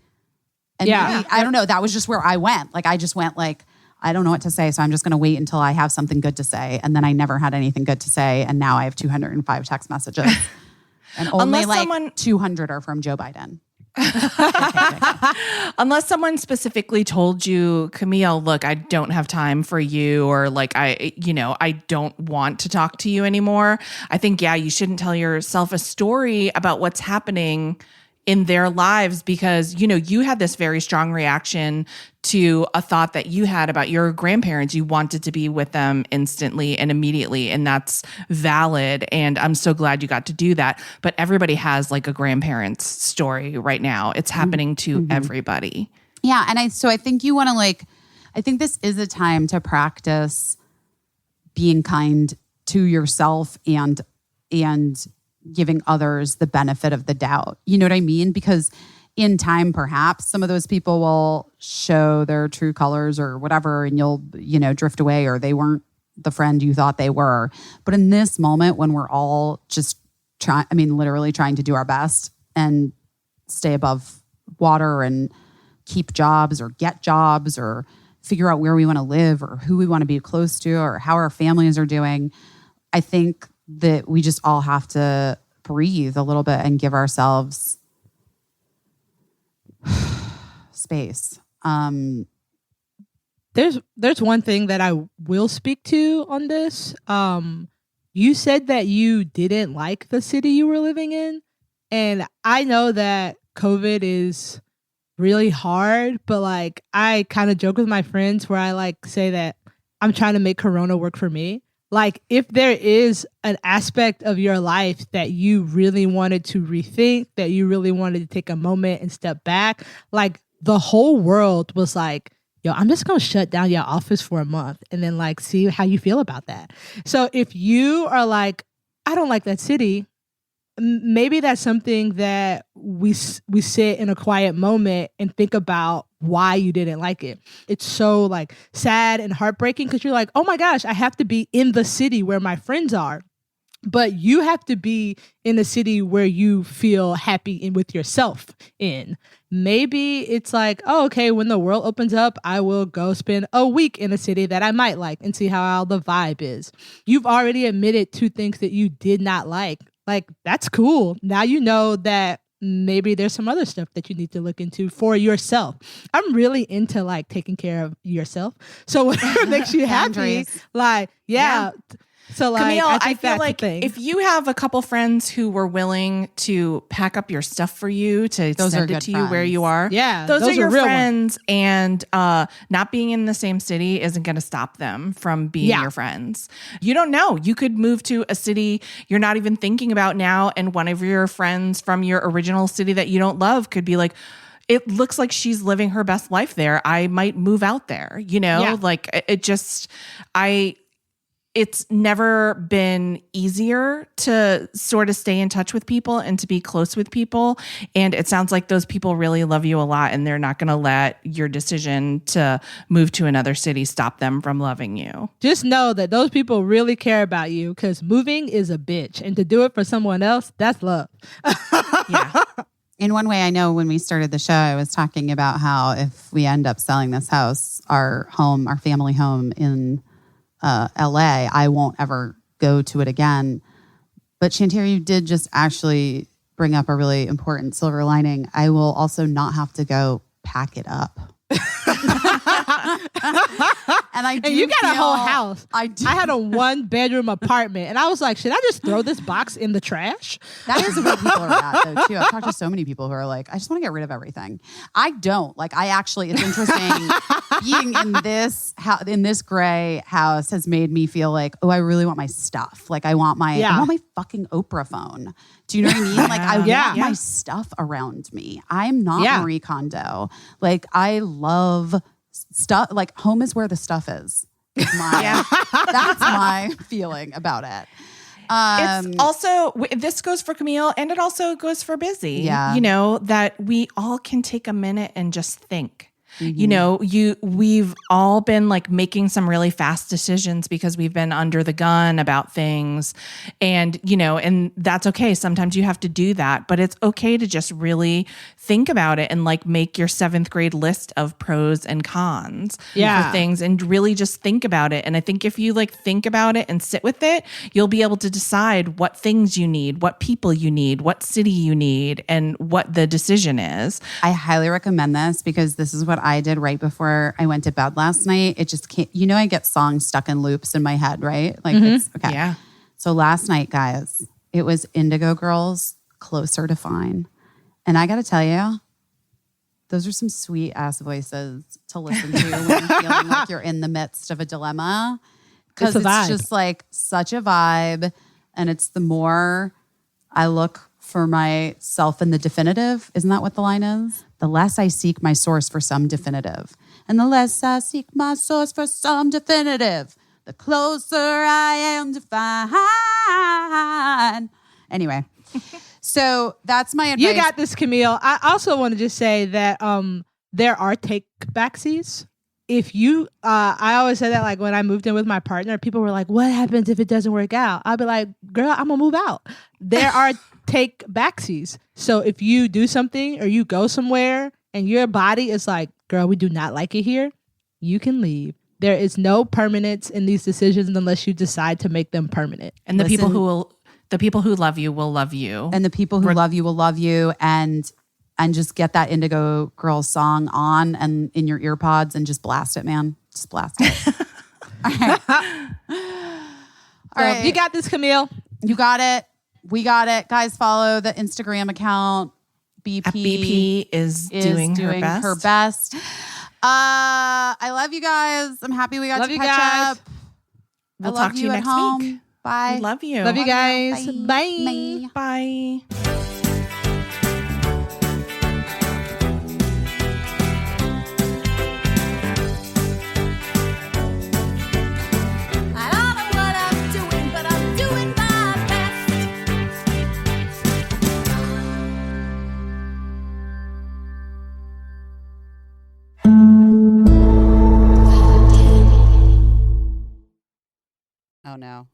and maybe, I don't know. That was just where I went. Like, I just went like, I don't know what to say, so I'm just going to wait until I have something good to say. And then I never had anything good to say, and now I have 205 text messages. And only 200 are from Joe Biden. Unless someone specifically told you, Camille, look, I don't have time for you, or like, I don't want to talk to you anymore. I think, yeah, you shouldn't tell yourself a story about what's happening in their lives because, you had this very strong reaction to a thought that you had about your grandparents. You wanted to be with them instantly and immediately, and that's valid. And I'm so glad you got to do that. But everybody has like a grandparent's story right now. It's happening to everybody. Yeah. And I think you want to I think this is a time to practice being kind to yourself and giving others the benefit of the doubt. You know what I mean? Because in time, perhaps some of those people will show their true colors or whatever, and you'll, drift away, or they weren't the friend you thought they were. But in this moment, when we're all just literally trying to do our best and stay above water and keep jobs or get jobs or figure out where we want to live or who we want to be close to or how our families are doing, I think that we just all have to breathe a little bit and give ourselves space. There's one thing that I will speak to on this. You said that you didn't like the city you were living in, and I know that COVID is really hard, but like I kind of joke with my friends where I like say that I'm trying to make Corona work for me. Like if there is an aspect of your life that you really wanted to rethink, that you really wanted to take a moment and step back, like the whole world was like, yo, I'm just going to shut down your office for a month and then like see how you feel about that. So if you are like, I don't like that city, maybe that's something that we sit in a quiet moment and think about why you didn't like it. It's so like sad and heartbreaking because you're like, oh my gosh, I have to be in the city where my friends are. But you have to be in a city where you feel happy in with yourself in. Maybe it's like, oh, okay, when the world opens up, I will go spend a week in a city that I might like and see how the vibe is. You've already admitted to things that you did not like. Like, that's cool. Now you know that maybe there's some other stuff that you need to look into for yourself. I'm really into like taking care of yourself. So whatever makes you happy, like, yeah. So like, Camille, I feel like if you have a couple friends who were willing to pack up your stuff for you to send it to you where you are, those are your friends. And not being in the same city isn't going to stop them from being your friends. You don't know. You could move to a city you're not even thinking about now, and one of your friends from your original city that you don't love could be like, it looks like she's living her best life there. I might move out there. You know, like it just, it's never been easier to sort of stay in touch with people and to be close with people. And it sounds like those people really love you a lot, and they're not going to let your decision to move to another city stop them from loving you. Just know that those people really care about you, because moving is a bitch. And to do it for someone else, that's love. In one way, I know when we started the show, I was talking about how if we end up selling this house, our family home in LA, I won't ever go to it again. But Shantira, you did just actually bring up a really important silver lining. I will also not have to go pack it up. And you got a whole house. I do. I had a 1-bedroom apartment, and I was like, should I just throw this box in the trash? That is where people are at, though, too. I've talked to so many people who are like, I just want to get rid of everything. I don't. Like, it's interesting. Being in this gray house has made me feel like, oh, I really want my stuff. Like, I want my fucking Oprah phone. Do you know what I mean? Like, I want my stuff around me. I'm not Marie Kondo. Like, I love stuff. Like, home is where the stuff is. That's my feeling about it. It's also, this goes for Camille, and it also goes for Busy. Yeah. You know, that we all can take a minute and just think. Mm-hmm. You know, we've all been like making some really fast decisions because we've been under the gun about things, and you know, and that's okay. Sometimes you have to do that, but it's okay to just really think about it and like make your 7th grade list of pros and cons for things, and really just think about it. And I think if you like think about it and sit with it, you'll be able to decide what things you need, what people you need, what city you need, and what the decision is. I highly recommend this because this is what I did right before I went to bed last night. It just can't, you know, I get songs stuck in loops in my head, right? Like, it's okay. Yeah. So last night, guys, it was Indigo Girls, Closer to Fine. And I got to tell you, those are some sweet ass voices to listen to when you're feeling like you're in the midst of a dilemma. Because it's just like such a vibe. And it's the more I look for myself in the definitive. Isn't that what the line is? The less I seek my source for some definitive. And the less I seek my source for some definitive, the closer I am to find. Anyway, so that's my advice. You got this, Camille. I also want to just say that there are take backsies. If you, I always say that, like when I moved in with my partner, people were like, what happens if it doesn't work out? I'll be like, girl, I'm going to move out. There are take backsies. So if you do something or you go somewhere and your body is like, girl, we do not like it here, you can leave. There is no permanence in these decisions unless you decide to make them permanent. And the people who love you will love you. And the people who love you will love you. And just get that Indigo Girls song on and in your ear pods and just blast it, man. Just blast it. All right. All right. You got this, Camille. You got it. We got it. Guys, follow the Instagram account. BP is doing her best. I love you guys. I'm happy we got to catch up. We'll talk to you next week. Bye. We love you. Love you guys. Bye. Bye. I don't know what I'm doing, but I'm doing my best. Oh no.